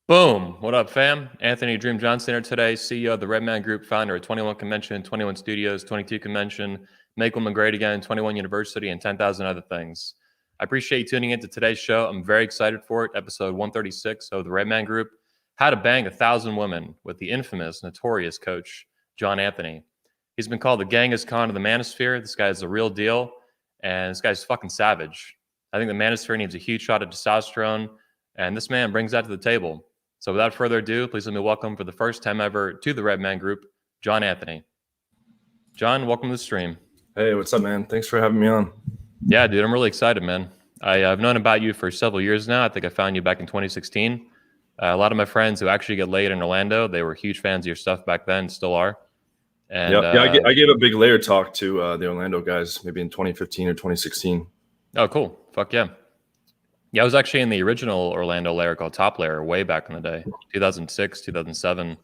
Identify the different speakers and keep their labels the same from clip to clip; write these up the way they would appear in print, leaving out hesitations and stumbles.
Speaker 1: Boom. What up, fam? Anthony Dream Johnson here today, CEO of the Redman Group, founder of 21 Convention, 21 Studios, 22 Convention, Make Women Great Again, 21 University, and 10,000 other things. I appreciate you tuning into today's show. I'm very excited for it. Episode 136 of the Redman Group, How to Bang 1,000 Women with the infamous, notorious coach, John Anthony. He's been called the Genghis Khan of the manosphere. This guy's the real deal, and this guy's fucking savage. I think the manosphere needs a huge shot of testosterone, and this man brings that to the table. So without further ado, please let me welcome for the first time ever to the Redman Group, John Anthony. John, welcome to the stream.
Speaker 2: Hey, what's up, man? Thanks for having me on.
Speaker 1: Yeah, dude, I'm really excited, man. I've known about you for several years now. I think I found you back in 2016. A lot of my friends who actually get laid in Orlando, they were huge fans of your stuff back then, still are. And
Speaker 2: I gave a big layer talk to the Orlando guys maybe in 2015 or 2016.
Speaker 1: Oh, cool. Fuck yeah. Yeah, I was actually in the original Orlando layer called Top Layer way back in the day, 2006, 2007.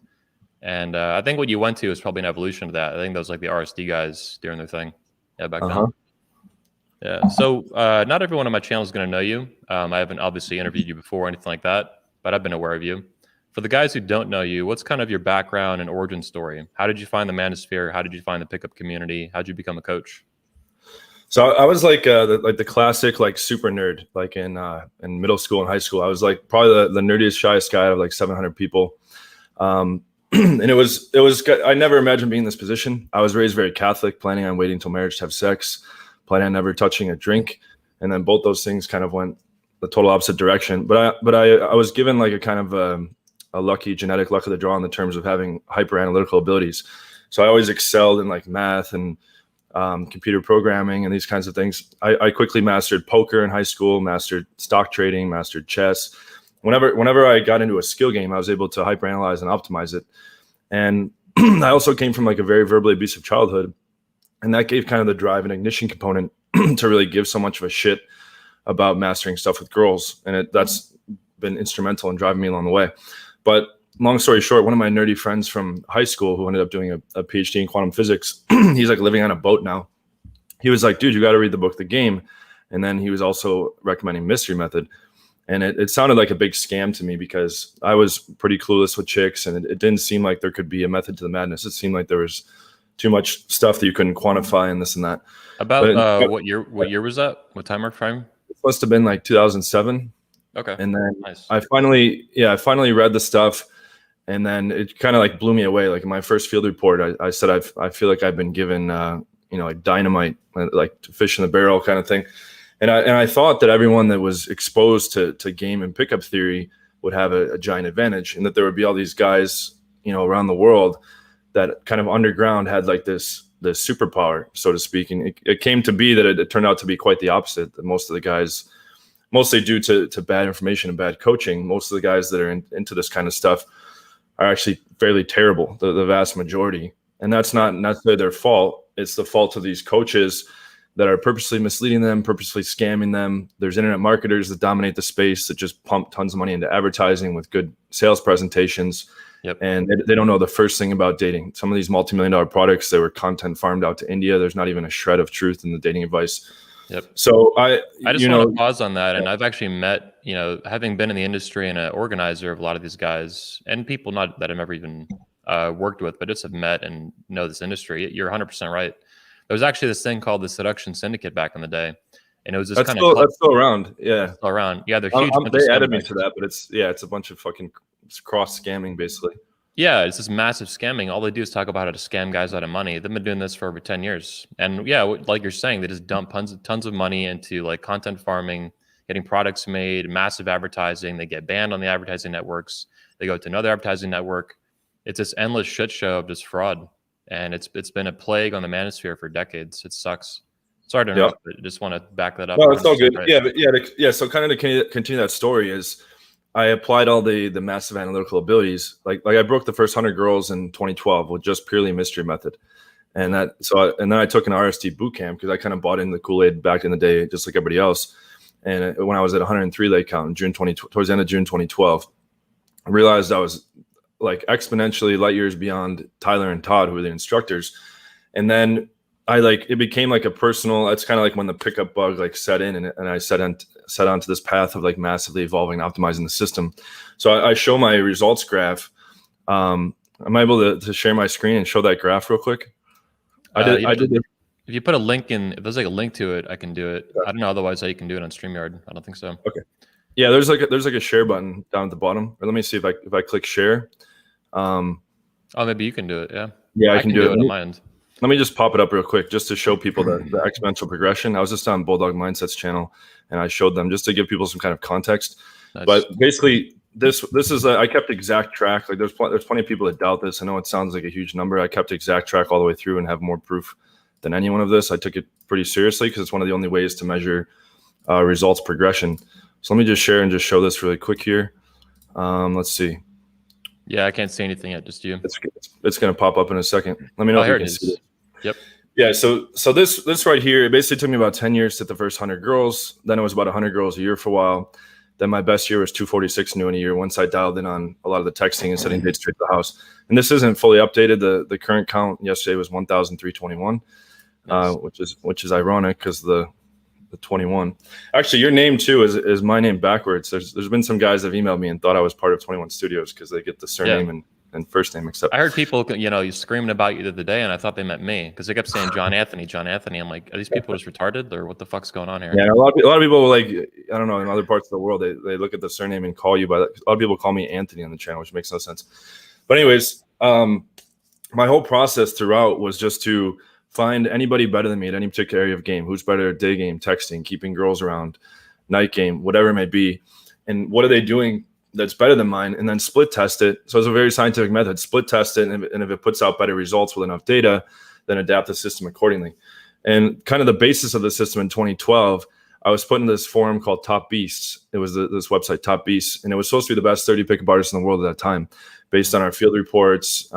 Speaker 1: And I think what you went to is probably an evolution of that. I think those like the RSD guys doing their thing. Yeah, back then. Yeah. So not everyone on my channel is going to know you. I haven't obviously interviewed you before or anything like that, but I've been aware of you. For the guys who don't know you, what's kind of your background and origin story? How did you find the manosphere? How did you find the pickup community? How did you become a coach?
Speaker 2: So I was like the classic like super nerd, like in middle school and high school. I was like probably the nerdiest, shyest guy out of like 700 people. And it was I never imagined being in this position. I was raised very Catholic, planning on waiting until marriage to have sex, planning on never touching a drink, and then both those things kind of went the total opposite direction. But I was given like a kind of a lucky genetic luck of the draw in the terms of having hyper analytical abilities. So I always excelled in like math and computer programming and these kinds of things. I quickly mastered poker in high school, mastered stock trading, mastered chess. Whenever I got into a skill game, I was able to hyperanalyze and optimize it. And I also came from like a very verbally abusive childhood. And that gave kind of the drive and ignition component to really give so much of a shit about mastering stuff with girls. And that's been instrumental in driving me along the way. But long story short, one of my nerdy friends from high school who ended up doing a PhD in quantum physics, he's like living on a boat now. He was like, dude, you got to read the book, The Game. And then he was also recommending Mystery Method. And it sounded like a big scam to me because I was pretty clueless with chicks, and it didn't seem like there could be a method to the madness. It seemed like there was too much stuff that you couldn't quantify and this and that.
Speaker 1: About what year was that? What time frame?
Speaker 2: It must have been like 2007.
Speaker 1: Okay.
Speaker 2: And then
Speaker 1: nice.
Speaker 2: I finally read the stuff. And then it kind of like blew me away. Like in my first field report, I said, I feel like I've been given, like dynamite, like to fish in the barrel kind of thing. And I thought that everyone that was exposed to game and pickup theory would have a giant advantage, and that there would be all these guys, around the world that kind of underground had like this superpower, so to speak. And it came to be that it turned out to be quite the opposite. That most of the guys, mostly due to bad information and bad coaching, most of the guys that are into this kind of stuff are actually fairly terrible, the vast majority. And that's not their fault. It's the fault of these coaches that are purposely misleading them, purposely scamming them. There's internet marketers that dominate the space that just pump tons of money into advertising with good sales presentations.
Speaker 1: Yep.
Speaker 2: And they don't know the first thing about dating. Some of these multi-million-dollar products, they were content farmed out to India. There's not even a shred of truth in the dating advice.
Speaker 1: Yep.
Speaker 2: So I
Speaker 1: just want to pause on that. And I've actually met, having been in the industry and an organizer of a lot of these guys and people not that I've ever even worked with, but just have met and know this industry. You're 100% right. There was actually this thing called the Seduction Syndicate back in the day. And it was this
Speaker 2: that's still around. Yeah.
Speaker 1: It's still around. Yeah. They're huge.
Speaker 2: They added me to that, but it's a bunch of fucking cross scamming basically.
Speaker 1: Yeah, it's this massive scamming. All they do is talk about how to scam guys out of money. They've been doing this for over 10 years. And yeah, like you're saying, they just dump tons of money into like content farming, getting products made, massive advertising. They get banned on the advertising networks. They go to another advertising network. It's this endless shit show of just fraud. And it's been a plague on the manosphere for decades. It sucks. Sorry to interrupt, but I just want to back that up.
Speaker 2: No, it's all good. Right. So kind of to continue that story is I applied all the massive analytical abilities. Like I broke the first 100 girls in 2012 with just purely Mystery Method. And then I took an RSD boot camp because I kind of bought in the Kool-Aid back in the day, just like everybody else. And when I was at 103 leg count in towards the end of June 2012, I realized I was like exponentially light years beyond Tyler and Todd, who were the instructors. And then it became like a personal, it's kind of like when the pickup bug like set in, and I set onto this path of like massively evolving and optimizing the system. So I show my results graph. Am I able to share my screen and show that graph real quick? I did.
Speaker 1: If you put a link in, if there's like a link to it, I can do it. I don't know otherwise how you can do it on StreamYard. I don't think so.
Speaker 2: Okay. Yeah, there's like a share button down at the bottom. Or let me see if I click share.
Speaker 1: Oh, maybe you can do it. Yeah.
Speaker 2: Yeah, I can do it
Speaker 1: on my end.
Speaker 2: Let me just pop it up real quick just to show people the exponential progression. I was just on Bulldog Mindset's channel, and I showed them just to give people some kind of context. Nice. But basically, this is I kept exact track. Like there's plenty of people that doubt this. I know it sounds like a huge number. I kept exact track all the way through and have more proof than anyone of this. I took it pretty seriously because it's one of the only ways to measure results progression. So let me just share and just show this really quick here. Let's see.
Speaker 1: Yeah, I can't see anything yet. Just you.
Speaker 2: It's going to pop up in a second. Let me know if you can see it.
Speaker 1: Yep.
Speaker 2: Yeah. So this right here, it basically took me about 10 years to hit the first 100 girls. Then it was about 100 girls a year for a while. Then my best year was 246 new in a year once I dialed in on a lot of the texting and sending dates straight to the house. And this isn't fully updated. The current count yesterday was 1,321, nice. which is ironic because the 21. Actually, your name too is my name backwards. There's been some guys that have emailed me and thought I was part of 21 Studios because they get the surname and first name except.
Speaker 1: I heard people, you screaming about you the other day, and I thought they meant me because they kept saying John Anthony, John Anthony. I'm like, are these people just retarded, or what the fuck's going on here?
Speaker 2: Yeah, a lot of people like, I don't know, in other parts of the world, they look at the surname and call you by that. A lot of people call me Anthony on the channel, which makes no sense. But anyways, my whole process throughout was just to find anybody better than me at any particular area of game. Who's better at day game, texting, keeping girls around, night game, whatever it may be, and what are they doing that's better than mine, and then split test it. So it's a very scientific method. Split test it, and if it puts out better results with enough data, then adapt the system accordingly. And kind of the basis of the system in 2012, I was put in this forum called Top Beasts. It was this website, Top Beasts, and it was supposed to be the best 30 pickup artists in the world at that time, based on our field reports,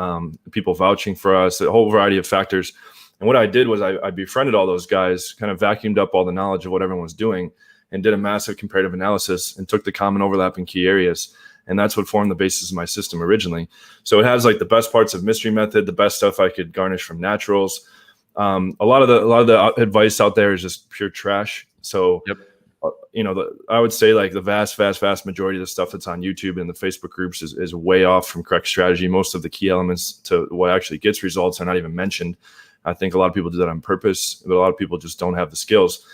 Speaker 2: people vouching for us, a whole variety of factors. And what I did was I befriended all those guys, kind of vacuumed up all the knowledge of what everyone was doing, and did a massive comparative analysis and took the common overlap in key areas. And that's what formed the basis of my system originally. So it has like the best parts of mystery method, the best stuff I could garnish from naturals. A lot of the advice out there is just pure trash. So,
Speaker 1: yep.
Speaker 2: I would say like the vast majority of the stuff that's on YouTube and the Facebook groups is way off from correct strategy. Most of the key elements to what actually gets results are not even mentioned. I think a lot of people do that on purpose, but a lot of people just don't have the skills.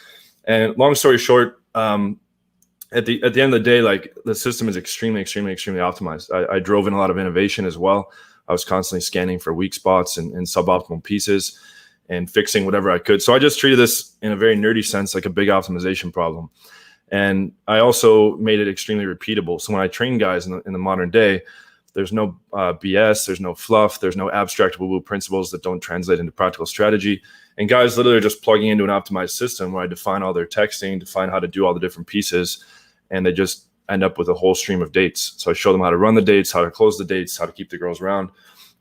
Speaker 2: And long story short, at the end of the day, like the system is extremely optimized. I drove in a lot of innovation as well. I was constantly scanning for weak spots and suboptimal pieces and fixing whatever I could. So I just treated this in a very nerdy sense, like a big optimization problem. And I also made it extremely repeatable. So when I train guys in the modern day, there's no BS, there's no fluff, there's no abstract woo-woo principles that don't translate into practical strategy. And guys literally are just plugging into an optimized system where I define all their texting, define how to do all the different pieces, and they just end up with a whole stream of dates. So I show them how to run the dates, how to close the dates, how to keep the girls around.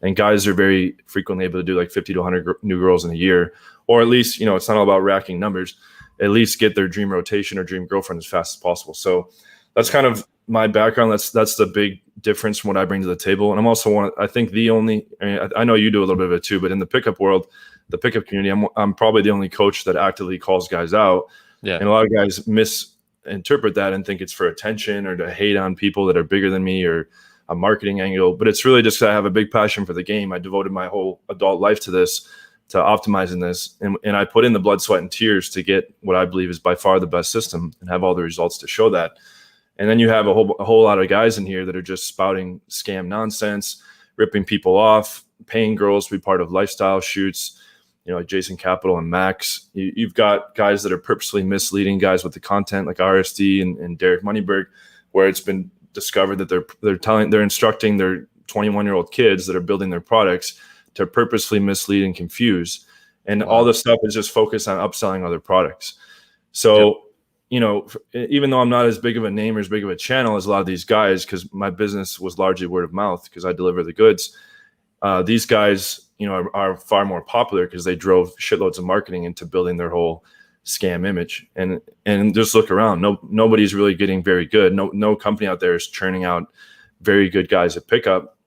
Speaker 2: And guys are very frequently able to do like 50 to 100 new girls in a year, or at least, it's not all about racking numbers, at least get their dream rotation or dream girlfriend as fast as possible. So that's kind of my background. That's the big difference from what I bring to the table. And I'm also I know you do a little bit of it too, but in the pickup world, the pickup community, I'm probably the only coach that actively calls guys out.
Speaker 1: Yeah.
Speaker 2: And a lot of guys misinterpret that and think it's for attention or to hate on people that are bigger than me or a marketing angle. But it's really just because I have a big passion for the game. I devoted my whole adult life to this, to optimizing this. And I put in the blood, sweat, and tears to get what I believe is by far the best system and have all the results to show that. And then you have a whole lot of guys in here that are just spouting scam nonsense, ripping people off, paying girls to be part of lifestyle shoots, like Jason Capital and Max. You've got guys that are purposely misleading guys with the content, like RSD and Derek Moneyberg, where it's been discovered that they're instructing their 21-year-old kids that are building their products to purposely mislead and confuse. And all this stuff is just focused on upselling other products. So, even though I'm not as big of a name or as big of a channel as a lot of these guys, because my business was largely word of mouth because I deliver the goods, these guys, are far more popular because they drove shitloads of marketing into building their whole scam image. And just look around. Nobody's really getting very good. No company out there is churning out very good guys at pickup,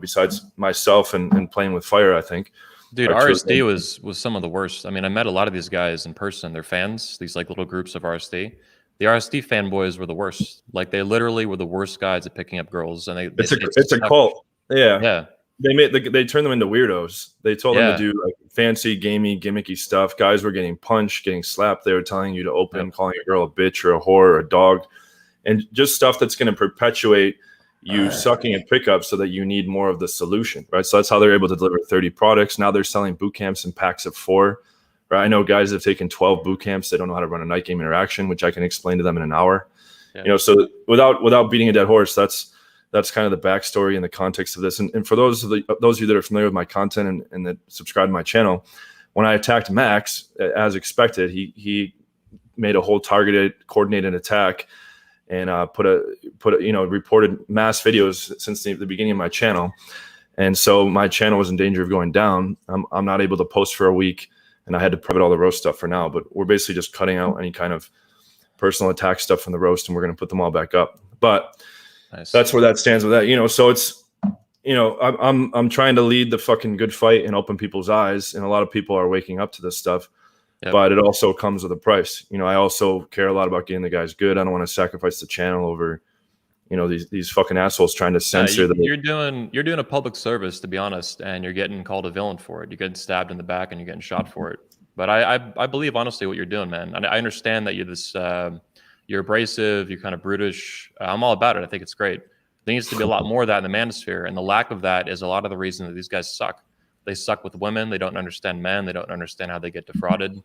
Speaker 2: besides myself and playing with fire, I think.
Speaker 1: Dude,
Speaker 2: are truly
Speaker 1: RSD was some of the worst. I mean, I met a lot of these guys in person. They're fans, these like little groups of RSD. The RSD fanboys were the worst. Like they literally were the worst guys at picking up girls, and
Speaker 2: it's a cult. Yeah.
Speaker 1: Yeah,
Speaker 2: They turned them into weirdos. They told them to
Speaker 1: yeah,
Speaker 2: do like fancy, gamey, gimmicky stuff. Guys were getting punched, getting slapped. They were telling you to open,
Speaker 1: yep.
Speaker 2: calling a girl a bitch or a whore or a dog, and just stuff that's going to perpetuate you sucking at pickup so that you need more of the solution, right? So that's how they're able to deliver 30 products. Now they're selling boot camps in packs of 4, right? I know guys have taken 12 boot camps. They don't know how to run a night game interaction, which I can explain to them in an hour.
Speaker 1: Yeah.
Speaker 2: So without beating a dead horse, that's kind of the backstory and the context of this. And for those of you that are familiar with my content and that subscribe to my channel, when I attacked Max, as expected, he made a whole targeted, coordinated attack and reported mass videos since the beginning of my channel. And so my channel was in danger of going down. I'm not able to post for a week, and I had to private all the roast stuff for now. But we're basically just cutting out any kind of personal attack stuff from the roast, and we're going to put them all back up. But
Speaker 1: Nice.
Speaker 2: That's where that stands with that. So it's, I'm trying to lead the fucking good fight and open people's eyes, and a lot of people are waking up to this stuff. Yep. But it also comes with a price. I also care a lot about getting the guys good. I don't want to sacrifice the channel over, these fucking assholes trying to censor them.
Speaker 1: You're doing a public service, to be honest, and you're getting called a villain for it. You're getting stabbed in the back and you're getting shot for it. But I believe honestly what you're doing, man. And I understand that you're this you're abrasive, you're kind of brutish. I'm all about it. I think it's great. There needs to be a lot more of that in the manosphere, and the lack of that is a lot of the reason that these guys suck. They suck with women. They don't understand men. They don't understand how they get defrauded.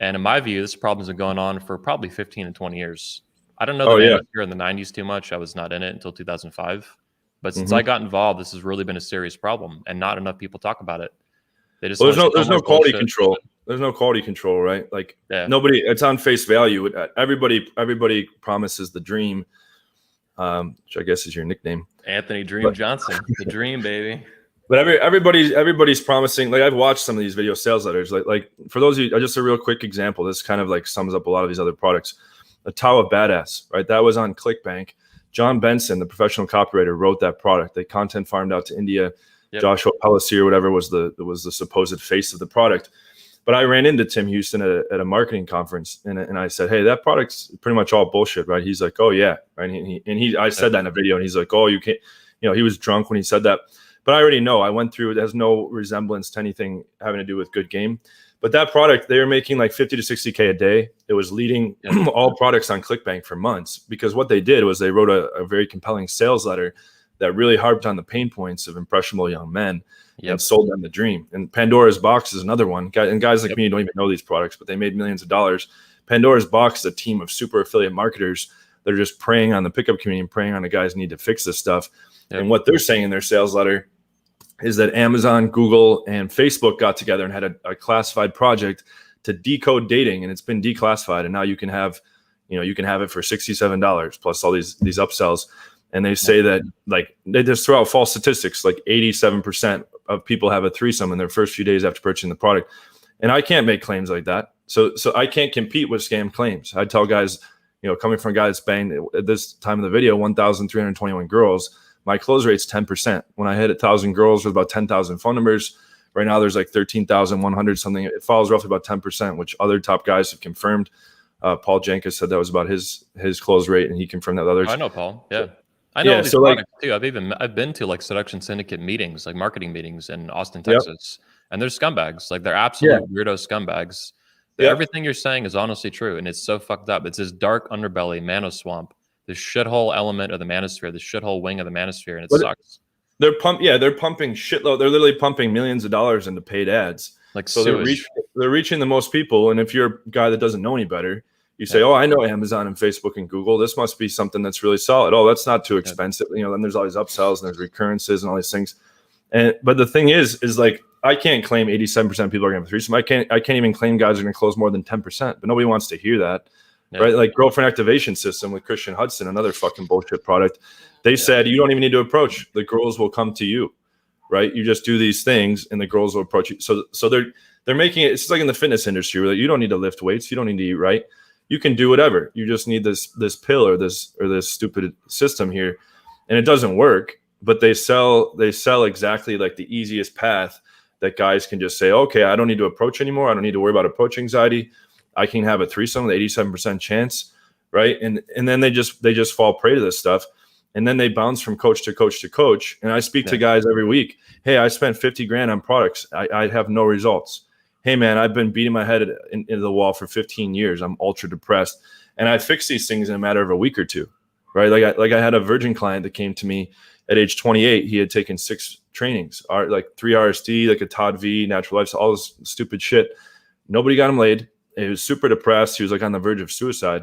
Speaker 1: And in my view, this problem's been going on for probably 15 and 20 years. I don't know the manosphere in the 90s too much. I was not in it until 2005. But since I got involved, this has really been a serious problem, and not enough people talk about it. They just
Speaker 2: there's no quality control. There's no quality control, right? Like nobody. It's on face value. Everybody promises the dream, which I guess is your nickname,
Speaker 1: Anthony Dream Johnson, the dream, baby.
Speaker 2: But everybody's promising. Like I've watched some of these video sales letters. Like for those of you, just a real quick example. This kind of like sums up a lot of these other products. A Tawa Badass, right? That was on ClickBank. John Benson, the professional copywriter, wrote that product. They content farmed out to India. Yep. Joshua Pellissier, whatever, was the supposed face of the product. But I ran into Tim Houston at a marketing conference, and I said, "Hey, that product's pretty much all bullshit, right?" He's like, "Oh yeah," right? I said that in a video, and he's like, "Oh, you can't," he was drunk when he said that. But I already know. I went through it. It has no resemblance to anything having to do with good game. But that product, they were making like 50 to 60K a day. It was leading all products on ClickBank for months, because what they did was they wrote a very compelling sales letter that really harped on the pain points of impressionable young men and sold them the dream. And Pandora's Box is another one. And guys like me don't even know these products, but they made millions of dollars. Pandora's Box is a team of super affiliate marketers that are just preying on the pickup community and preying on the guys who need to fix this stuff. And what they're saying in their sales letter is that Amazon, Google, and Facebook got together and had a classified project to decode dating, and it's been declassified. And now you can have it for $67 plus all these upsells. And they say that like they just throw out false statistics, like 87% of people have a threesome in their first few days after purchasing the product. And I can't make claims like that. So I can't compete with scam claims. I tell guys, coming from a guy that's banged at this time of the video, 1,321 girls, my close rate's 10%. When I hit 1,000 girls with about 10,000 phone numbers, right now there's like 13,100 something. It falls roughly about 10%, which other top guys have confirmed. Paul Janka said that was about his close rate, and he confirmed that with others.
Speaker 1: I know Paul. Yeah. I know these products too. I've been to like seduction syndicate meetings, like marketing meetings in Austin, Texas, and they're scumbags. Like they're absolute weirdo scumbags. Everything you're saying is honestly true, and it's so fucked up. It's this dark underbelly, manoswamp, this shithole element of the manosphere, this shithole wing of the manosphere, and it sucks.
Speaker 2: They're pumping shitload. They're literally pumping millions of dollars into paid ads.
Speaker 1: Like
Speaker 2: so they're reaching the most people. And if you're a guy that doesn't know any better, you say, "Oh, I know Amazon and Facebook and Google. This must be something that's really solid. Oh, that's not too expensive." Then there's all these upsells and there's recurrences and all these things. But the thing is like I can't claim 87% of people are going to have a threesome. I can't even claim guys are going to close more than 10%. But nobody wants to hear that. Right? Like girlfriend activation system with Christian Hudson, another fucking bullshit product. They said you don't even need to approach. The girls will come to you, right? You just do these things and the girls will approach you. So they're making it, it's like in the fitness industry where you don't need to lift weights, you don't need to eat right. You can do whatever. You just need this pill or this stupid system here. And it doesn't work, but they sell exactly like the easiest path that guys can just say, okay, I don't need to approach anymore. I don't need to worry about approach anxiety. I can have a threesome with 87% chance, right? And then they just fall prey to this stuff. And then they bounce from coach to coach to coach. And I speak to guys every week. Hey, I spent 50 grand on products. I have no results. Hey man, I've been beating my head into the wall for 15 years. I'm ultra depressed. And I fix these things in a matter of a week or two, right? Like I had a virgin client that came to me at age 28. He had taken 6 trainings, like 3 RSD, like a Todd V, natural lifestyle, all this stupid shit. Nobody got him laid. He was super depressed. He was like on the verge of suicide.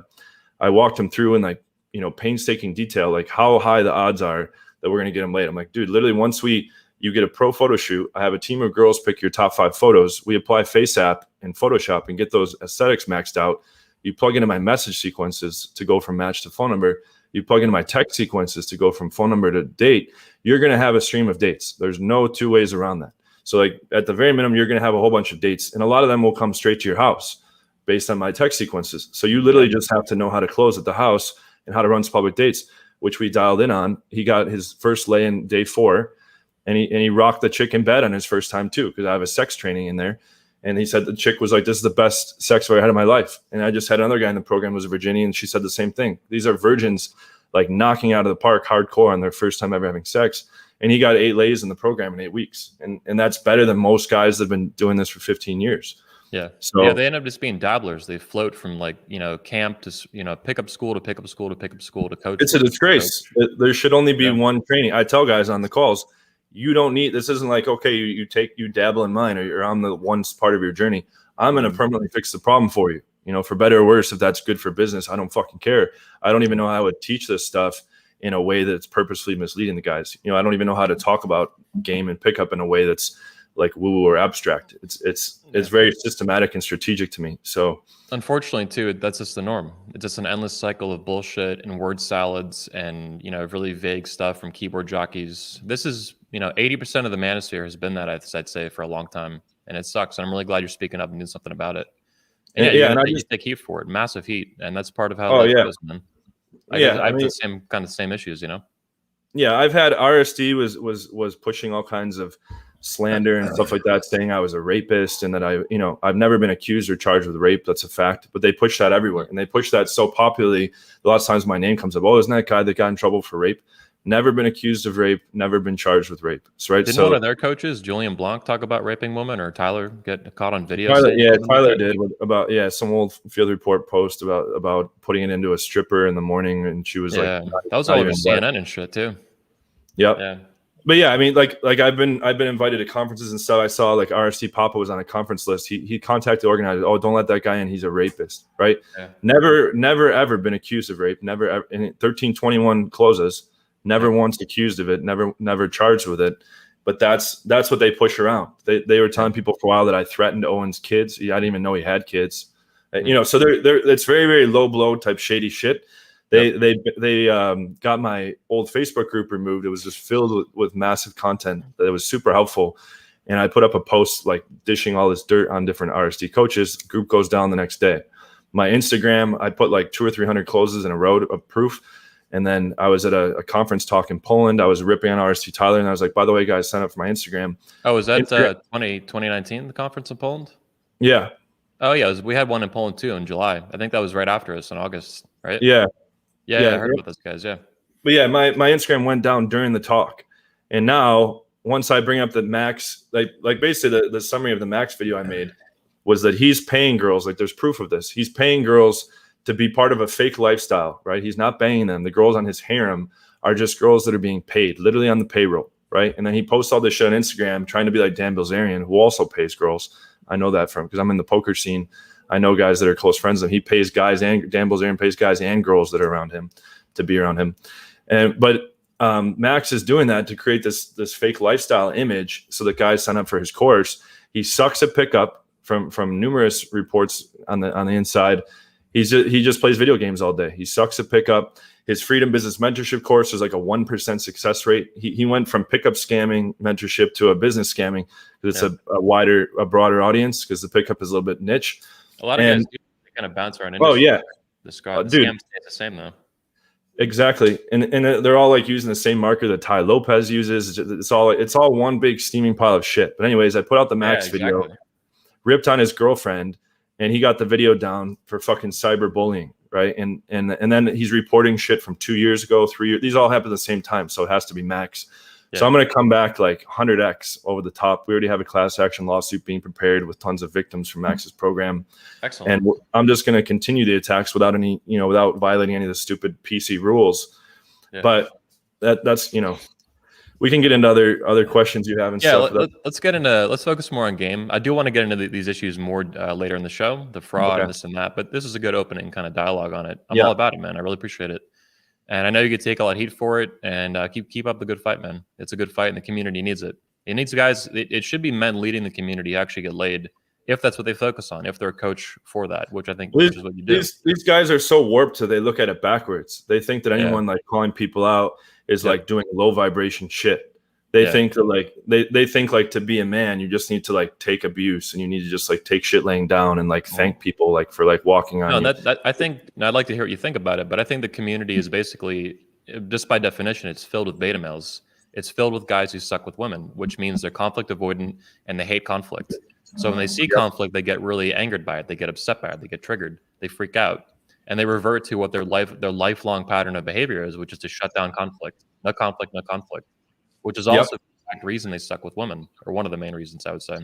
Speaker 2: I walked him through in like, painstaking detail, like how high the odds are that we're going to get him laid. I'm like, dude, literally once you get a pro photo shoot, I have a team of girls pick your top 5 photos. We apply Face App and Photoshop and get those aesthetics maxed out. You plug into my message sequences to go from match to phone number. You plug into my text sequences to go from phone number to date. You're going to have a stream of dates. There's no 2 ways around that. So like at the very minimum, you're going to have a whole bunch of dates, and a lot of them will come straight to your house based on my text sequences. So you literally just have to know how to close at the house and how to run public dates, which we dialed in on. He got his first lay in day 4, and he rocked the chick in bed on his first time too, because I have a sex training in there. And he said the chick was like, this is the best sex I've ever had in my life. And I just had another guy in the program was a Virginian, and she said the same thing. These are virgins like knocking out of the park hardcore on their first time ever having sex. And he got 8 lays in the program in 8 weeks. And that's better than most guys that have been doing this for 15 years.
Speaker 1: Yeah.
Speaker 2: So
Speaker 1: yeah, they end up just being dabblers. They float from like, camp to, pickup school to pickup school to pickup school to coach.
Speaker 2: It's a disgrace. There should only be one training. I tell guys on the calls, you don't need, this isn't like, okay, you dabble in mine or you're on the one part of your journey. I'm going to permanently fix the problem for you, for better or worse. If that's good for business, I don't fucking care. I don't even know how I would teach this stuff in a way that's purposefully misleading the guys. I don't even know how to talk about game and pickup in a way that's like woo-woo or abstract. It's very systematic and strategic to me. So
Speaker 1: unfortunately too, that's just the norm. It's just an endless cycle of bullshit and word salads and, really vague stuff from keyboard jockeys. This is, 80% of the manosphere has been that, I'd say, for a long time. And it sucks. And I'm really glad you're speaking up and doing something about it. And you take heat for it, massive heat. And that's part of how life goes, man. I have the same issues,
Speaker 2: Yeah, I've had RSD was pushing all kinds of slander and stuff like that, saying I was a rapist and that I've never been accused or charged with rape. That's a fact. But they push that everywhere, and they push that so popularly. A lot of times my name comes up. Oh, isn't that guy that got in trouble for rape? Never been accused of rape. Never been charged with rape. Right.
Speaker 1: Didn't one of their coaches, Julian Blanc, talk about raping women, or Tyler get caught on video?
Speaker 2: Tyler did about some old Field Report post about putting it into a stripper in the morning, and she was like,
Speaker 1: that was all over CNN and shit too.
Speaker 2: Yep. Yeah. But yeah, I mean, like I've been invited to conferences and stuff. I saw like RST Papa was on a conference list. He contacted the organizer. Oh, don't let that guy in. He's a rapist, right? Yeah. Never ever been accused of rape. Never ever. In 1321 closes. Never once accused of it. Never charged with it. But that's what they push around. They were telling people for a while that I threatened Owen's kids. I didn't even know he had kids. So it's very, very low blow type shady shit. They got my old Facebook group removed. It was just filled with massive content that was super helpful. And I put up a post like dishing all this dirt on different RSD coaches. Group goes down the next day. My Instagram, I put like 200 or 300 closes in a row of proof. And then I was at a conference talk in Poland. I was ripping on RST Tyler, and I was like, by the way, guys, sign up for my Instagram.
Speaker 1: Oh, was that 2019, the conference in Poland?
Speaker 2: Yeah.
Speaker 1: Oh, yeah. We had one in Poland too in July. I think that was right after us in August, right?
Speaker 2: Yeah.
Speaker 1: Yeah, I heard about those guys, yeah.
Speaker 2: But yeah, my Instagram went down during the talk. And now, once I bring up the Max, like basically the summary of the Max video I made was that he's paying girls, like there's proof of this. He's paying girls to be part of a fake lifestyle, right? He's not banging them. The girls on his harem are just girls that are being paid, literally on the payroll, right? And then he posts all this shit on Instagram trying to be like Dan Bilzerian, who also pays girls. I know that from because I'm in the poker scene. I know guys that are close friends of him. He pays guys, and Dan Bilzerian pays guys and girls that are around him to be around him. But Max is doing that to create this fake lifestyle image so that guys sign up for his course. He sucks at pickup from numerous reports on the inside. He just plays video games all day. He sucks at pickup. His Freedom Business Mentorship course is like a 1% success rate. He went from pickup scamming mentorship to a business scamming because it's a broader audience because the pickup is a little bit niche.
Speaker 1: A lot of guys do kind of bounce around industry.
Speaker 2: Oh yeah,
Speaker 1: the scam stays the same though.
Speaker 2: Exactly, and they're all like using the same marker that Ty Lopez uses. It's all one big steaming pile of shit. But anyways, I put out the
Speaker 1: Yeah,
Speaker 2: Max video,
Speaker 1: exactly.
Speaker 2: ripped on his girlfriend, and he got the video down for fucking cyberbullying, right? And then he's reporting shit from 2 years ago, 3 years. These all happen at the same time, so it has to be Max.
Speaker 1: Yeah.
Speaker 2: So I'm going to come back like 100x over the top. We already have a class action lawsuit being prepared with tons of victims from Max's program.
Speaker 1: Excellent.
Speaker 2: And I'm just going to continue the attacks without any, without violating any of the stupid PC rules.
Speaker 1: Yeah.
Speaker 2: But that's, we can get into other questions you have and stuff.
Speaker 1: Let's focus more on game. I do want to get into these issues more later in the show, the fraud and this and that, but this is a good opening kind of dialogue on it. I'm all about it, man. I really appreciate it. And I know you could take a lot of heat for it, and keep up the good fight, man. It's a good fight, and the community needs it. It needs guys. It should be men leading the community to actually get laid, if that's what they focus on. If they're a coach for that, which I think is what you do.
Speaker 2: These guys are so warped that they look at it backwards. They think that anyone like calling people out is like doing low vibration shit. They think that like they think like to be a man, you just need to like take abuse, and you need to just like take shit laying down and like thank people like for like walking on.
Speaker 1: No, I think I'd like to hear what you think about it, but I think the community is basically, just by definition, it's filled with beta males. It's filled with guys who suck with women, which means they're conflict avoidant and they hate conflict. So when they see conflict, they get really angered by it. They get upset by it. They get triggered. They freak out, and they revert to what their lifelong pattern of behavior is, which is to shut down conflict. No conflict, no conflict. Which is also the reason they stuck with women, or one of the main reasons, I would say.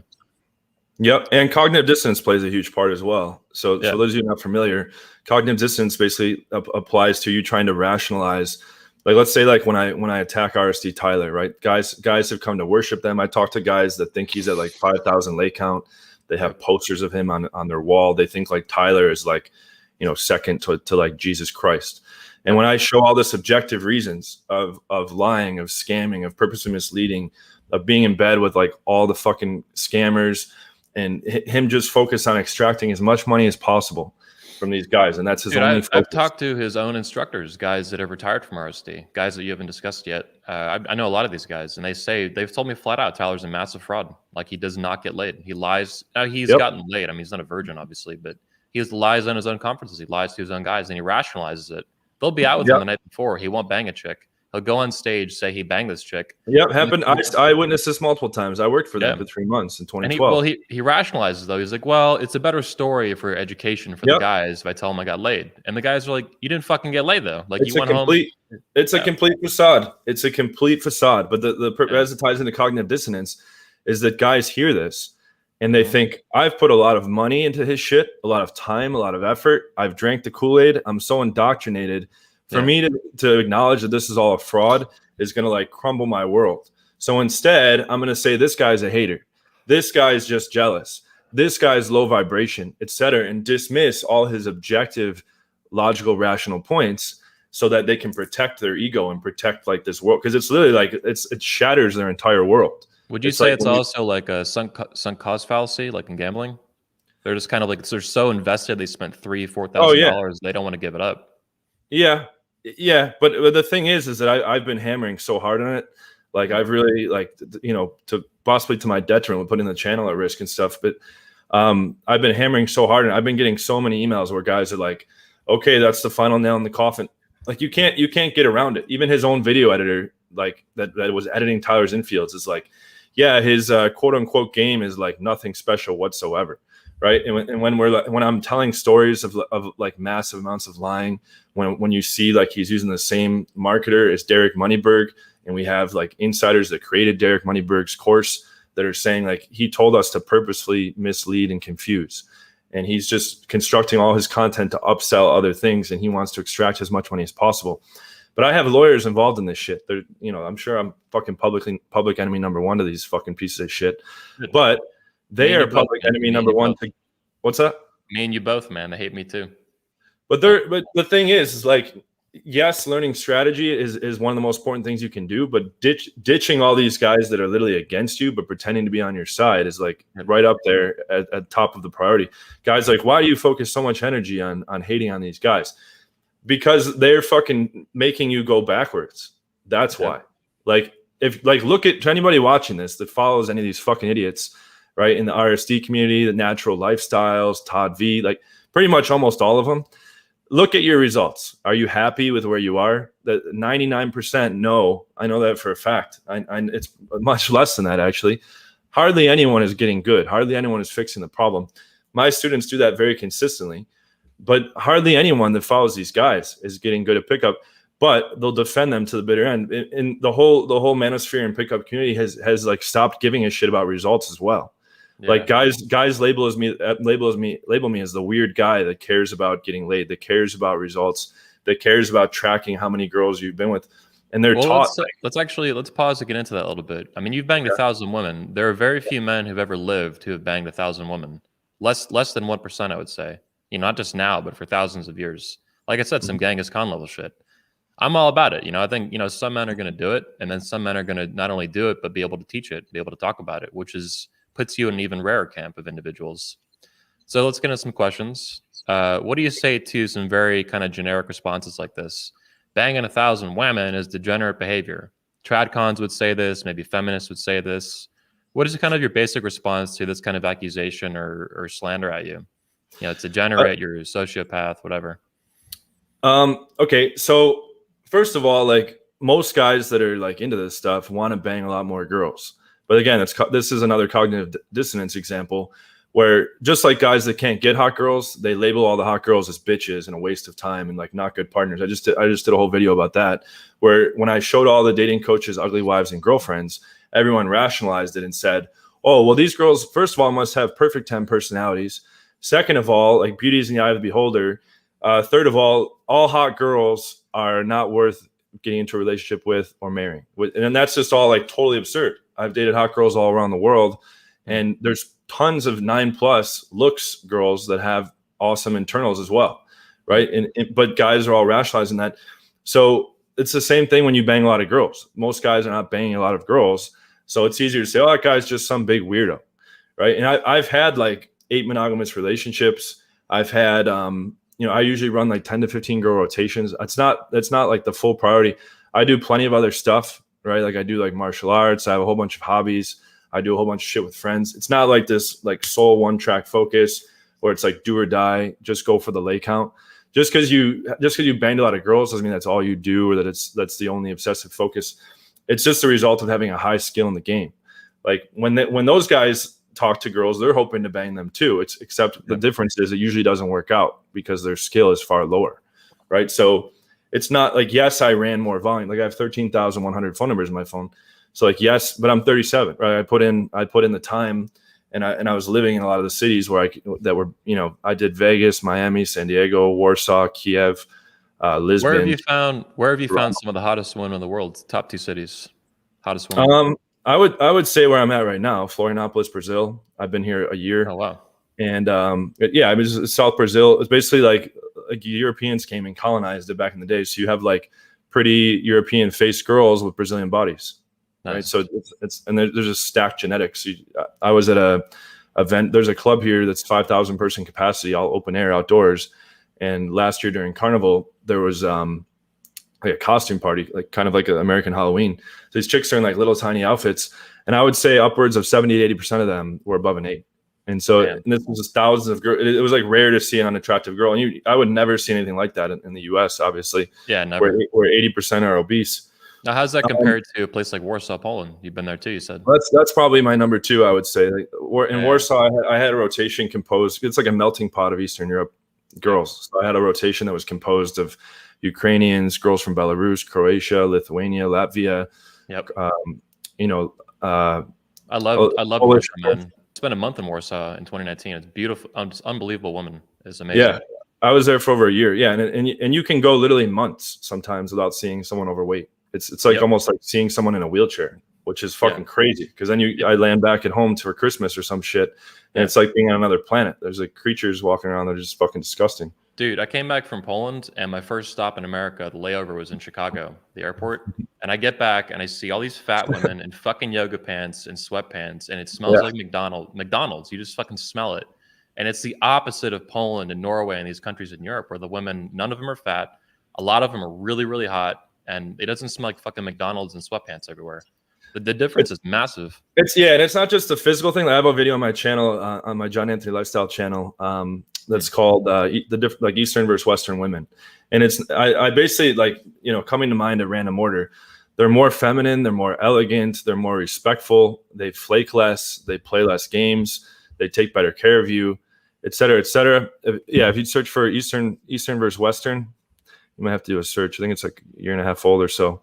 Speaker 2: Yep, and cognitive dissonance plays a huge part as well. So for those of you not familiar, cognitive dissonance basically applies to you trying to rationalize. Like, let's say like when I attack RSD Tyler, right? Guys have come to worship them. I talk to guys that think he's at like 5,000 lay count. They have posters of him on their wall. They think like Tyler is like, second to like Jesus Christ. And when I show all the subjective reasons of lying, of scamming, of purposely misleading, of being in bed with like all the fucking scammers, and him just focus on extracting as much money as possible from these guys, and that's his only focus.
Speaker 1: I've talked to his own instructors, guys that have retired from RSD, guys that you haven't discussed yet. I know a lot of these guys, and they've told me flat out Tyler's a massive fraud. Like, he does not get laid. He lies. He's gotten laid. I mean, he's not a virgin, obviously, but he lies on his own conferences. He lies to his own guys, and he rationalizes it. They'll be out with him the night before. He won't bang a chick. He'll go on stage, say he banged this chick.
Speaker 2: Yep, happened. I witnessed this multiple times. I worked for them for 3 months in 2012.
Speaker 1: And he rationalizes, though. He's like, well, it's a better story for education for the guys if I tell them I got laid. And the guys are like, you didn't fucking get laid, though. Like, you went home.
Speaker 2: It's a complete facade. It's a complete facade. But as it ties into cognitive dissonance is that guys hear this and they think, I've put a lot of money into his shit, a lot of time, a lot of effort. I've drank the Kool-Aid. I'm so indoctrinated. For me to acknowledge that this is all a fraud is going to like crumble my world. So instead, I'm going to say this guy's a hater. This guy's just jealous. This guy's low vibration, etc., and dismiss all his objective, logical, rational points so that they can protect their ego and protect like this world. Because it's literally like it shatters their entire world.
Speaker 1: Would you say it's also like a sunk cost fallacy, like in gambling? They're just kind of like, they're so invested. They spent $3,000-$4,000. They don't want to give it up.
Speaker 2: Yeah, but the thing is that I've been hammering so hard on it. Like, I've really to possibly to my detriment, putting the channel at risk and stuff. But I've been hammering so hard, and I've been getting so many emails where guys are like, "Okay, that's the final nail in the coffin." Like, you can't get around it. Even his own video editor, like that was editing Tyler's infields, is like, yeah, his quote unquote game is like nothing special whatsoever. Right. And when I'm telling stories of like massive amounts of lying, when you see like he's using the same marketer as Derek Moneyberg, and we have like insiders that created Derek Moneyberg's course that are saying like he told us to purposefully mislead and confuse, and he's just constructing all his content to upsell other things, and he wants to extract as much money as possible. But I have lawyers involved in this shit. They're, I'm sure I'm fucking public enemy number one to these fucking pieces of shit, but they are public enemy number one. What's that?
Speaker 1: Me and you both, man. They hate me too.
Speaker 2: But the thing is like, yes, learning strategy is one of the most important things you can do. But ditching all these guys that are literally against you, but pretending to be on your side is like right up there at top of the priority. Guys, like, why do you focus so much energy on hating on these guys? Because they're fucking making you go backwards. That's why. Like, if like look at to anybody watching this that follows any of these fucking idiots, right, in the RSD community, the natural lifestyles, Todd V, like pretty much almost all of them. look at your results. Are you happy with where you are? That 99% no. I know that for a fact. It's much less than that, actually. Hardly anyone is getting good. Hardly anyone is fixing the problem. My students do that very consistently, but hardly anyone that follows these guys is getting good at pickup. But they'll defend them to the bitter end. And the whole manosphere and pickup community has like stopped giving a shit about results as well. Yeah. Like guys label me as the weird guy that cares about getting laid, that cares about results, that cares about tracking how many girls you've been with. And they're taught.
Speaker 1: Let's pause to get into that a little bit. I mean, you've banged 1,000 women. There are very few men who've ever lived who have banged 1,000 women. Less than 1%, I would say. Not just now, but for thousands of years. Like I said, some Genghis Khan level shit. I'm all about it. I think, some men are going to do it, and then some men are going to not only do it, but be able to teach it, be able to talk about it, which puts you in an even rarer camp of individuals. So let's get into some questions. What do you say to some very kind of generic responses like this? Banging 1,000 women is degenerate behavior. Tradcons would say this, maybe feminists would say this. What is kind of your basic response to this kind of accusation or slander at you? It's degenerate, you're a sociopath, whatever.
Speaker 2: Okay, so first of all, like most guys that are like into this stuff want to bang a lot more girls. But again, this is another cognitive dissonance example where just like guys that can't get hot girls, they label all the hot girls as bitches and a waste of time and like not good partners. I just did a whole video about that, where when I showed all the dating coaches ugly wives and girlfriends, everyone rationalized it and said, oh, well, these girls, first of all, must have perfect 10 personalities. Second of all, like beauty is in the eye of the beholder. Third of all hot girls are not worth getting into a relationship with or marrying. And that's just all like totally absurd. I've dated hot girls all around the world, and there's tons of 9+ looks girls that have awesome internals as well, right? But guys are all rationalizing that. So it's the same thing when you bang a lot of girls. Most guys are not banging a lot of girls, so it's easier to say, oh, that guy's just some big weirdo, right? And I've had like 8 monogamous relationships. I've had I usually run like 10 to 15 girl rotations. That's not like the full priority. I do plenty of other stuff, right? Like I do like martial arts. I have a whole bunch of hobbies. I do a whole bunch of shit with friends. It's not like this like sole one track focus where it's like do or die, just go for the lay count. Just because you banged a lot of girls doesn't mean that's all you do, or that that's the only obsessive focus. It's just the result of having a high skill in the game. Like when those guys talk to girls, they're hoping to bang them too. Except the difference is it usually doesn't work out because their skill is far lower, right? So it's not like, yes, I ran more volume. Like I have 13,100 phone numbers in my phone. So like, yes, but I'm 37, right? I put in the time, and I was living in a lot of the cities where I did Vegas, Miami, San Diego, Warsaw, Kiev, Lisbon.
Speaker 1: Where have you found some of the hottest women in the world? Top 2 cities, hottest women.
Speaker 2: I would say where I'm at right now, Florianopolis, Brazil. I've been here a year.
Speaker 1: Oh wow.
Speaker 2: And I mean, South Brazil. It's basically like Europeans came and colonized it back in the day. So you have like pretty European faced girls with Brazilian bodies. Nice. Right. So there's just stacked genetics. I was at a event. There's a club here that's 5,000 person capacity, all open air outdoors. And last year during Carnival, there was like a costume party, like kind of like an American Halloween. So these chicks are in like little tiny outfits, and I would say upwards of 70 to 80% of them were above an 8. And so and this was just thousands of girls. It was like rare to see an unattractive girl, and I would never see anything like that in the U.S. Obviously,
Speaker 1: never.
Speaker 2: Where 80% are obese.
Speaker 1: Now, how's that compared to a place like Warsaw, Poland? You've been there too, you said.
Speaker 2: That's probably my number 2. I would say. Like, in Warsaw, I had a rotation composed. It's like a melting pot of Eastern Europe girls. So I had a rotation that was composed of Ukrainians, girls from Belarus, Croatia, Lithuania, Latvia.
Speaker 1: Yep.
Speaker 2: I
Speaker 1: love Warsaw, man. Spent a month in Warsaw in 2019. It's beautiful. It's unbelievable woman. It's amazing.
Speaker 2: Yeah, I was there for over a year. Yeah, and you can go literally months sometimes without seeing someone overweight. It's like almost like seeing someone in a wheelchair, which is fucking crazy. Because then I land back at home for Christmas or some shit, and it's like being on another planet. There's like creatures walking around. They're just fucking disgusting.
Speaker 1: Dude, I came back from Poland, and my first stop in America, the layover was in Chicago, the airport. And I get back, and I see all these fat women in fucking yoga pants and sweatpants, and it smells like McDonald's. You just fucking smell it. And it's the opposite of Poland and Norway and these countries in Europe, where the women, none of them are fat. A lot of them are really, really hot, and it doesn't smell like fucking McDonald's and sweatpants everywhere. The difference is massive.
Speaker 2: And it's not just a physical thing. I have a video on my channel, on my John Anthony Lifestyle channel, that's called like Eastern versus Western women, and I basically like coming to mind at random order. They're more feminine, they're more elegant, they're more respectful, they flake less, they play less games, they take better care of you, et cetera, et cetera. If you search for Eastern versus Western, you might have to do a search. I think it's like a year and a half old or so.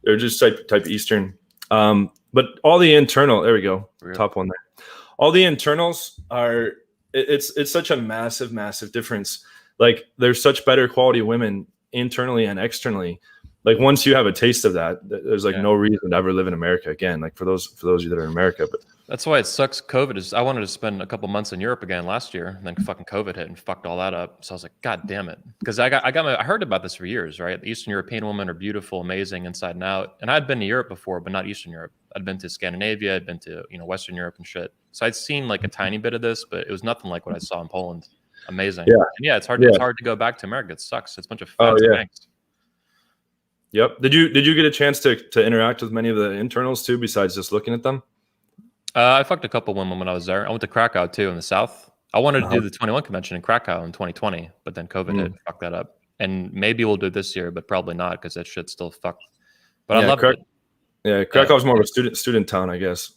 Speaker 2: They're just type Eastern. But all the internal, there we go, top one there. All the internals are, it's such a massive difference. Like there's such better quality women internally and externally. Like once you have a taste of that, there's like no reason to ever live in America again. Like for those of you that are in America, but
Speaker 1: that's why it sucks. COVID is. I wanted to spend a couple months in Europe again last year, and then fucking COVID hit and fucked all that up. So I was like, God damn it, because I heard about this for years, right? The Eastern European women are beautiful, amazing inside and out. And I'd been to Europe before, but not Eastern Europe. I'd been to Scandinavia, I'd been to Western Europe and shit. So I'd seen like a tiny bit of this, but it was nothing like what I saw in Poland. Amazing. Yeah, and yeah, it's hard. Yeah. It's hard to go back to America. It sucks. It's a bunch of fat spanks.
Speaker 2: Yep. Did you get a chance to interact with many of the internals too, besides just looking at them?
Speaker 1: I fucked a couple women when I was there. I went to Krakow too in the South. I wanted to do the 21 convention in Krakow in 2020, but then COVID hit, fucked that up. And maybe we'll do it this year, but probably not because that shit's still fucked. But I love it.
Speaker 2: Yeah, Krakow's more of a student town, I guess.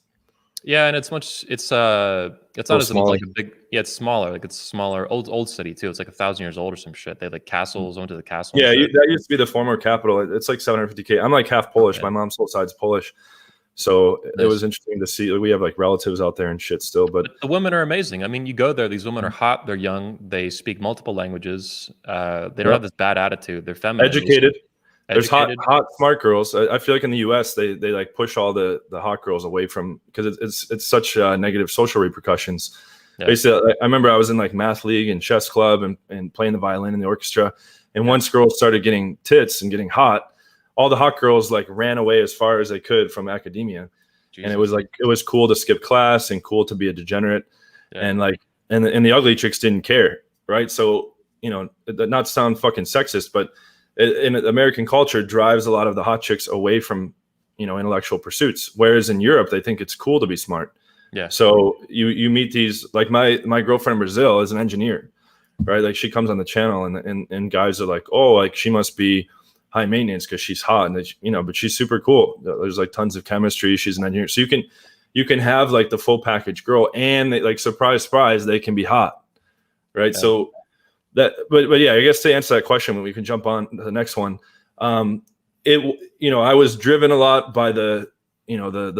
Speaker 1: Yeah, and it's not as like a big. Yeah, it's smaller. Like it's smaller, old city too. It's like 1,000 years old or some shit. They have like castles. Went to the castle.
Speaker 2: Yeah, that used to be the former capital. It's like 750K. I'm like half Polish. My mom's whole side's Polish, so it was interesting to see. We have like relatives out there and shit still. But
Speaker 1: the women are amazing. I mean, you go there. These women are hot. They're young. They speak multiple languages. They don't have this bad attitude. They're feminine.
Speaker 2: Educated. There's hot, smart girls. I feel like in the U.S. they like push all the hot girls away from because it's such negative social repercussions. Yeah. Basically, I remember I was in like math league and chess club and playing the violin in the orchestra. And once girls started getting tits and getting hot, all the hot girls like ran away as far as they could from academia. Jesus. And it was cool to skip class and cool to be a degenerate. Yeah. And like and the ugly chicks didn't care, right? So not to sound fucking sexist, but in American culture drives a lot of the hot chicks away from intellectual pursuits, whereas in Europe they think it's cool to be smart. Yeah. So you meet these, like my girlfriend in Brazil is an engineer, right? Like she comes on the channel and guys are like, oh, like she must be high maintenance because she's hot, and but she's super cool. There's like tons of chemistry. She's an engineer, so you can have like the full package girl, and like surprise, they can be hot, right? Yeah. So. But yeah, I guess to answer that question, we can jump on to the next one. I was driven a lot by the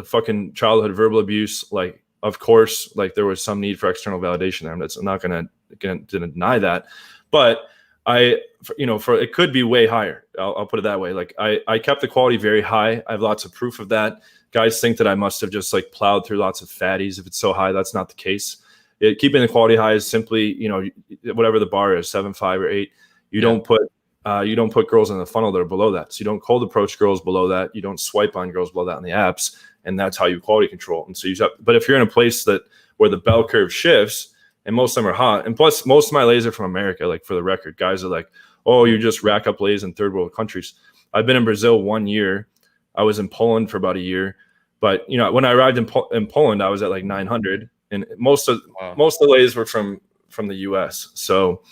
Speaker 2: fucking childhood verbal abuse. Like, of course, like there was some need for external validation there. I'm not gonna deny that, but it could be way higher. I'll put it that way. Like I kept the quality very high. I have lots of proof of that. Guys think that I must have just like plowed through lots of fatties. If it's so high, that's not the case. Keeping the quality high is simply, whatever the bar is, 7.5 or 8. You don't put girls in the funnel that are below that. So you don't cold approach girls below that. You don't swipe on girls below that on the apps, and that's how you quality control. And so but if you're in a place where the bell curve shifts, and most of them are hot, and plus most of my lays are from America. Like for the record, guys are like, oh, you just rack up lays in third world countries. I've been in Brazil 1 year. I was in Poland for about a year, but when I arrived in Poland, I was at like 900. And most of the lays were from the U.S. So,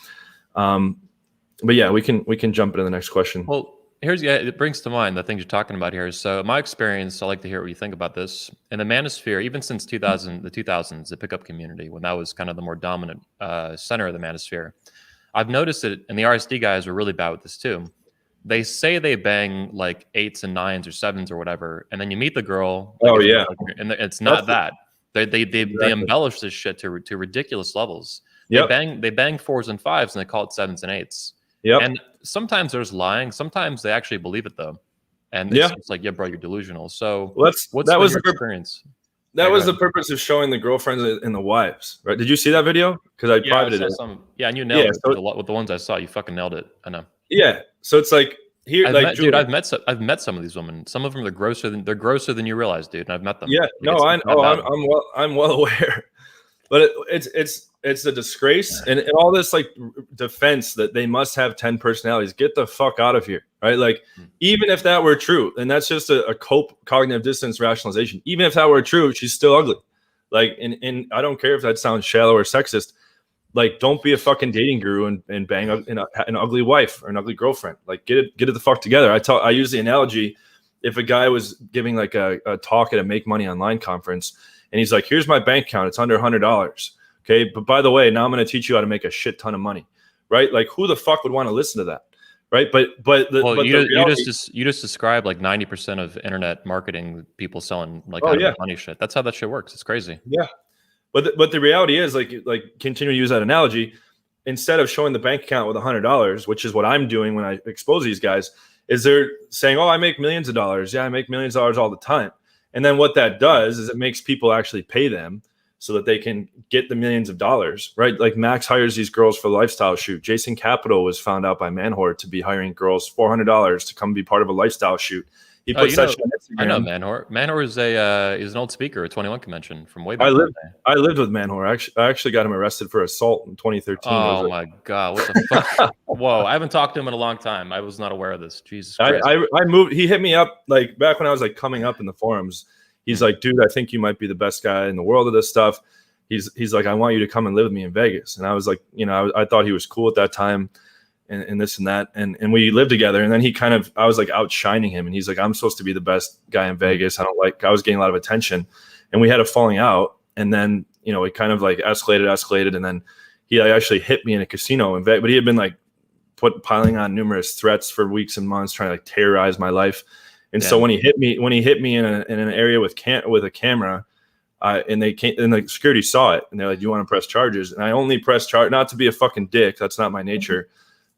Speaker 2: but yeah, we can jump into the next question.
Speaker 1: Well, it brings to mind the things you're talking about here. So, my experience, I like to hear what you think about this. In the manosphere, even since the 2000s, the pickup community, when that was kind of the more dominant center of the manosphere, I've noticed it, and the RSD guys are really bad with this too. They say they bang like 8s and 9s or 7s or whatever, and then you meet the girl. And it's not that. They embellish this shit to ridiculous levels. Yep. They bang 4s and 5s and they call it 7s and 8s. Yep. And sometimes there's lying. Sometimes they actually believe it though. And it's like, yeah, bro, you're delusional. So what's your experience?
Speaker 2: That was the purpose of showing the girlfriends and the wives, right? Did you see that video? Because I privated it.
Speaker 1: And you nailed it with the ones I saw. You fucking nailed it. I know.
Speaker 2: Yeah. So it's like.
Speaker 1: I've met some of these women. Some of them are grosser than you realize, dude. And I've met them.
Speaker 2: Yeah, I'm well aware, but it's a disgrace and all this like defense that they must have 10 personalities. Get the fuck out of here, right? Like even if that were true, and that's just a cognitive dissonance rationalization. Even if that were true, she's still ugly. Like, and I don't care if that sounds shallow or sexist. Like, don't be a fucking dating guru and bang an ugly wife or an ugly girlfriend. Like, get it the fuck together. I use the analogy, if a guy was giving like a talk at a Make Money Online conference, and he's like, here's my bank account, it's under $100. Okay, but by the way, now I'm going to teach you how to make a shit ton of money, right? Like, who the fuck would want to listen to that, right?
Speaker 1: You just described like 90% of internet marketing people selling like money shit. That's how that shit works. It's crazy.
Speaker 2: Yeah, but the reality is, like continue to use that analogy. Instead of showing the bank account with $100, which is what I'm doing when I expose these guys, is they're saying, "Oh, I make millions of dollars. Yeah, I make millions of dollars all the time." And then what that does is it makes people actually pay them so that they can get the millions of dollars, right? Like Max hires these girls for the lifestyle shoot. Jason Capital was found out by Manhor to be hiring girls $400 to come be part of a lifestyle shoot. He puts that shit on Instagram.
Speaker 1: I know Manhor. Manhor is an old speaker at 21 Convention from way back.
Speaker 2: I lived with Manhor. I actually got him arrested for assault in 2013.
Speaker 1: Oh my God, what the fuck? Whoa, I haven't talked to him in a long time. I was not aware of this. Jesus Christ.
Speaker 2: I moved. He hit me up like back when I was like coming up in the forums. He's like, dude, I think you might be the best guy in the world of this stuff. He's like, I want you to come and live with me in Vegas. And I was like, I thought he was cool at that time. And this and that, and we lived together, and then I was like outshining him, and he's like, I'm supposed to be the I was getting a lot of attention, and we had a falling out, and then it kind of like escalated, and then he actually hit me in a casino in Vegas, but he had been like piling on numerous threats for weeks and months, trying to like terrorize my life, and so when he hit me in an area with a camera, and the security saw it, and they're like, "Do you want to press charges?" And I only pressed charge, not to be a fucking dick, that's not my nature.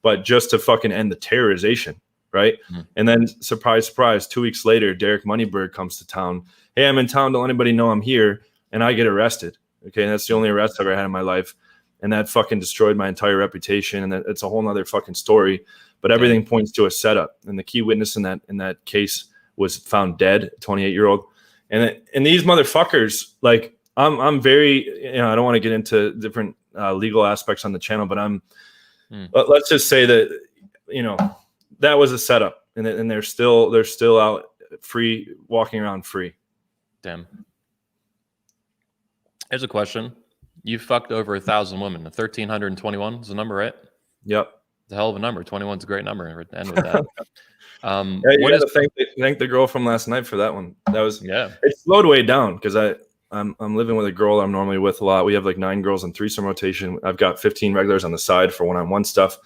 Speaker 2: But just to fucking end the terrorization, right? Mm-hmm. And then, surprise, surprise, 2 weeks later, Derek Moneyberg comes to town. Hey, I'm in town. Don't let anybody know I'm here. And I get arrested. Okay, and that's the only arrest I've ever had in my life. And that fucking destroyed my entire reputation. And it's a whole nother fucking story. But everything points to a setup. And the key witness in that case was found dead, a 28-year-old. And these motherfuckers, like, I'm very, I don't want to get into different legal aspects on the channel, but let's just say that that was a setup, and they're still out free, walking around free.
Speaker 1: Damn. Here's a question: you fucked over 1,000 women. 1,321 is the number, right?
Speaker 2: Yep.
Speaker 1: It's a hell of a number. 21's a great number. End with that.
Speaker 2: Thank the girl from last night for that one. That was It slowed way down because I'm living with a girl I'm normally with a lot. We have like 9 girls in threesome rotation. I've got 15 regulars on the side for one-on-one stuff.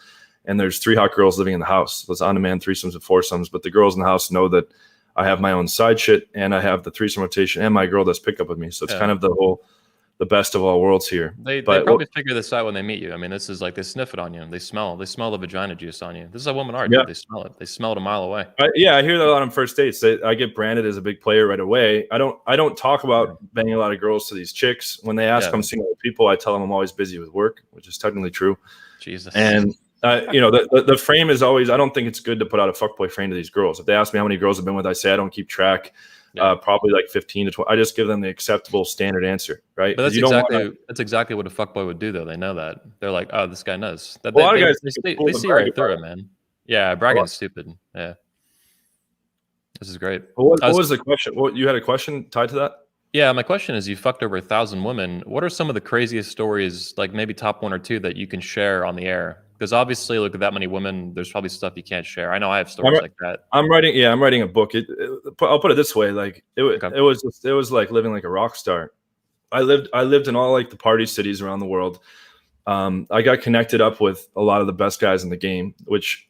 Speaker 2: And there's 3 hot girls living in the house. So it's on-demand threesomes and foursomes. But the girls in the house know that I have my own side shit, and I have the threesome rotation, and my girl does pick up with me. So it's kind of the best of all worlds here.
Speaker 1: They probably figure this out when they meet you. I mean, this is like they sniff it on you. They smell the vagina juice on you. This is how women are. Yeah. They smell it. They smell it a mile away.
Speaker 2: I hear that a lot on first dates. I get branded as a big player right away. I don't talk about banging a lot of girls to these chicks. When they ask if I'm seeing other people, I tell them I'm always busy with work, which is technically true.
Speaker 1: Jesus.
Speaker 2: And the frame is always, I don't think it's good to put out a fuckboy frame to these girls. If they ask me how many girls I've been with, I say I don't keep track. Probably like 15 to 20. I just give them the acceptable standard answer, right?
Speaker 1: But that's exactly what a fuckboy would do, though. They know that. They're like, oh, this guy knows.
Speaker 2: A lot of guys
Speaker 1: they see right through it, man. Yeah, bragging is stupid. Yeah, this is great.
Speaker 2: What was the question? You had a question tied to that?
Speaker 1: Yeah, my question is: you fucked over 1,000 women. What are some of the craziest stories, like maybe top 1 or 2, that you can share on the air? Because obviously, look at that many women. There's probably stuff you can't share. I know I have stories like that.
Speaker 2: I'm writing a book. I'll put it this way: like it was like living like a rock star. I lived in all like the party cities around the world. I got connected up with a lot of the best guys in the game, which,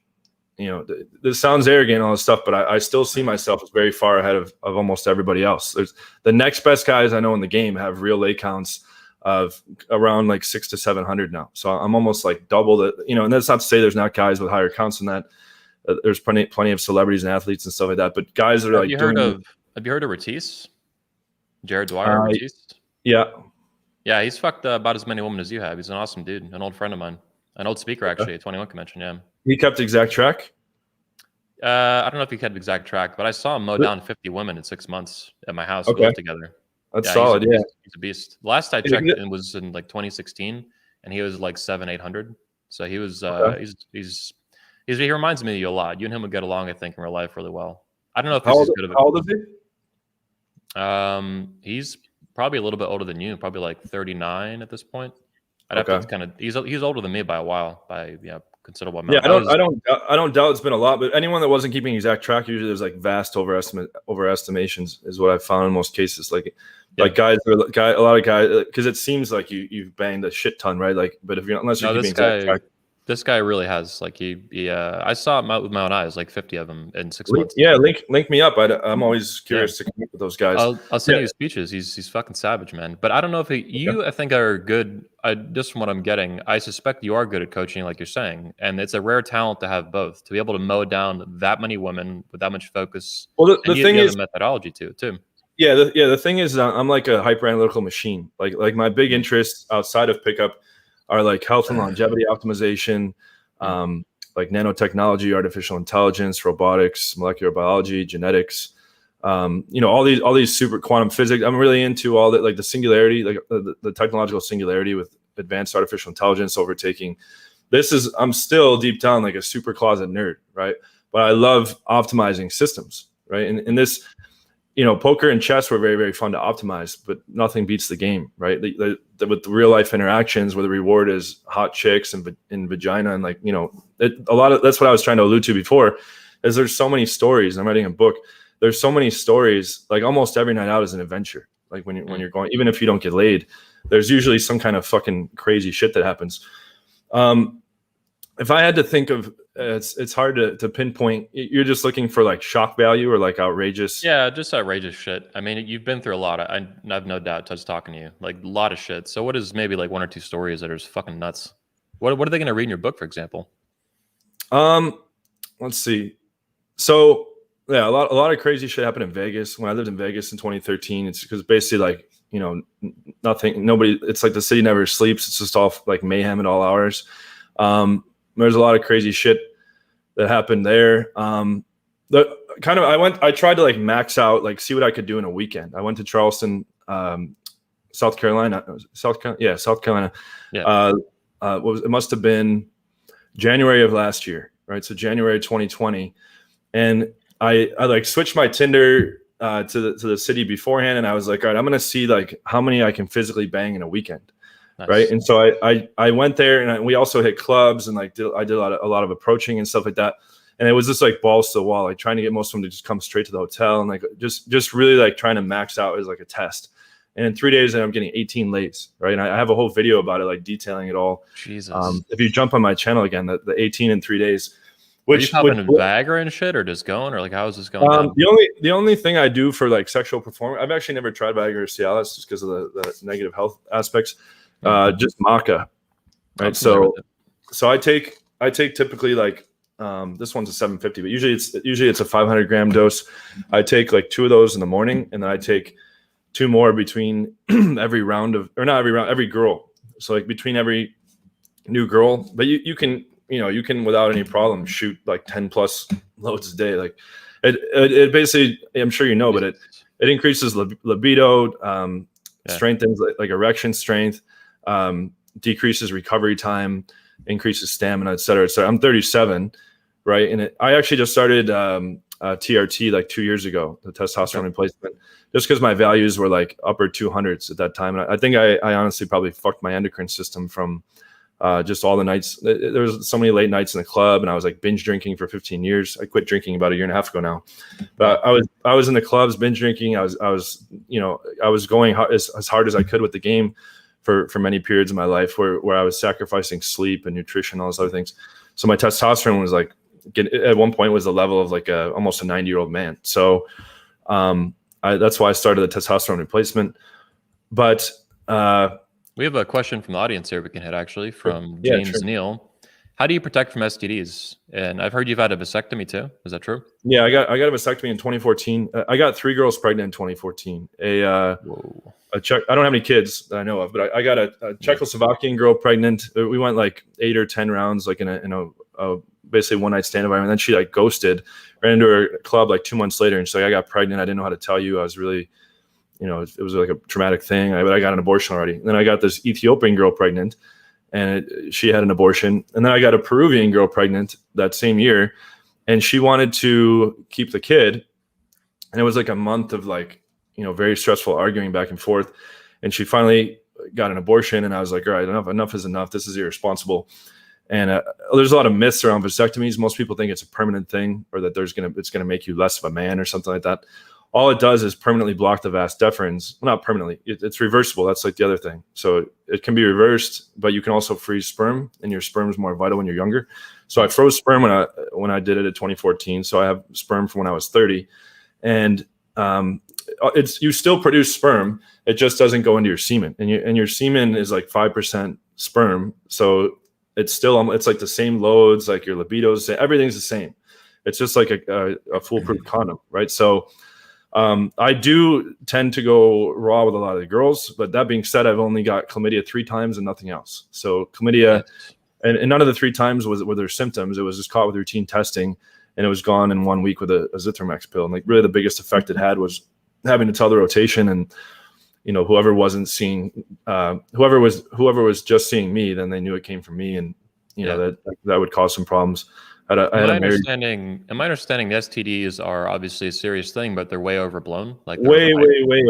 Speaker 2: this sounds arrogant and all this stuff, but I still see myself as very far ahead of almost everybody else. There's the next best guys I know in the game have real lay counts of around like 600 to 700 now. So I'm almost like double that, and that's not to say there's not guys with higher counts than that. There's plenty of celebrities and athletes and stuff like that, but guys are
Speaker 1: have you heard of Ratis? Jared Dwyer, Ratis? Yeah, he's fucked about as many women as you have. He's an awesome dude, an old friend of mine, an old speaker actually at 21 Convention. Yeah,
Speaker 2: he kept exact track.
Speaker 1: I don't know if he kept exact track, but I saw him mow down 50 women in 6 months at my house. We lived together.
Speaker 2: That's solid.
Speaker 1: He's a beast. The last I checked in was in like 2016, and he was like 700-800. So he was he reminds me of you a lot. You and him would get along, I think, in real life really well. I don't know if this is good of a.
Speaker 2: How old is
Speaker 1: he? He's probably a little bit older than you, probably like 39 at this point. I'd have to kind of. He's older than me by a while, by considerable amount.
Speaker 2: Yeah, I don't doubt it's been a lot, but anyone that wasn't keeping exact track, usually there's like vast overestimations is what I've found in most cases. Like a lot of guys, because it seems like you've banged a shit ton, right? Like, but if you're unless you're keeping exact track.
Speaker 1: This guy really has, like, I saw it with my own eyes, like 50 of them in 6 months.
Speaker 2: Yeah, link me up. I'm always curious to connect with those guys.
Speaker 1: I'll send you his speeches. He's fucking savage, man. But I don't know if I think are good. Just from what I'm getting, I suspect you are good at coaching, like you're saying, and it's a rare talent to have both, to be able to mow down that many women with that much focus.
Speaker 2: Well, the thing is,
Speaker 1: methodology too.
Speaker 2: Yeah, the thing is, I'm like a hyper analytical machine. Like my big interests outside of pickup are like health and longevity optimization, like nanotechnology, artificial intelligence, robotics, molecular biology, genetics, all these super quantum physics. I'm really into all that, like the singularity, like the technological singularity with advanced artificial intelligence overtaking. I'm still deep down like a super closet nerd, right? But I love optimizing systems, right? And this, poker and chess were very, very fun to optimize, but nothing beats the game, right? With the real life interactions where the reward is hot chicks and vagina, and like, that's what I was trying to allude to before, is there's so many stories. I'm writing a book. There's so many stories, like almost every night out is an adventure. Like when you're going, even if you don't get laid, there's usually some kind of fucking crazy shit that happens. If I had to think of, it's hard to pinpoint. You're just looking for like shock value or like outrageous.
Speaker 1: Yeah, just outrageous shit. I mean, you've been through a lot. I have no doubt just talking to you, like a lot of shit. So what is maybe like one or two stories that are just fucking nuts? What are they going to read in your book, for example?
Speaker 2: Let's see. So yeah, a lot of crazy shit happened in Vegas. When I lived in Vegas in 2013, it's because basically like, nobody, it's like the city never sleeps. It's just all like mayhem at all hours. There's a lot of crazy shit that happened there. I tried to like max out, like see what I could do in a weekend. I went to Charleston, South Carolina. Yeah. It must have been January of last year, right? So January 2020. And I like switched my Tinder to the city beforehand, and I was like, all right, I'm gonna see like how many I can physically bang in a weekend. Nice. Right. And so I went there, and we also hit clubs, and like I did a lot of approaching and stuff like that. And it was just like balls to the wall, like trying to get most of them to just come straight to the hotel, and like just really like trying to max out as like a test. And in 3 days, I'm getting 18 lays. Right. And I have a whole video about it, like detailing it all.
Speaker 1: Jesus.
Speaker 2: If you jump on my channel again, the 18 in 3 days.
Speaker 1: Which, are you popping Viagra and shit, or just going, or like how is this going down?
Speaker 2: The only thing I do for like sexual performance, I've actually never tried Viagra or Cialis just because of the negative health aspects. Just maca, right? So I take typically like this one's a 750, but usually it's a 500 gram dose. I take like 2 of those in the morning, and then I take 2 more between every girl. So like between every new girl, but you can without any problem shoot like 10 plus loads a day. Like it basically, I'm sure but it increases libido, strengthens like erection strength, decreases recovery time, increases stamina, et cetera. So I'm 37, right? And I actually just started TRT like 2 years ago, the testosterone replacement, just because my values were like upper 200s at that time. And I think I honestly probably fucked my endocrine system from just all the nights. There was so many late nights in the club, and I was like binge drinking for 15 years. I quit drinking about 1.5 years ago now, but I was in the clubs binge drinking. I was going as hard as I could with the game for many periods of my life where I was sacrificing sleep and nutrition, all those other things. So my testosterone was like at one point was the level of like almost a 90-year-old man. So that's why I started the testosterone replacement. But
Speaker 1: we have a question from the audience here we can hit, actually, from James Neal. How do you protect from STDs? And I've heard you've had a vasectomy too. Is that true?
Speaker 2: Yeah, I got a vasectomy in 2014. I got 3 girls pregnant in 2014. I don't have any kids that I know of, but I got a Czechoslovakian girl pregnant. We went like 8 or 10 rounds, like in a basically one night stand environment. And then she like ghosted, ran into her club like 2 months later, and so I got pregnant. I didn't know how to tell you. I was really, it was like a traumatic thing. But I got an abortion already. And then I got this Ethiopian girl pregnant, and she had an abortion. And then I got a Peruvian girl pregnant that same year, and she wanted to keep the kid. And it was like a month of like, very stressful arguing back and forth. And she finally got an abortion, and I was like, all right, enough is enough. This is irresponsible. And there's a lot of myths around vasectomies. Most people think it's a permanent thing, or that it's gonna make you less of a man or something like that. All it does is permanently block the vas deferens. Well, not permanently. It's reversible. That's like the other thing. So it can be reversed, but you can also freeze sperm, and your sperm is more vital when you're younger. So I froze sperm when I did it in 2014. So I have sperm from when I was 30, and you still produce sperm. It just doesn't go into your semen, and your semen is like 5% sperm. So it's like the same loads, like your libidos, everything's the same. It's just like a foolproof condom, right? So I do tend to go raw with a lot of the girls, but that being said, I've only got chlamydia 3 times and nothing else. So chlamydia, and none of the 3 times were there symptoms. It was just caught with routine testing, and it was gone in 1 week with a Zithromax pill. And like really the biggest effect it had was having to tell the rotation, and whoever wasn't seeing, whoever was just seeing me, then they knew it came from me, and that would cause some problems. In my understanding,
Speaker 1: the STDs are obviously a serious thing, but they're way overblown. Like
Speaker 2: way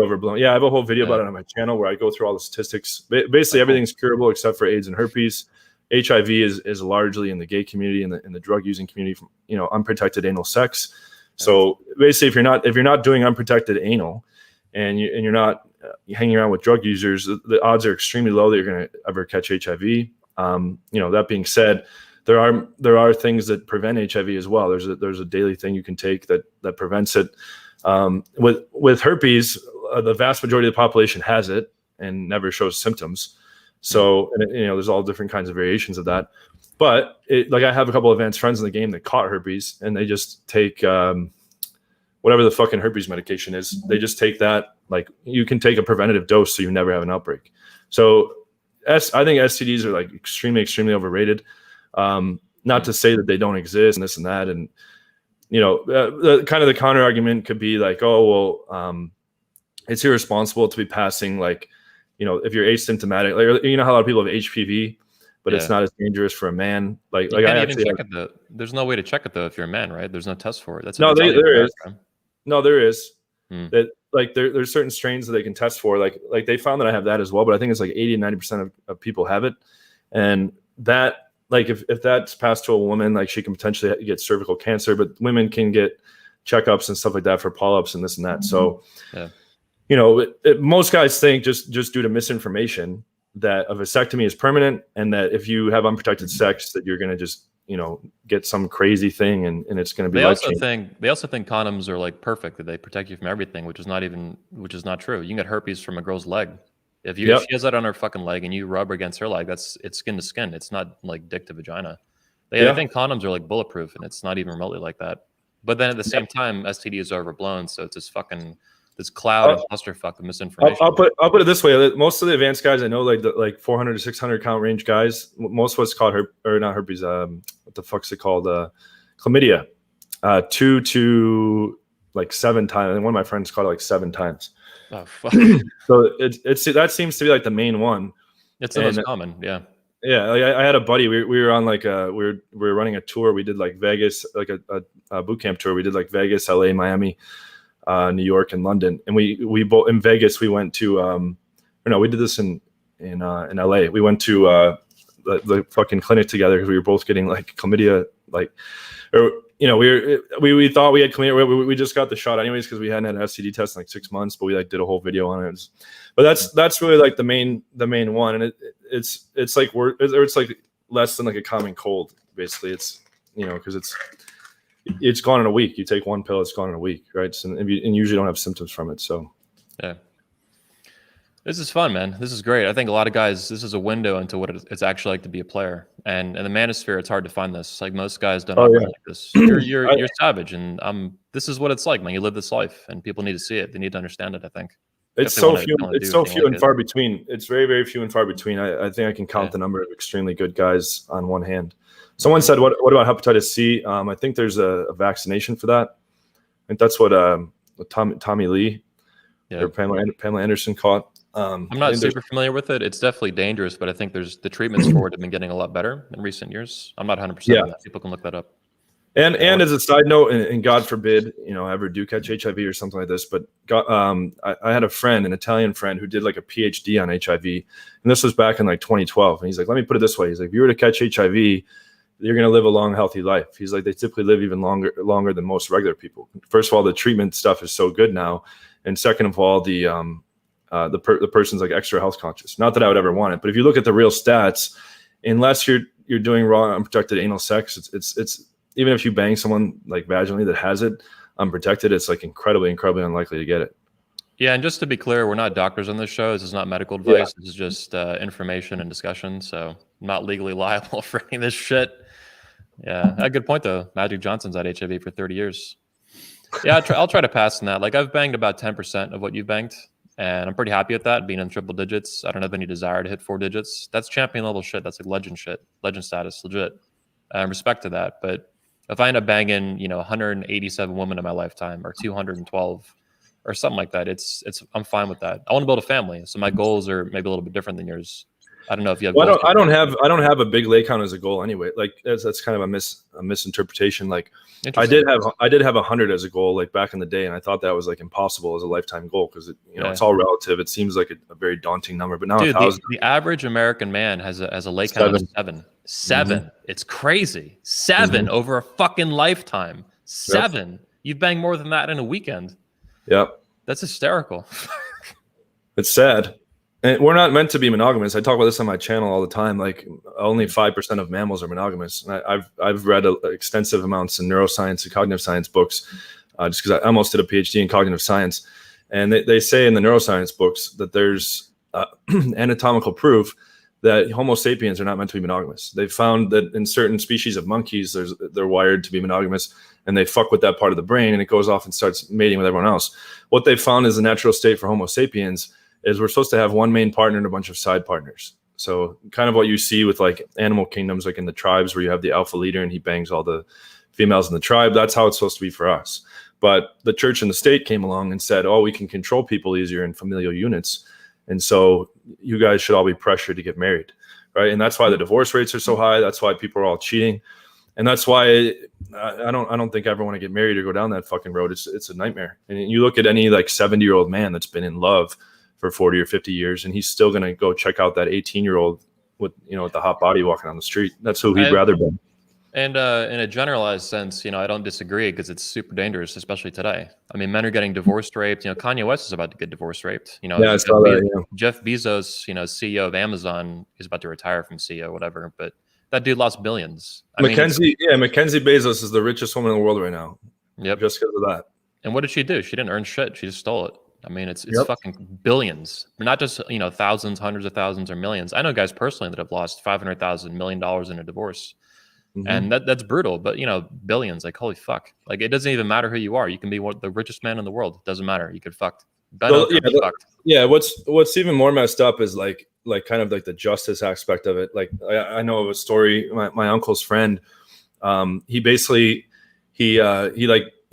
Speaker 2: overblown. Yeah, I have a whole video about it on my channel where I go through all the statistics. Basically, everything's curable except for AIDS and herpes. HIV is largely in the gay community and in the drug using community from unprotected anal sex. So basically, if you're not doing unprotected anal, and you're not hanging around with drug users, the odds are extremely low that you're going to ever catch HIV. That being said, there are things that prevent HIV as well. There's a daily thing you can take that prevents it. With herpes, the vast majority of the population has it and never shows symptoms. So, there's all different kinds of variations of that. But like I have a couple of advanced friends in the game that caught herpes, and they just take whatever the fucking herpes medication is. They just take that. Like you can take a preventative dose so you never have an outbreak. So I think STDs are like extremely, extremely overrated. Not to say that they don't exist and this and that. And, the kind of the counter argument could be like, oh, well, it's irresponsible to be passing, like, if you're asymptomatic, like, how a lot of people have HPV, but it's not as dangerous for a man. Like I actually
Speaker 1: check it there's no way to check it though if you're a man, right? There's no test for it.
Speaker 2: There is. No, there is. That like there's certain strains that they can test for. Like they found that I have that as well, but I think it's like 80 and 90% of people have it. And that, like if that's passed to a woman, like she can potentially get cervical cancer, but women can get checkups and stuff like that for polyps and this and that. So, most guys think just due to misinformation that a vasectomy is permanent, and that if you have unprotected sex that you're going to just get some crazy thing and it's going to be life-changing.
Speaker 1: They also think condoms are like perfect, that they protect you from everything, which is not true. You can get herpes from a girl's leg. If she has that on her fucking leg and you rub against her leg, it's skin to skin. It's not like dick to vagina. I think condoms are like bulletproof, and it's not even remotely like that. But then at the same time, STDs are overblown, so it's this cloud of clusterfuck of misinformation.
Speaker 2: I'll put it this way: most of the advanced guys I know, like 400 to 600 count range guys, most of what's called not herpes. What the fuck's it called? Chlamydia. 2 to like 7 times. And one of my friends caught it like 7 times.
Speaker 1: Oh fuck!
Speaker 2: So that seems to be like the main one.
Speaker 1: It's the most common, yeah.
Speaker 2: Yeah, like I had a buddy. We were on like we were running a tour. We did like Vegas, like a boot camp tour. We did like Vegas, LA, Miami, New York, and London. And we both in Vegas. We went to we did this in LA. We went to the fucking clinic together because we were both getting like chlamydia, we thought we had chlamydia. We just got the shot anyways because we hadn't had an STD test in like 6 months, but we like did a whole video on it. But that's really like the main one, and it's like it's like less than like a common cold. Basically, it's because it's gone in a week. You take one pill, it's gone in a week, right? So, and you usually don't have symptoms from it. So
Speaker 1: yeah. This is fun, man. This is great. I think a lot of guys, this is a window into what it's actually like to be a player. And in the manosphere, it's hard to find this. Like most guys don't operate like this. You're savage, and this is what it's like, man. You live this life, and people need to see it. They need to understand it, I think.
Speaker 2: It's so few. It's so few and far between. It's very, very few and far between. I think I can count the number of extremely good guys on one hand. Someone said, "What about hepatitis C?" I think there's a vaccination for that. I think that's what Tommy Lee or Pamela Anderson caught.
Speaker 1: I'm not super familiar with it. It's definitely dangerous, but I think the treatments for it have been getting a lot better in recent years. I'm not 100% on that. People can look that up.
Speaker 2: And as a side note, and God forbid, ever do catch HIV or something like this, but I had a friend, an Italian friend, who did like a PhD on HIV, and this was back in like 2012. And he's like, let me put it this way: he's like, if you were to catch HIV, you're going to live a long, healthy life. He's like, they typically live even longer than most regular people. First of all, the treatment stuff is so good now, and second of all, the person's like extra health conscious. Not that I would ever want it, but if you look at the real stats, unless you're doing raw unprotected anal sex, it's even if you bang someone like vaginally that has it unprotected, it's like incredibly unlikely to get it.
Speaker 1: Yeah, and just to be clear, we're not doctors on this show. This is not medical advice. Yeah. This is just information and discussion. So I'm not legally liable for any of this shit. Yeah, a good point though. Magic Johnson's had HIV for 30 years. Yeah, I'll try to pass on that. Like I've banged about 10% of what you've banged, and I'm pretty happy with that, being in triple digits. I don't have any desire to hit 4 digits. That's champion level shit. That's like legend shit, legend status, legit. Respect to that. But if I end up banging, 187 women in my lifetime or 212 or something like that, I'm fine with that. I want to build a family, so my goals are maybe a little bit different than yours. I don't know if you have.
Speaker 2: Well, I don't have a big lay count as a goal anyway. Like that's kind of a misinterpretation. Like I did have 100 as a goal like back in the day, and I thought that was like impossible as a lifetime goal because it's all relative. It seems like a very daunting number, but now
Speaker 1: dude, the average American man has a lay count of 7. 7. Mm-hmm. It's crazy. 7 over a fucking lifetime. 7. Yep. You've banged more than that in a weekend.
Speaker 2: Yep.
Speaker 1: That's hysterical.
Speaker 2: It's sad. And we're not meant to be monogamous. I talk about this on my channel all the time. Like only 5% of mammals are monogamous. And I've read extensive amounts in neuroscience and cognitive science books, just because I almost did a PhD in cognitive science. And they say in the neuroscience books that there's anatomical proof that Homo sapiens are not meant to be monogamous. They found that in certain species of monkeys, they're wired to be monogamous, and they fuck with that part of the brain, and it goes off and starts mating with everyone else. What they found is the natural state for Homo sapiens is we're supposed to have one main partner and a bunch of side partners. So kind of what you see with like animal kingdoms, like in the tribes where you have the alpha leader and he bangs all the females in the tribe. That's how it's supposed to be for us. But the church and the state came along and said, oh, we can control people easier in familial units. And so you guys should all be pressured to get married, right? And that's why the divorce rates are so high. That's why people are all cheating. And that's why I don't think I ever want to get married or go down that fucking road. It's a nightmare. And you look at any like 70-year-old man that's been in love for 40 or 50 years, and he's still going to go check out that 18-year-old with the hot body walking on the street. That's who he'd rather be.
Speaker 1: And in a generalized sense, I don't disagree because it's super dangerous, especially today. I mean, men are getting divorced, raped. Kanye West is about to get divorced, raped.
Speaker 2: Yeah, I saw that.
Speaker 1: Jeff Bezos, CEO of Amazon, is about to retire from CEO, whatever. But that dude lost billions.
Speaker 2: Mackenzie Bezos is the richest woman in the world right now.
Speaker 1: Yep.
Speaker 2: Just because of that.
Speaker 1: And what did she do? She didn't earn shit. She just stole it. I mean, it's fucking billions, not just, thousands, hundreds of thousands, or millions. I know guys personally that have lost $500,000, $1 million in a divorce. Mm-hmm. And that's brutal, but billions, like holy fuck. Like it doesn't even matter who you are. You can be the richest man in the world. It doesn't matter. You could fucked.
Speaker 2: What's even more messed up is like kind of like the justice aspect of it. Like I know of a story, my uncle's friend, he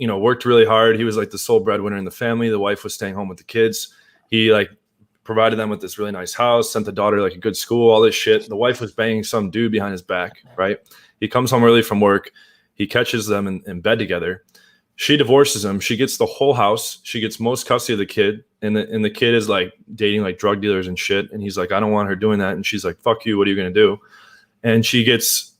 Speaker 2: worked really hard. He was like the sole breadwinner in the family. The wife was staying home with the kids. He like provided them with this really nice house, sent the daughter like a good school, all this shit. The wife was banging some dude behind his back, right? He comes home early from work. He catches them in bed together. She divorces him. She gets the whole house. She gets most custody of the kid. And the kid is like dating like drug dealers and shit. And he's like, I don't want her doing that. And she's like, fuck you. What are you going to do? And she gets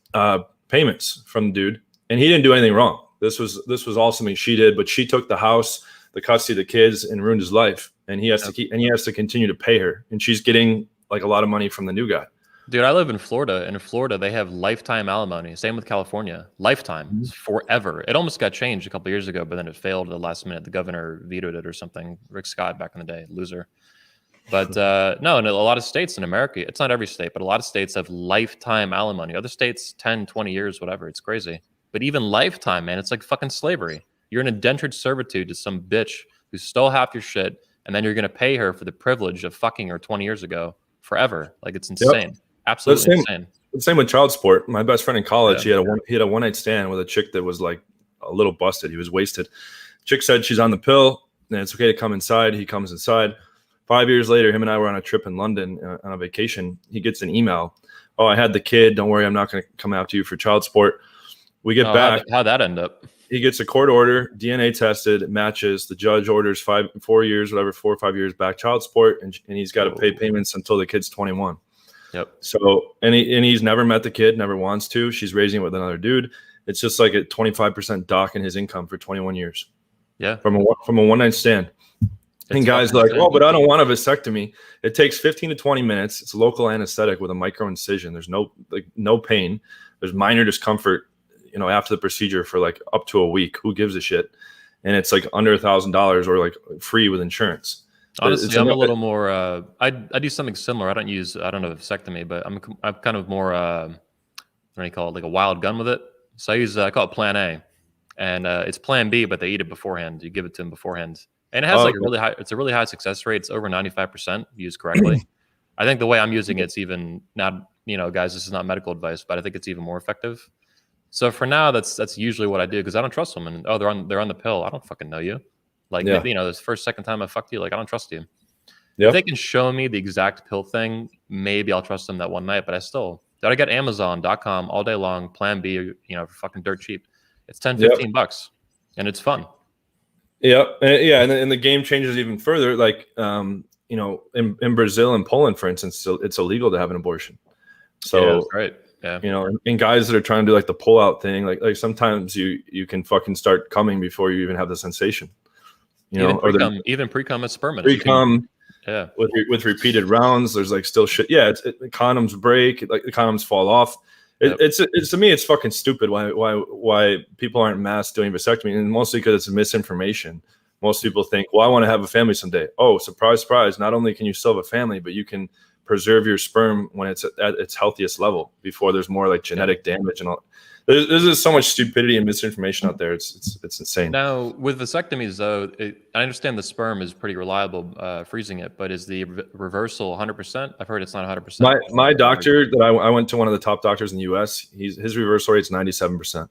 Speaker 2: payments from the dude. And he didn't do anything wrong. This was all something she did, but she took the house, the custody of the kids, and ruined his life. And he has to continue to pay her. And she's getting like a lot of money from the new guy.
Speaker 1: Dude, I live in Florida. And in Florida, they have lifetime alimony. Same with California. Lifetime. It's forever. It almost got changed a couple years ago, but then it failed at the last minute. The governor vetoed it or something. Rick Scott back in the day, loser. But no, in a lot of states in America, it's not every state, but a lot of states have lifetime alimony. Other states, 10, 20 years, whatever. It's crazy. But even lifetime, man, it's like fucking slavery. You're in indentured servitude to some bitch who stole half your shit, and then you're going to pay her for the privilege of fucking her 20 years ago forever. Like, it's insane. Yep. Absolutely insane.
Speaker 2: The same with child support. My best friend in college, he had a one-night stand with a chick that was like a little busted. He was wasted. Chick said she's on the pill, and it's okay to come inside. He comes inside. 5 years later, him and I were on a trip in London on a vacation. He gets an email. Oh, I had the kid. Don't worry, I'm not going to come after you for child support. We get
Speaker 1: Oh,
Speaker 2: back.
Speaker 1: how'd that end up?
Speaker 2: He gets a court order, DNA tested, it matches. The judge orders 4 years, whatever, 4 or 5 years back child support, and he's got to pay payments until the kid's 21.
Speaker 1: Yep.
Speaker 2: So, and he's never met the kid, never wants to. She's raising it with another dude. It's just like a 25% dock in his income for 21 years.
Speaker 1: Yeah.
Speaker 2: From a one-night stand. And guys are like, oh, but I don't want a vasectomy. It takes 15 to 20 minutes. It's local anesthetic with a micro incision. There's no pain. There's minor discomfort, after the procedure for like up to a week. Who gives a shit? And it's like under $1,000 or like free with insurance.
Speaker 1: Honestly, I'm a little more. I do something similar. I don't know vasectomy, but I'm kind of more. What do you call it? Like a wild gun with it. So I call it Plan A, and it's Plan B, but they eat it beforehand. You give it to them beforehand, and it has a really high success rate. It's over 95% used correctly. I think the way I'm using it's even not. Guys, this is not medical advice, but I think it's even more effective. So for now, that's usually what I do because I don't trust them. And they're on the pill. I don't fucking know you. Like, this second time I fucked you, like, I don't trust you. Yep. If they can show me the exact pill thing, maybe I'll trust them that one night. But I get Amazon.com all day long, Plan B, for fucking dirt cheap. It's $10-15, and it's fun.
Speaker 2: Yeah, and the game changes even further. Like, in Brazil and Poland, for instance, it's illegal to have an abortion. So,
Speaker 1: that's right. Yeah.
Speaker 2: And guys that are trying to do like the pull-out thing, like sometimes you can fucking start coming before you even have the sensation.
Speaker 1: Even pre-cum is sperm.
Speaker 2: Pre-cum, with repeated rounds, there's like still shit. Yeah, condoms break, like the condoms fall off. It's to me, it's fucking stupid. Why people aren't mass doing vasectomy, and mostly because it's misinformation. Most people think, well, I want to have a family someday. Oh, surprise, surprise! Not only can you still have a family, but you can preserve your sperm when it's at its healthiest level before there's more like genetic damage and all. There's just so much stupidity and misinformation out there. It's insane.
Speaker 1: Now with vasectomies, though, I understand the sperm is pretty reliable, freezing it, but is the reversal 100%? I've heard it's not 100%.
Speaker 2: My doctor that I went to, one of the top doctors in the U.S. His reversal rate's 97%.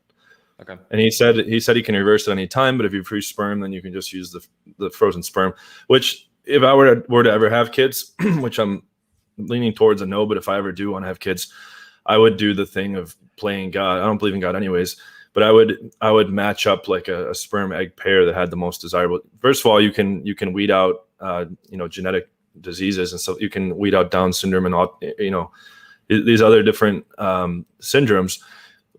Speaker 1: Okay.
Speaker 2: And he said he can reverse it any time, but if you freeze sperm, then you can just use the frozen sperm. Which, if I were to ever have kids, which I'm leaning towards a no, but if I ever do want to have kids, I would do the thing of playing God. I don't believe in God anyways, but I would match up like a sperm egg pair that had the most desirable. First of all, you can weed out genetic diseases, and so you can weed out Down syndrome and all, these other different syndromes.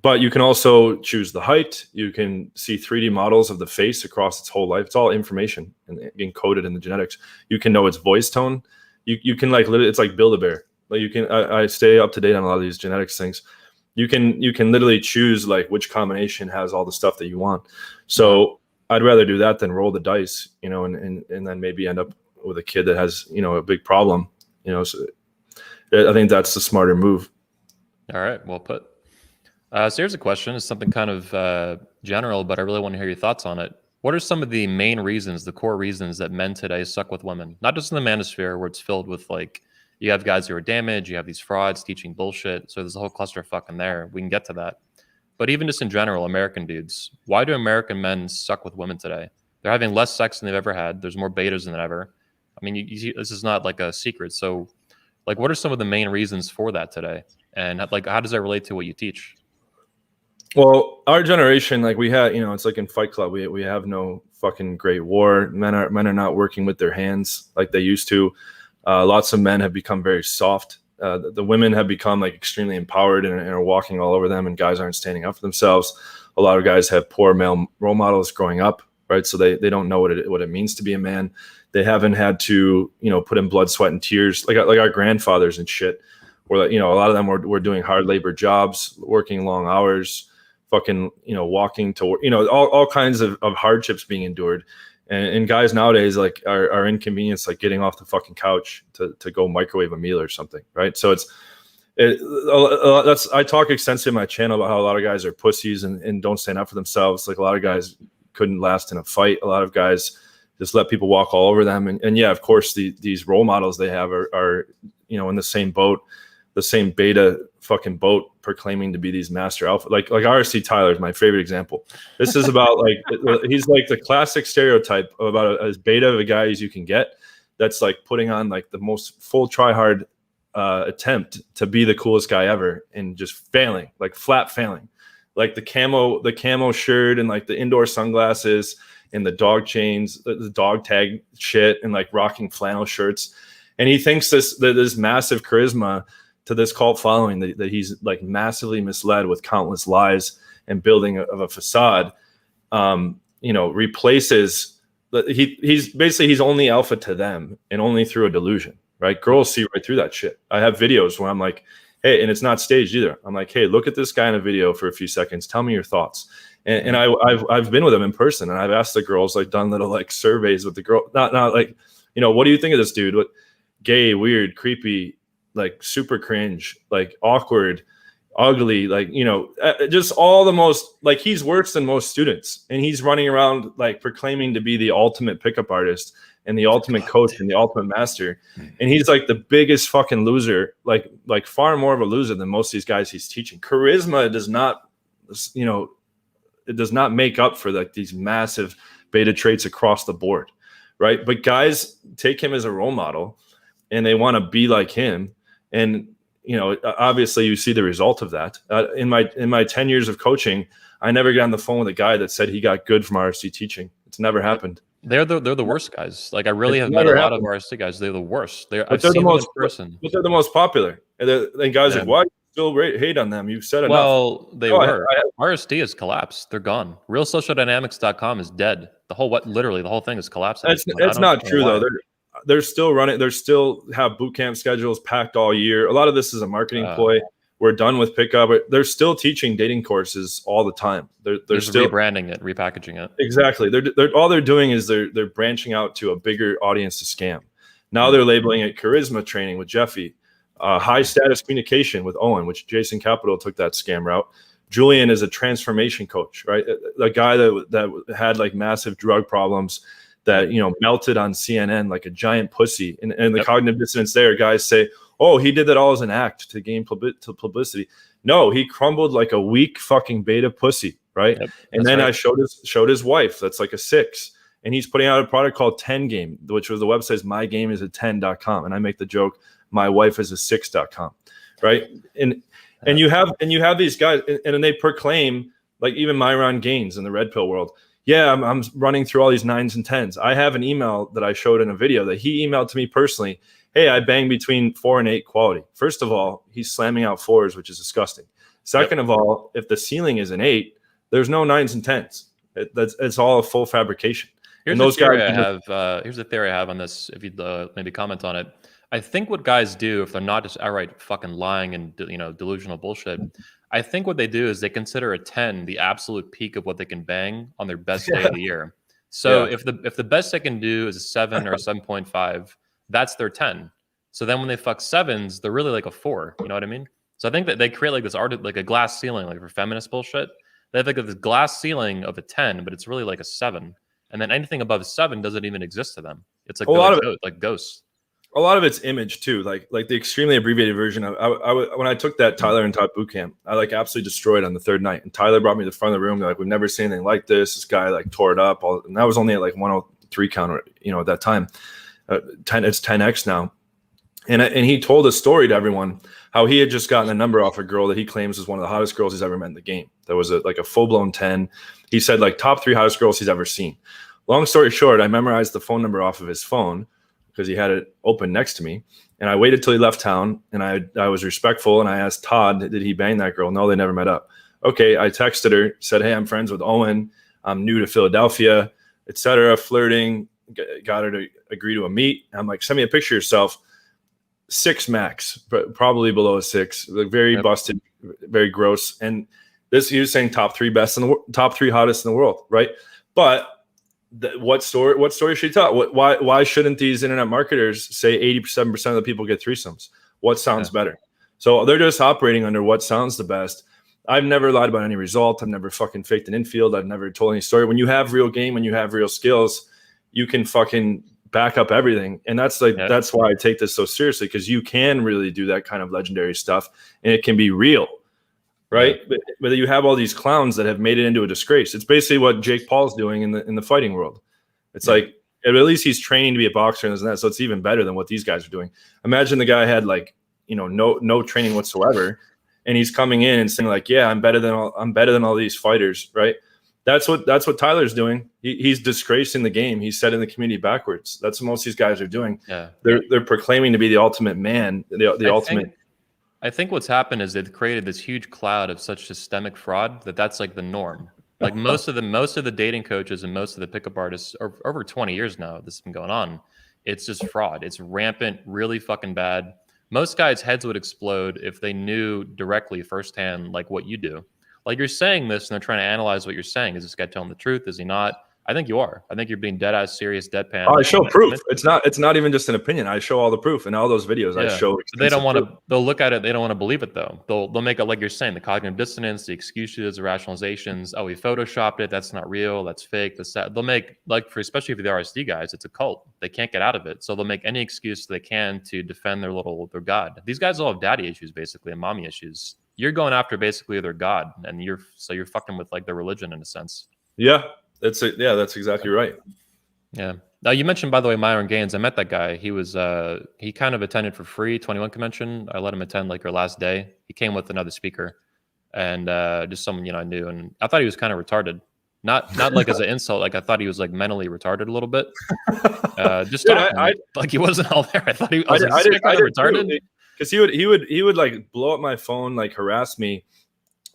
Speaker 2: But you can also choose the height. You can see 3D models of the face across its whole life. It's all information and encoded in the genetics. You can know its voice tone. You can like literally, it's like Build-A-Bear. Like you can, I stay up to date on a lot of these genetics things. You can literally choose like which combination has all the stuff that you want. So I'd rather do that than roll the dice, and then maybe end up with a kid that has, a big problem, So I think that's the smarter move.
Speaker 1: All right, well put. So here's a question. It's something kind of general, but I really want to hear your thoughts on it. What are some of the main reasons, the core reasons that men today suck with women? Not just in the manosphere where it's filled with like, you have guys who are damaged, you have these frauds teaching bullshit. So there's a whole clusterfuck in there. We can get to that. But even just in general, American dudes, why do American men suck with women today? They're having less sex than they've ever had. There's more betas than ever. I mean, this is not like a secret. So like, what are some of the main reasons for that today? And like, how does that relate to what you teach?
Speaker 2: Well, our generation, like we had, it's like in Fight Club, we have no fucking great war. Men are not working with their hands like they used to. Lots of men have become very soft. The women have become like extremely empowered and are walking all over them, and guys aren't standing up for themselves. A lot of guys have poor male role models growing up, right? So they don't know what it means to be a man. They haven't had to, put in blood, sweat, and tears like our grandfathers and shit. Where a lot of them were doing hard labor jobs, working long hours, fucking, walking to work, all kinds of hardships being endured. And guys nowadays like are inconvenienced, like getting off the fucking couch to go microwave a meal or something, right? So I talk extensively on my channel about how a lot of guys are pussies and don't stand up for themselves. Like a lot of guys couldn't last in a fight. A lot of guys just let people walk all over them. And yeah, of course, these role models they have are in the same boat, the same beta fucking boat, proclaiming to be these master alpha. Like RC Tyler is my favorite example. This is about like he's like the classic stereotype about as beta of a guy as you can get. That's like putting on like the most full try hard attempt to be the coolest guy ever and just failing, like flat failing. like the camo shirt and like the indoor sunglasses and the dog chains, the dog tag shit, and like rocking flannel shirts. And he thinks this massive charisma to this cult following that he's like massively misled with countless lies and building of a facade, replaces he's only alpha to them and only through a delusion, right? Girls see right through that shit. I have videos where I'm like, hey, and it's not staged either. I'm like, hey, look at this guy in a video for a few seconds. Tell me your thoughts. And I've been with him in person, and I've asked the girls, like done little like surveys with the girl, not like, what do you think of this dude? What, gay, weird, creepy, like super cringe, like awkward, ugly, like, just all the most, like, he's worse than most students, and he's running around like proclaiming to be the ultimate pickup artist and the ultimate coach and the ultimate master. And he's like the biggest fucking loser, like far more of a loser than most of these guys he's teaching. Charisma does not, it does not make up for like these massive beta traits across the board, right? But guys take him as a role model and they want to be like him. And, obviously you see the result of that. In my 10 years of coaching, I never got on the phone with a guy that said he got good from RSC teaching. It's never happened.
Speaker 1: They're the worst guys. Like, I really have met a lot of RSC guys. They're the worst. I've seen them in person.
Speaker 2: But they're the most popular. And guys are like, why do you still hate on them? You've said enough.
Speaker 1: Well, they were. RSD has collapsed. They're gone. RealSocialDynamics.com is dead. Literally the whole thing is collapsing.
Speaker 2: It's not true though. They're still running. They still have boot camp schedules packed all year. A lot of this is a marketing ploy. We're done with pickup. They're still teaching dating courses all the time. They're still
Speaker 1: rebranding it, repackaging it.
Speaker 2: Exactly. They're all they're doing is they're branching out to a bigger audience to scam. Now they're labeling it charisma training with Jeffy, high status communication with Owen, which Jason Capital took that scam route. Julian is a transformation coach, right? The guy that had like massive drug problems, that melted on CNN like a giant pussy, and the cognitive dissonance there. Guys say, oh, he did that all as an act to gain publicity. No, he crumbled like a weak fucking beta pussy, right? And then I showed his wife. That's like a 6. And he's putting out a product called 10 Game, which was the website is mygameisa10.com. And I make the joke, my wife is a 6.com, right? And you have these guys, and they proclaim, like even Myron Gaines in the red pill world. Yeah, I'm running through all these 9s and 10s. I have an email that I showed in a video that he emailed to me personally. Hey, I bang between 4 and 8 quality. First of all, he's slamming out 4s, which is disgusting. Second of all, if the ceiling is an 8, there's no 9s and 10s. It's all a full fabrication.
Speaker 1: Here's a theory I have on this. If you'd maybe comment on it. I think what guys do, if they're not just outright fucking lying and delusional bullshit, I think what they do is they consider a 10 the absolute peak of what they can bang on their best day of the year. So if the best they can do is a 7 or a 7.5, that's their 10. So then when they fuck 7s, they're really like a 4. You know what I mean? So I think that they create like this art, like a glass ceiling, like for feminist bullshit. They have like this glass ceiling of a 10, but it's really like a 7. And then anything above 7 doesn't even exist to them. It's like like ghosts.
Speaker 2: A lot of it's image too, like the extremely abbreviated version. When I took that Tyler and Todd boot camp, I like absolutely destroyed on the 3rd night. And Tyler brought me to the front of the room. They're like, we've never seen anything like this. This guy like tore it up. And that was only at like 103 counter, at that time. It's 10x now. And he told a story to everyone how he had just gotten a number off a girl that he claims is one of the hottest girls he's ever met in the game. That was like a full-blown 10. He said like top 3 hottest girls he's ever seen. Long story short, I memorized the phone number off of his phone because he had it open next to me. And I waited till he left town, and I was respectful, and I asked Todd, did he bang that girl? No, they never met up. Okay, I texted her, said, hey, I'm friends with Owen. I'm new to Philadelphia, etc. Flirting, got her to agree to a meet. I'm like, send me a picture of yourself. 6 max, but probably below a 6. Like very busted, very gross. And this, he was saying top 3 top 3 hottest in the world, right? But what story should he tell? Why shouldn't these internet marketers say 87% of the people get threesomes? What sounds better? So they're just operating under what sounds the best. I've never lied about any result. I've never fucking faked an infield. I've never told any story. When you have real game, when you have real skills, you can fucking back up everything. And that's that's why I take this so seriously, because you can really do that kind of legendary stuff and it can be real. Right. But you have all these clowns that have made it into a disgrace. It's basically what Jake Paul's doing in the fighting world. It's like, at least he's training to be a boxer and that. So it's even better than what these guys are doing. Imagine the guy had like, no training whatsoever. and he's coming in and saying like, yeah, I'm better than all these fighters, right? That's what Tyler's doing. He's disgracing the game. He's setting the community backwards. That's what most of these guys are doing.
Speaker 1: Yeah.
Speaker 2: They're proclaiming to be the ultimate man, the ultimate.
Speaker 1: I think what's happened is they've created this huge cloud of such systemic fraud that's like the norm. Like most of the dating coaches and most of the pickup artists are over 20 years now. This has been going on. It's just fraud. It's rampant, really fucking bad. Most guys' heads would explode if they knew directly firsthand like what you do. Like you're saying this and they're trying to analyze what you're saying. Is this guy telling the truth? Is he not? I think you are. I think you're being dead ass serious, deadpan.
Speaker 2: Oh, I show proof. It's not even just an opinion. I show all the proof in all those videos. Yeah. I show.
Speaker 1: They don't want to. They'll look at it. They don't want to believe it though. They'll make it like you're saying, the cognitive dissonance, the excuses, the rationalizations. Oh, we photoshopped it. That's not real. That's fake. That's that. They'll make especially for the RSD guys, it's a cult. They can't get out of it, so they'll make any excuse they can to defend their god. These guys all have daddy issues basically and mommy issues. You're going after basically their god, and you're fucking with like their religion in a sense.
Speaker 2: Yeah. That's exactly right.
Speaker 1: Yeah. Now you mentioned, by the way, Myron Gaines. I met that guy. He was he kind of attended for free 21 convention. I let him attend like our last day. He came with another speaker and just someone I knew, and I thought he was kind of retarded. Not like as an insult. Like I thought he was like mentally retarded a little bit. Just dude, like he wasn't all there. I thought he was retarded.
Speaker 2: Because he would like blow up my phone, like harass me,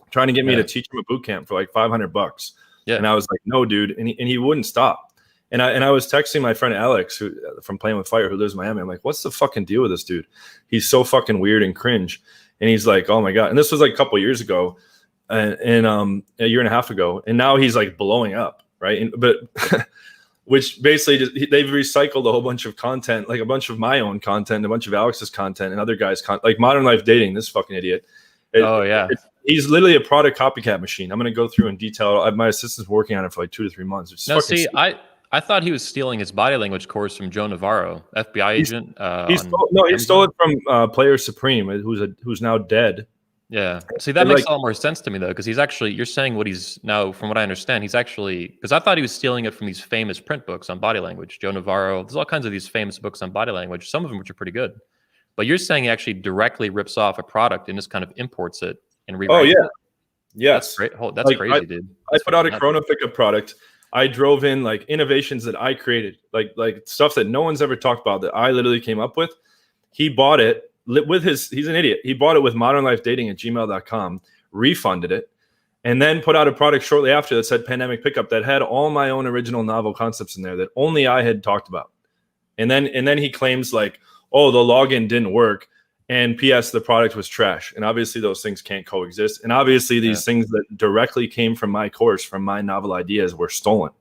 Speaker 2: trying to get me to teach him a boot camp for like $500. Yeah. And I was like, no, dude. And he wouldn't stop. And I was texting my friend Alex from Playing with Fire, who lives in Miami. I'm like, what's the fucking deal with this dude? He's so fucking weird and cringe. And he's like, oh my God. And this was like a couple of years ago and a year and a half ago. And now he's like blowing up. Right. But which basically they've recycled a whole bunch of content, like a bunch of my own content, a bunch of Alex's content and other guys' content, like Modern Life Dating, this fucking idiot. He's literally a product copycat machine. I'm going to go through in detail. My assistant's working on it for like 2 to 3 months.
Speaker 1: No, see, I thought he was stealing his body language course from Joe Navarro, FBI agent.
Speaker 2: He stole it from Player Supreme, who's now dead.
Speaker 1: Yeah. See, that makes a lot more sense to me though, because you're saying what he's now, from what I understand, he's actually, because I thought he was stealing it from these famous print books on body language. Joe Navarro, there's all kinds of these famous books on body language, some of them which are pretty good. But you're saying he actually directly rips off a product and just kind of imports it and rewrites it. Oh, yeah.
Speaker 2: Yes.
Speaker 1: That's great. That's crazy, dude.
Speaker 2: I put out a Corona pickup product. I drove in like innovations that I created, like stuff that no one's ever talked about that I literally came up with. He bought it with he's an idiot. He bought it with modernlifedating@gmail.com, refunded it, and then put out a product shortly after that said Pandemic Pickup that had all my own original novel concepts in there that only I had talked about. And then he claims like, oh, the login didn't work. And P.S. the product was trash. And obviously those things can't coexist. And obviously these things that directly came from my course, from my novel ideas, were stolen.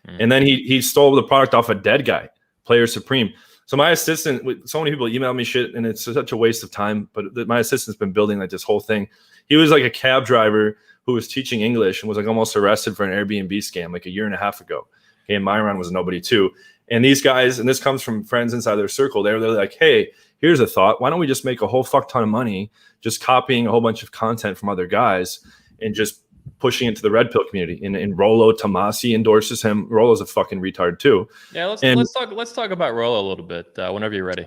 Speaker 2: And then he stole the product off a dead guy, Player Supreme. So my assistant, so many people email me shit, and it's such a waste of time. But my assistant's been building like this whole thing. He was like a cab driver who was teaching English and was like almost arrested for an Airbnb scam like a year and a half ago. Okay, and Myron was nobody too. And these guys, and this comes from friends inside their circle, they're like, hey, here's a thought. Why don't we just make a whole fuck ton of money just copying a whole bunch of content from other guys and just pushing it to the red pill community? And Rollo Tomasi endorses him. Rollo's a fucking retard too.
Speaker 1: Yeah, let's talk about Rollo a little bit whenever you're ready.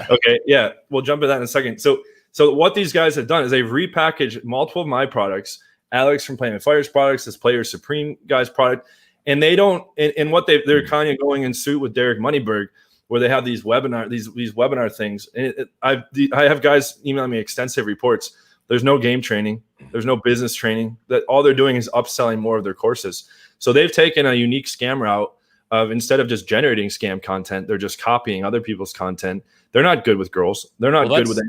Speaker 2: Okay, yeah, we'll jump into that in a second. So what these guys have done is they've repackaged multiple of my products, Alex from Playing with Fire's products, this Player Supreme guy's product. And they don't, and what they're kind of going in suit with Derek Moneyberg, where they have these webinar things. And I have guys emailing me extensive reports. There's no game training. There's no business training. That all they're doing is upselling more of their courses. So they've taken a unique scam route of, instead of just generating scam content, they're just copying other people's content. They're not good with girls. They're not good with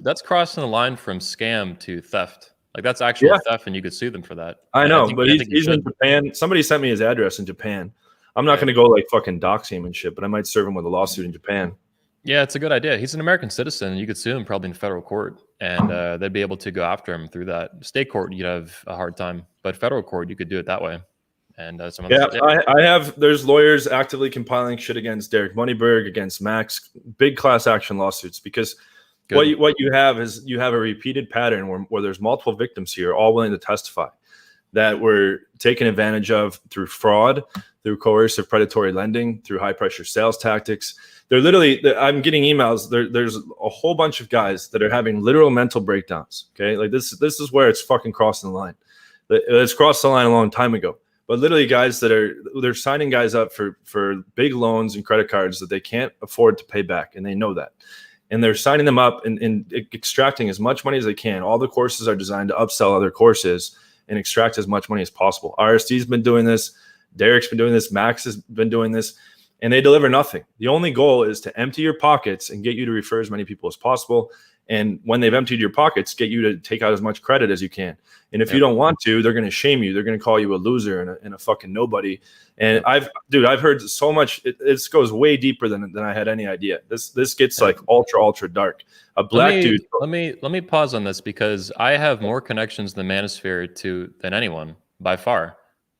Speaker 1: that's crossing the line from scam to theft. Like that's actual theft, and you could sue them for that.
Speaker 2: I know, but he's in Japan. Somebody sent me his address in Japan. I'm not going to go like fucking dox him and shit, but I might serve him with a lawsuit in Japan.
Speaker 1: Yeah, it's a good idea. He's an American citizen. You could sue him probably in federal court, and they'd be able to go after him through that. State court, you'd have a hard time, but federal court, you could do it that way. And
Speaker 2: I have. There's lawyers actively compiling shit against Derek Moneyberg, against Max, big class action lawsuits, because what you have is you have a repeated pattern where there's multiple victims here, all willing to testify, that were taken advantage of through fraud, through coercive predatory lending, through high pressure sales tactics. They're literally, I'm getting emails. There's a whole bunch of guys that are having literal mental breakdowns. Okay, like this is where it's fucking crossing the line. It's crossed the line a long time ago. But literally, guys they're signing guys up for big loans and credit cards that they can't afford to pay back, and they know that. And they're signing them up and extracting as much money as they can. All the courses are designed to upsell other courses and extract as much money as possible. RSD's been doing this. Derek's been doing this. Max has been doing this. And they deliver nothing. The only goal is to empty your pockets and get you to refer as many people as possible. And when they've emptied your pockets, get you to take out as much credit as you can. And if you don't want to, they're going to shame you. They're going to call you a loser and a fucking nobody. And I've heard so much. It goes way deeper than I had any idea. This gets like ultra dark. A black dude.
Speaker 1: Let me pause on this, because I have more connections in the manosphere than anyone by far.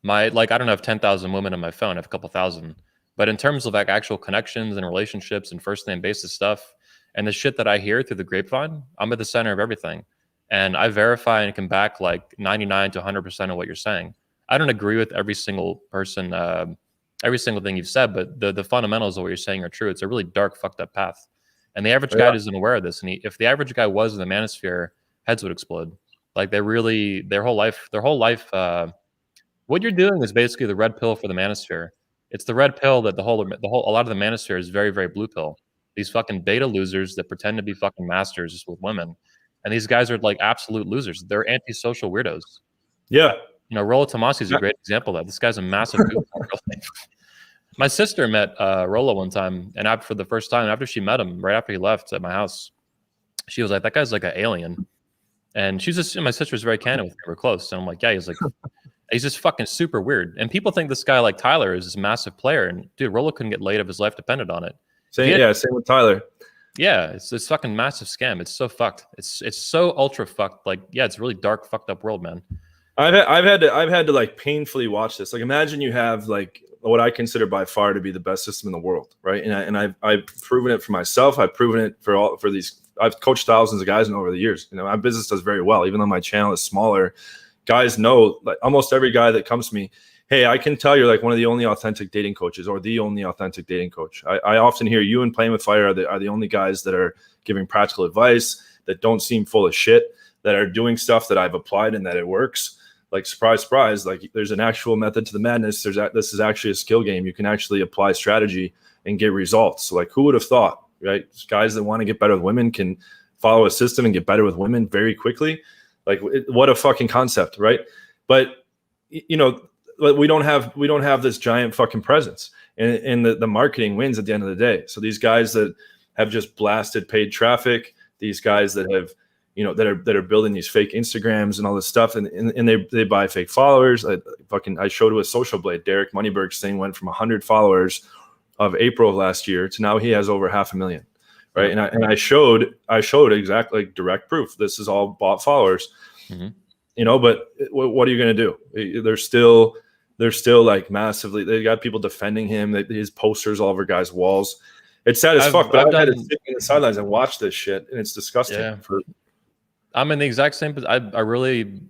Speaker 1: I don't have 10,000 women on my phone. I have a couple thousand. But in terms of like actual connections and relationships and first name basis stuff and the shit that I hear through the grapevine, I'm at the center of everything. And I verify and can back like 99 to 100% of what you're saying. I don't agree with every single person, every single thing you've said, but the fundamentals of what you're saying are true. It's a really dark, fucked up path. And the average guy isn't aware of this. And if the average guy was in the manosphere, heads would explode. Like their whole life, what you're doing is basically the red pill for the manosphere. It's the red pill that a lot of the manosphere is very, very blue pill. These fucking beta losers that pretend to be fucking masters just with women. And these guys are like absolute losers. They're antisocial weirdos.
Speaker 2: Yeah.
Speaker 1: Rollo Tomasi is a great example of that. This guy's a massive goof. My sister met Rollo one time, and for the first time, after she met him, right after he left at my house, she was like, that guy's like an alien. And my sister's very candid with me. We're close. And I'm like, yeah, he's just fucking super weird. And people think this guy like Tyler is this massive player. And dude, Rollo couldn't get laid if his life depended on it.
Speaker 2: Same with Tyler.
Speaker 1: Yeah, it's this fucking massive scam. It's so fucked. It's so ultra fucked. Like, yeah, it's a really dark, fucked up world, man.
Speaker 2: I've had to like painfully watch this. Like, imagine you have like what I consider by far to be the best system in the world, right? And I've proven it for myself. I've proven it for these. I've coached thousands of guys over the years. My business does very well, even though my channel is smaller. Guys know, like almost every guy that comes to me, hey, I can tell you're like one of the only authentic dating coaches or the only authentic dating coach. I often hear you and Playing with Fire are the only guys that are giving practical advice, that don't seem full of shit, that are doing stuff that I've applied and that it works. Like, surprise, surprise, like there's an actual method to the madness. This is actually a skill game. You can actually apply strategy and get results. So like, who would have thought, right? Guys that want to get better with women can follow a system and get better with women very quickly. Like, what a fucking concept, right? But we don't have this giant fucking presence, and the marketing wins at the end of the day. So these guys that have just blasted paid traffic, these guys that have that are building these fake Instagrams and all this stuff, and they buy fake followers. I showed with Social Blade, Derek Moneyberg's thing went from 100 followers of April of last year to now he has over 500,000. Right. And I showed exactly like direct proof. This is all bought followers, but what are you going to do? They're still like massively, they got people defending him. His posters all over guys' walls. It's sad as fuck, but I've had to sit in the sidelines and watch this shit, and it's disgusting.
Speaker 1: Yeah. I'm in the exact same,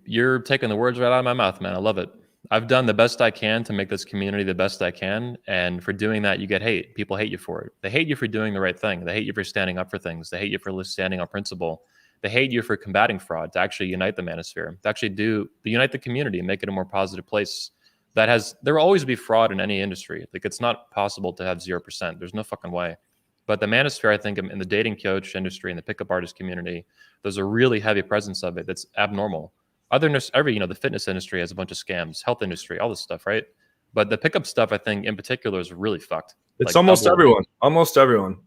Speaker 1: you're taking the words right out of my mouth, man. I love it. I've done the best I can to make this community the best I can. And for doing that, you get hate. People hate you for it. They hate you for doing the right thing. They hate you for standing up for things. They hate you for standing on principle. They hate you for combating fraud, to actually unite the manosphere, to actually unite the community and make it a more positive place. There will always be fraud in any industry. Like, it's not possible to have 0%. There's no fucking way. But the manosphere, I think, in the dating coach industry and the pickup artist community, there's a really heavy presence of it that's abnormal. The fitness industry has a bunch of scams, health industry, all this stuff, right? But the pickup stuff, I think, in particular, is really fucked.
Speaker 2: It's like almost everyone. Almost everyone.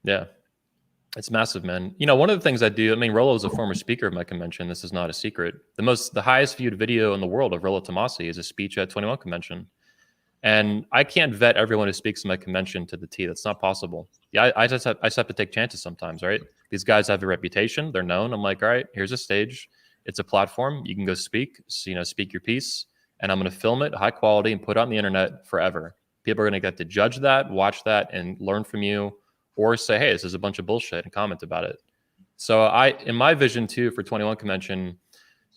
Speaker 1: Yeah. It's massive, man. One of the things I do, Rollo is a former speaker of my convention. This is not a secret. The highest viewed video in the world of Rollo Tomasi is a speech at 21 convention. And I can't vet everyone who speaks in my convention to the T. That's not possible. Yeah, I just have to take chances sometimes, right? These guys have a reputation. They're known. I'm like, all right, here's a stage. It's a platform. You can go speak your piece, and I'm going to film it high quality and put it on the internet forever. People are going to get to judge that, watch that, and learn from you, or say, hey, this is a bunch of bullshit, and comment about it. So in my vision too, for 21 convention,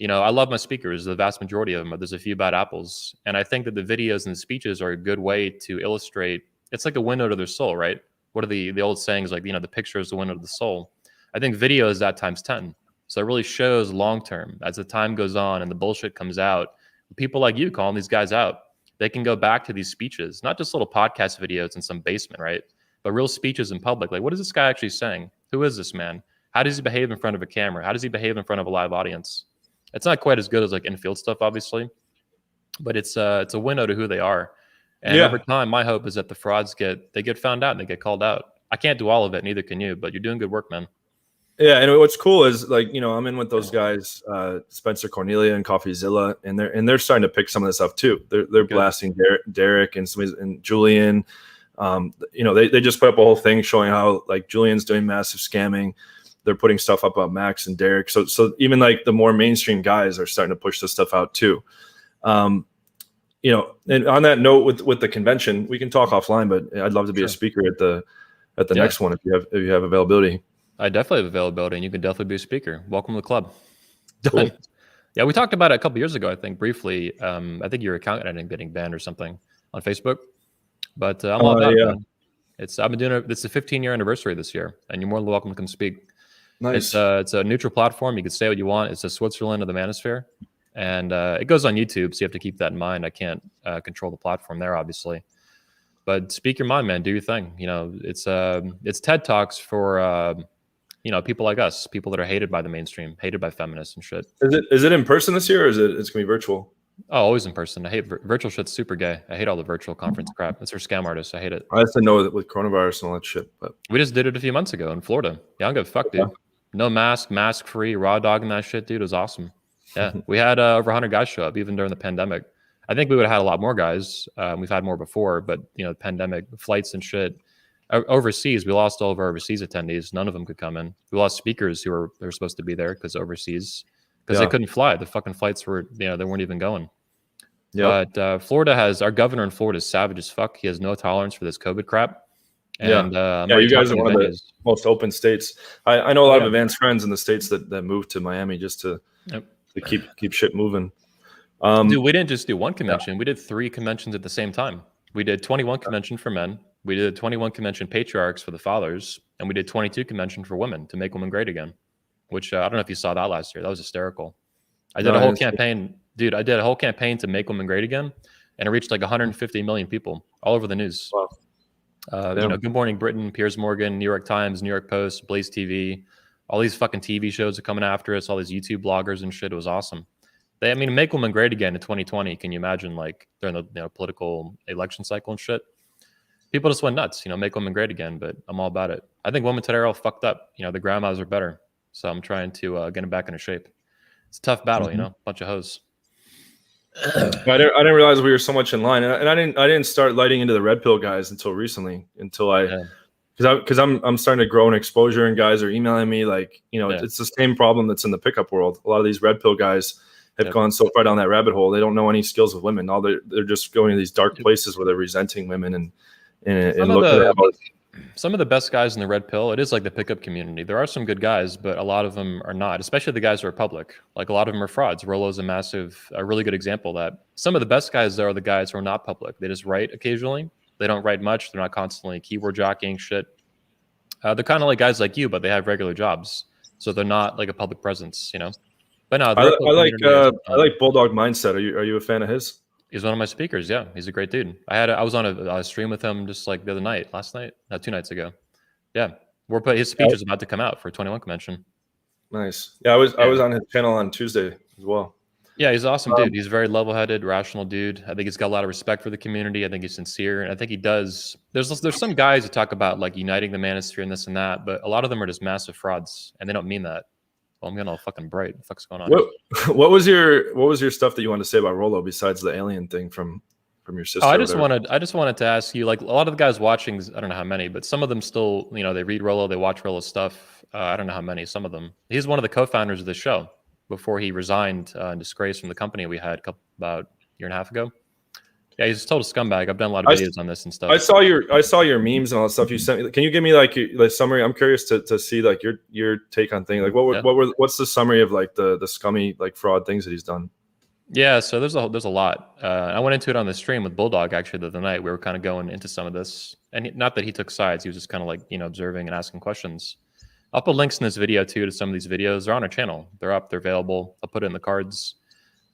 Speaker 1: I love my speakers, the vast majority of them, but there's a few bad apples. And I think that the videos and the speeches are a good way to illustrate. It's like a window to their soul, right? What are the old sayings, like, the picture is the window to the soul. I think video is that times 10. So it really shows long term as the time goes on and the bullshit comes out. People like you calling these guys out, they can go back to these speeches, not just little podcast videos in some basement, right? But real speeches in public. Like, what is this guy actually saying? Who is this man? How does he behave in front of a camera? How does he behave in front of a live audience? It's not quite as good as like in-field stuff, obviously, but it's a window to who they are. And over time, my hope is that the frauds get found out and they get called out. I can't do all of it, neither can you, but you're doing good work, man.
Speaker 2: Yeah, and what's cool is like, you know, I'm in with those guys, Spencer Cornelia and CoffeeZilla, and they're starting to pick some of this up too. They're blasting Derek and Julian. You know, they just put up a whole thing showing how like Julian's doing massive scamming. They're putting stuff up about Max and Derek. So even like the more mainstream guys are starting to push this stuff out too. You know, and on that note, with the convention, we can talk offline, but I'd love to be a speaker at the next one if you have availability.
Speaker 1: I definitely have availability, and you can definitely be a speaker. Welcome to the club. Done. Cool. Yeah, we talked about it a couple years ago, I think, briefly. I think your account ended up getting banned or something on Facebook. But I'm all about it. I've been doing it. It's the 15-year anniversary this year, and you're more than welcome to come speak.
Speaker 2: Nice.
Speaker 1: It's a neutral platform. You can say what you want. It's the Switzerland of the manosphere. And it goes on YouTube, so you have to keep that in mind. I can't control the platform there, obviously. But speak your mind, man. Do your thing. You know, it's TED Talks for you know, people like us, people that are hated by the mainstream, hated by feminists and shit.
Speaker 2: Is it in person this year, or it's gonna be virtual?
Speaker 1: Oh, always in person. I hate virtual shit's super gay. I hate all the virtual conference crap. It's for scam artists. I hate it.
Speaker 2: I have to know that with coronavirus and all that shit. But
Speaker 1: we just did it a few months ago in Florida. Yeah, I don't give a fuck, dude. No mask free, raw dogging that shit, dude. It was awesome. Yeah, we had over 100 guys show up even during the pandemic. I think we would have had a lot more guys. We've had more before, but you know, the pandemic, flights and shit. Overseas, we lost all of our overseas attendees. None of them could come in. We lost speakers who were supposed to be there because they couldn't fly. The fucking flights were, you know, they weren't even going. Yeah. But Florida our governor in Florida is savage as fuck. He has no tolerance for this COVID crap. And
Speaker 2: you guys are one of the most open states. I know a lot of advanced friends in the states that moved to Miami just to keep shit moving.
Speaker 1: Dude, we didn't just do one convention. We did 3 conventions at the same time. We did 21 convention for men. We did 21 convention patriarchs for the fathers, and we did 22 convention for women to make women great again, which I don't know if you saw that last year. That was hysterical. I did a whole campaign, dude. I did a whole campaign to make women great again, and it reached like 150 million people all over the news. Wow. You know, Good Morning Britain, Piers Morgan, New York Times, New York Post, Blaze TV, all these fucking TV shows are coming after us, all these YouTube bloggers and shit. It was awesome. Make women great again in 2020. Can you imagine, like, during the political election cycle and shit? People just went nuts, you know, make women great again, but I'm all about it. I think women today are all fucked up. You know, the grandmas are better. So I'm trying to get them back into shape. It's a tough battle, you know, bunch of hoes.
Speaker 2: I didn't realize we were so much in line, and I didn't start lighting into the red pill guys until recently, because I'm starting to grow in exposure, and guys are emailing me like, you know, it's the same problem that's in the pickup world. A lot of these red pill guys have gone so far down that rabbit hole. They don't know any skills with women. All they're just going to these dark places where they're resenting women and
Speaker 1: some of the best guys in the red pill, it is like the pickup community. There are some good guys, but a lot of them are not, especially the guys who are public. Like, a lot of them are frauds. Rollo's a really good example of that. Some of the best guys, though, are the guys who are not public. They just write occasionally. They don't write much. They're not constantly keyword jockeying shit. They're kind of like guys like you, but they have regular jobs. So they're not like a public presence, you know? But no,
Speaker 2: I like Bulldog Mindset. Are you a fan of his?
Speaker 1: He's one of my speakers. Yeah, he's a great dude. I was on a stream with him just like the other night, 2 nights ago. Yeah, his speech is about to come out for 21 convention.
Speaker 2: Nice. Yeah, I was on his channel on Tuesday as well.
Speaker 1: Yeah, he's an awesome dude. He's a very level-headed, rational dude. I think he's got a lot of respect for the community. I think he's sincere, and I think he does. There's some guys who talk about like uniting the manosphere and this and that, but a lot of them are just massive frauds, and they don't mean that. Well, I'm getting all fucking bright. What the fuck's going on?
Speaker 2: What was your stuff that you wanted to say about Rollo besides the alien thing from your sister?
Speaker 1: I just wanted to ask you, like, a lot of the guys watching, I don't know how many, but some of them still, you know, they read Rollo, they watch Rollo stuff. I don't know how many. Some of them. He's one of the co-founders of the show before he resigned in disgrace from the company we had about a year and a half ago. Yeah, he's a total scumbag. I've done a lot of videos on this and stuff.
Speaker 2: I saw your memes and all that stuff you sent me. Can you give me like the summary? I'm curious to see like your take on things. Like what's the summary of like the scummy like fraud things that he's done?
Speaker 1: Yeah, so there's a lot. I went into it on the stream with Bulldog actually the other night. We were kind of going into some of this, and not that he took sides. He was just kind of like, you know, observing and asking questions. I'll put links in this video too to some of these videos. They're on our channel. They're up. They're available. I'll put it in the cards.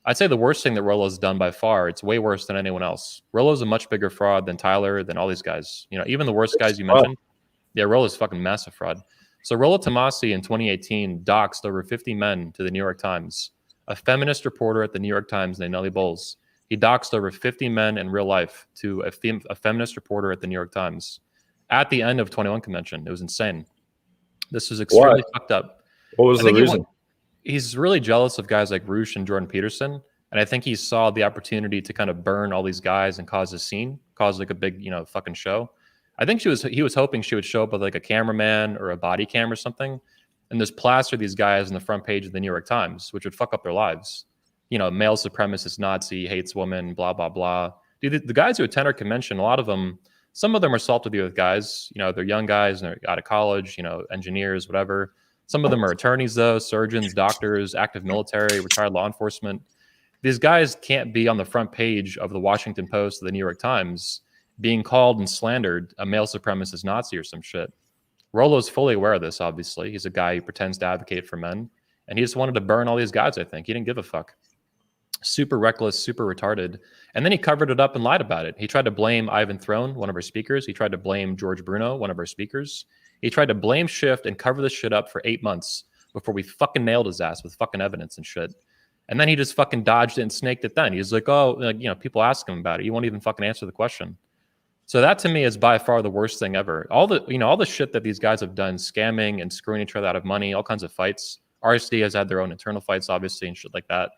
Speaker 1: I'd say the worst thing that Rollo's done by far, it's way worse than anyone else. Rollo's a much bigger fraud than Tyler, than all these guys. You know, even the worst guys you mentioned. Yeah, Rollo's fucking massive fraud. So Rollo Tomasi in 2018 doxed over 50 men to the New York Times. A feminist reporter at the New York Times named Nellie Bowles. He doxed over 50 men in real life to a feminist reporter at the New York Times at the end of 21 convention. It was insane. This was extremely fucked up.
Speaker 2: What was the reason?
Speaker 1: He's really jealous of guys like Roosh and Jordan Peterson. And I think he saw the opportunity to kind of burn all these guys and cause a scene, cause like a big, you know, fucking show. I think he was hoping she would show up with like a cameraman or a body cam or something and just plaster these guys on the front page of the New York Times, which would fuck up their lives. You know, male supremacist Nazi, hates women, blah, blah, blah. Dude, the guys who attend our convention, a lot of them, some of them are salt of the earth guys. You know, they're young guys and they're out of college, you know, engineers, whatever. Some of them are attorneys, though, surgeons, doctors, active military, retired law enforcement. These guys can't be on the front page of the Washington Post or the New York Times being called and slandered a male supremacist Nazi or some shit. Rollo's fully aware of this, obviously. He's a guy who pretends to advocate for men. And he just wanted to burn all these guys, I think. He didn't give a fuck. Super reckless, super retarded. And then he covered it up and lied about it. He tried to blame Ivan Throne, one of our speakers. He tried to blame George Bruno, one of our speakers. He tried to blame shift and cover this shit up for 8 months before we fucking nailed his ass with fucking evidence and shit. And then he just fucking dodged it and snaked it then. He's like, oh, like, you know, people ask him about it. He won't even fucking answer the question. So that to me is by far the worst thing ever. All the shit that these guys have done, scamming and screwing each other out of money, all kinds of fights. RSD has had their own internal fights, obviously, and shit like that.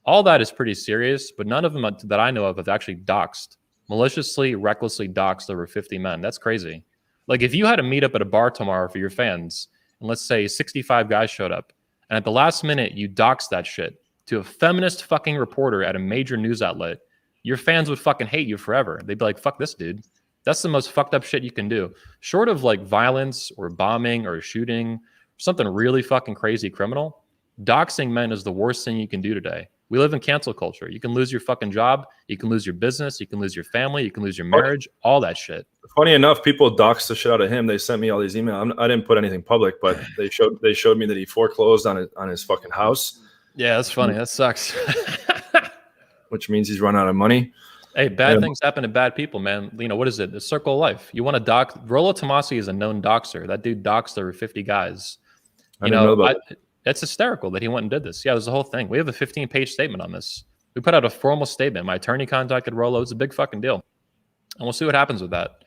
Speaker 1: All that is pretty serious, but none of them that I know of have actually doxed, maliciously, recklessly doxed over 50 men. That's crazy. Like if you had a meetup at a bar tomorrow for your fans, and let's say 65 guys showed up, and at the last minute you doxed that shit to a feminist fucking reporter at a major news outlet, your fans would fucking hate you forever. They'd be like, fuck this dude. That's the most fucked up shit you can do. Short of like violence or bombing or shooting, something really fucking crazy criminal, doxing men is the worst thing you can do today. We live in cancel culture. You can lose your fucking job. You can lose your business. You can lose your family. You can lose your marriage, all that shit.
Speaker 2: Funny enough, people doxed the shit out of him. They sent me all these emails. I didn't put anything public, but they showed me that he foreclosed on his fucking house.
Speaker 1: Yeah, that's funny. That sucks.
Speaker 2: Which means he's run out of money.
Speaker 1: Hey, bad things happen to bad people, man. You know, what is it? The circle of life. You want to dox? Rollo Tomasi is a known doxer. That dude doxed over 50 guys. That's hysterical that he went and did this. Yeah, it was the whole thing. We have a 15-page statement on this. We put out a formal statement. My attorney contacted Rollo. It's a big fucking deal. And we'll see what happens with that.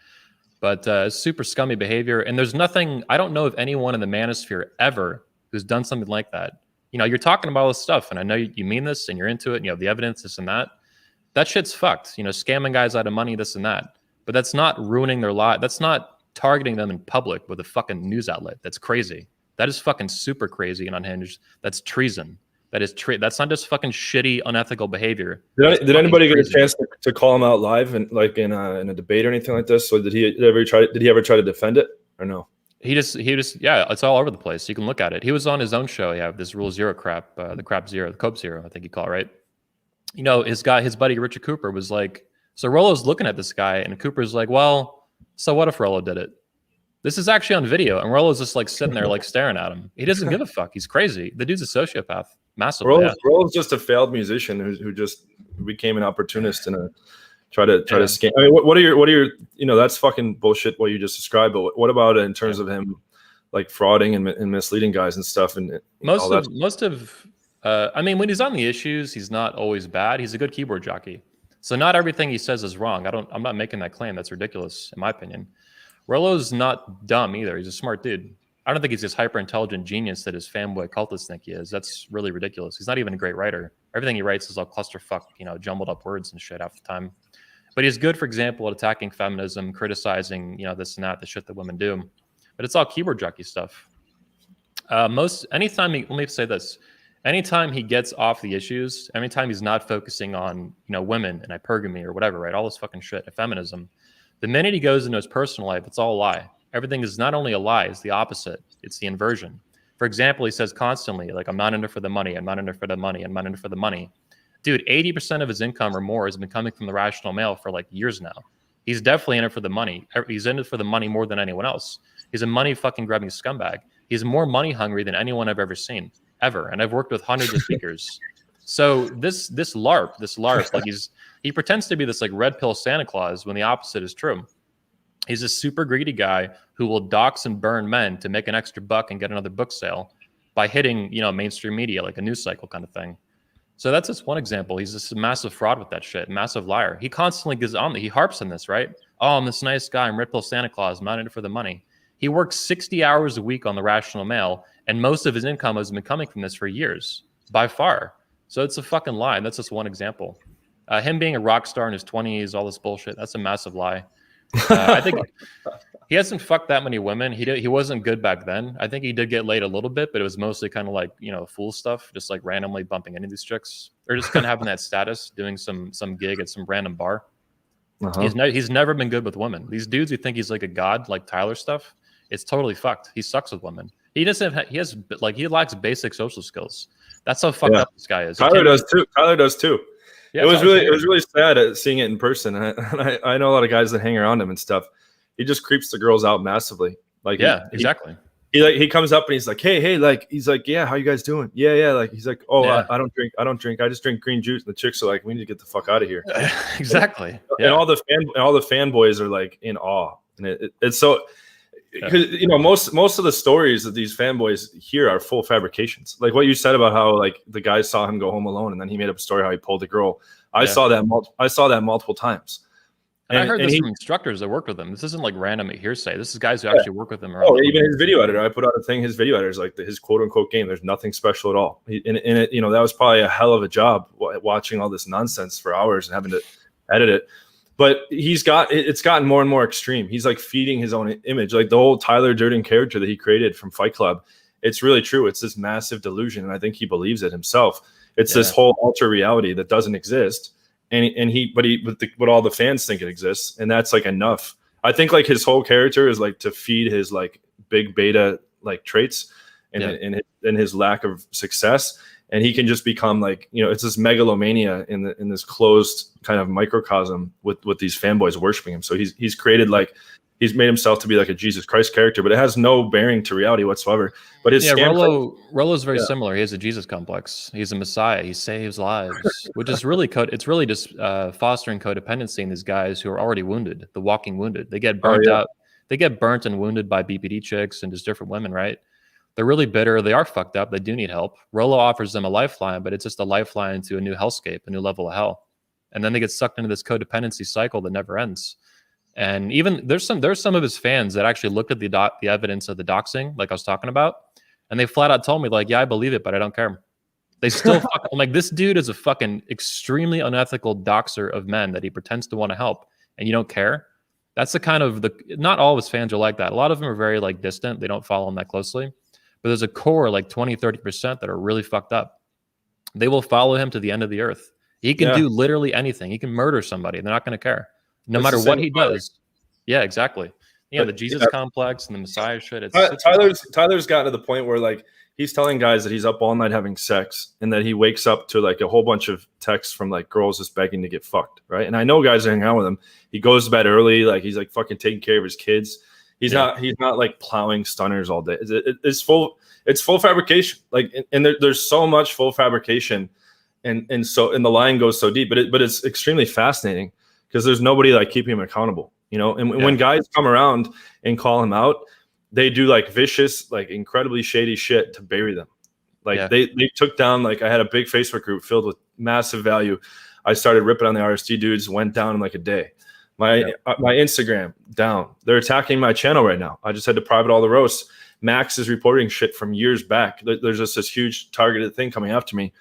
Speaker 1: But it's super scummy behavior. And there's nothing, I don't know of anyone in the manosphere ever who's done something like that. You know, you're talking about all this stuff, and I know you mean this, and you're into it, and you have the evidence, this and that. That shit's fucked. You know, scamming guys out of money, this and that. But that's not ruining their life. That's not targeting them in public with a fucking news outlet. That's crazy. That is fucking super crazy and unhinged. That's treason. That's not just fucking shitty, unethical behavior.
Speaker 2: Did anybody get a chance to call him out live and like in a debate or anything like this? So did he ever try to defend it or no? He just
Speaker 1: yeah, it's all over the place. You can look at it. He was on his own show. Yeah, this Rule Zero crap, the crap zero, the Cope Zero, I think you call it, right? You know, his buddy Richard Cooper was like, so Rollo's looking at this guy, and Cooper's like, well, so what if Rollo did it? This is actually on video, and Rollo's just like sitting there, like staring at him. He doesn't give a fuck. He's crazy. The dude's a sociopath, massively.
Speaker 2: Rollo's just a failed musician who just became an opportunist and try to scam. I mean, what are your you know, that's fucking bullshit what you just described. But what about in terms of him like frauding and misleading guys and stuff and
Speaker 1: most of I mean, when he's on the issues, he's not always bad. He's a good keyboard jockey. So not everything he says is wrong. I'm not making that claim. That's ridiculous, in my opinion. Rollo's not dumb either. He's a smart dude. I don't think he's this hyper-intelligent genius that his fanboy cultists think he is. That's really ridiculous. He's not even a great writer. Everything he writes is all clusterfuck, you know, jumbled up words and shit half the time. But he's good, for example, at attacking feminism, criticizing, you know, this and that, the shit that women do. But it's all keyboard jockey stuff. Let me say this. Anytime he gets off the issues, anytime he's not focusing on, you know, women and hypergamy or whatever, right? All this fucking shit, feminism. The minute he goes into his personal life, it's all a lie. Everything is not only a lie, it's the opposite. It's the inversion. For example, he says constantly, like, I'm not in it for the money. I'm not in it for the money. I'm not in it for the money. Dude, 80% of his income or more has been coming from the rational male for like years now. He's definitely in it for the money. He's in it for the money more than anyone else. He's a money fucking grabbing scumbag. He's more money hungry than anyone I've ever seen, ever. And I've worked with hundreds of speakers. So this LARP, like he pretends to be this like red pill Santa Claus when the opposite is true. He's a super greedy guy who will dox and burn men to make an extra buck and get another book sale by hitting, mainstream media, like a news cycle kind of thing. So that's just one example. He's just a massive fraud with that shit, massive liar. He constantly goes on, he harps on this, right? Oh, I'm this nice guy, I'm red pill Santa Claus, I'm not in it for the money. He works 60 hours a week on the Rational Mail, and most of his income has been coming from this for years, by far. So it's a fucking lie. That's just one example. Him being a rock star in his 20s, all this bullshit, that's a massive lie. I think he hasn't fucked that many women. He wasn't good back then. I think he did get laid a little bit, but it was mostly kind of like, fool stuff, just like randomly bumping into these chicks, or just kind of having that status, doing some gig at some random bar. He's never been good with women. These dudes who think he's like a god, like Tyler stuff, it's totally fucked. He sucks with women. He lacks basic social skills. That's how fucked up this guy is.
Speaker 2: Tyler does too.
Speaker 1: Yeah,
Speaker 2: it was really sad at seeing it in person. And I know a lot of guys that hang around him and stuff. He just creeps the girls out massively. Like,
Speaker 1: exactly.
Speaker 2: He comes up and he's like, hey, like, he's like, yeah, how you guys doing? Yeah. Like, he's like, oh, yeah. I don't drink. I just drink green juice. And the chicks are like, we need to get the fuck out of here.
Speaker 1: Exactly.
Speaker 2: And all the fanboys are like in awe. And it's so, because most of the stories that these fanboys hear are full fabrications. Like what you said about how like the guys saw him go home alone, and then he made up a story how he pulled a girl. I saw that multiple times.
Speaker 1: And I heard this from instructors that worked with him. This isn't like random hearsay. This is guys who actually work with him.
Speaker 2: Even his video editor. I put out a thing. His video editor is like his quote unquote game. There's nothing special at all. And it, that was probably a hell of a job watching all this nonsense for hours and having to edit it. But it's gotten more and more extreme. He's like feeding his own image, like the whole Tyler Durden character that he created from Fight Club. It's really true. It's this massive delusion, and I think he believes it himself. It's this whole alter reality that doesn't exist, but all the fans think it exists, and that's like enough. I think like his whole character is like to feed his like big beta like traits and his lack of success. And he can just become like, it's this megalomania in this closed kind of microcosm with these fanboys worshiping him. So he's created he's made himself to be like a Jesus Christ character, but it has no bearing to reality whatsoever. But his
Speaker 1: Rollo's very similar. He has a Jesus complex. He's a Messiah. He saves lives, which is really it's really just fostering codependency in these guys who are already wounded, the walking wounded. They get burnt out. They get burnt and wounded by BPD chicks and just different women, right? They're really bitter. They are fucked up. They do need help. Rollo offers them a lifeline, but it's just a lifeline to a new hellscape, a new level of hell. And then they get sucked into this codependency cycle that never ends. And even there's some of his fans that actually looked at the evidence of the doxing, like I was talking about, and they flat out told me like, yeah, I believe it, but I don't care. They still I'm like, this dude is a fucking extremely unethical doxer of men that he pretends to want to help, and you don't care. That's the kind of not all of his fans are like that. A lot of them are very like distant. They don't follow him that closely. But there's a core like 20-30% that are really fucked up. They will follow him to the end of the earth. He can do literally anything. He can murder somebody. They're not going to care. No matter what he does. Yeah, exactly. Yeah, the Jesus complex and the Messiah shit.
Speaker 2: Tyler's gotten to the point where like he's telling guys that he's up all night having sex and that he wakes up to like a whole bunch of texts from like girls just begging to get fucked, right? And I know guys are hanging out with him. He goes to bed early, like he's like fucking taking care of his kids. He's not like plowing stunners all day. It's full fabrication. Like, and there's so much full fabrication, and the line goes so deep. But it's extremely fascinating because there's nobody like keeping him accountable. And when guys come around and call him out, they do like vicious, like incredibly shady shit to bury them. Like they took down, like I had a big Facebook group filled with massive value. I started ripping on the RST dudes, went down in like a day. My Instagram down. They're attacking my channel right now. I just had to private all the roasts. Max is reporting shit from years back. There's just this huge targeted thing coming after me.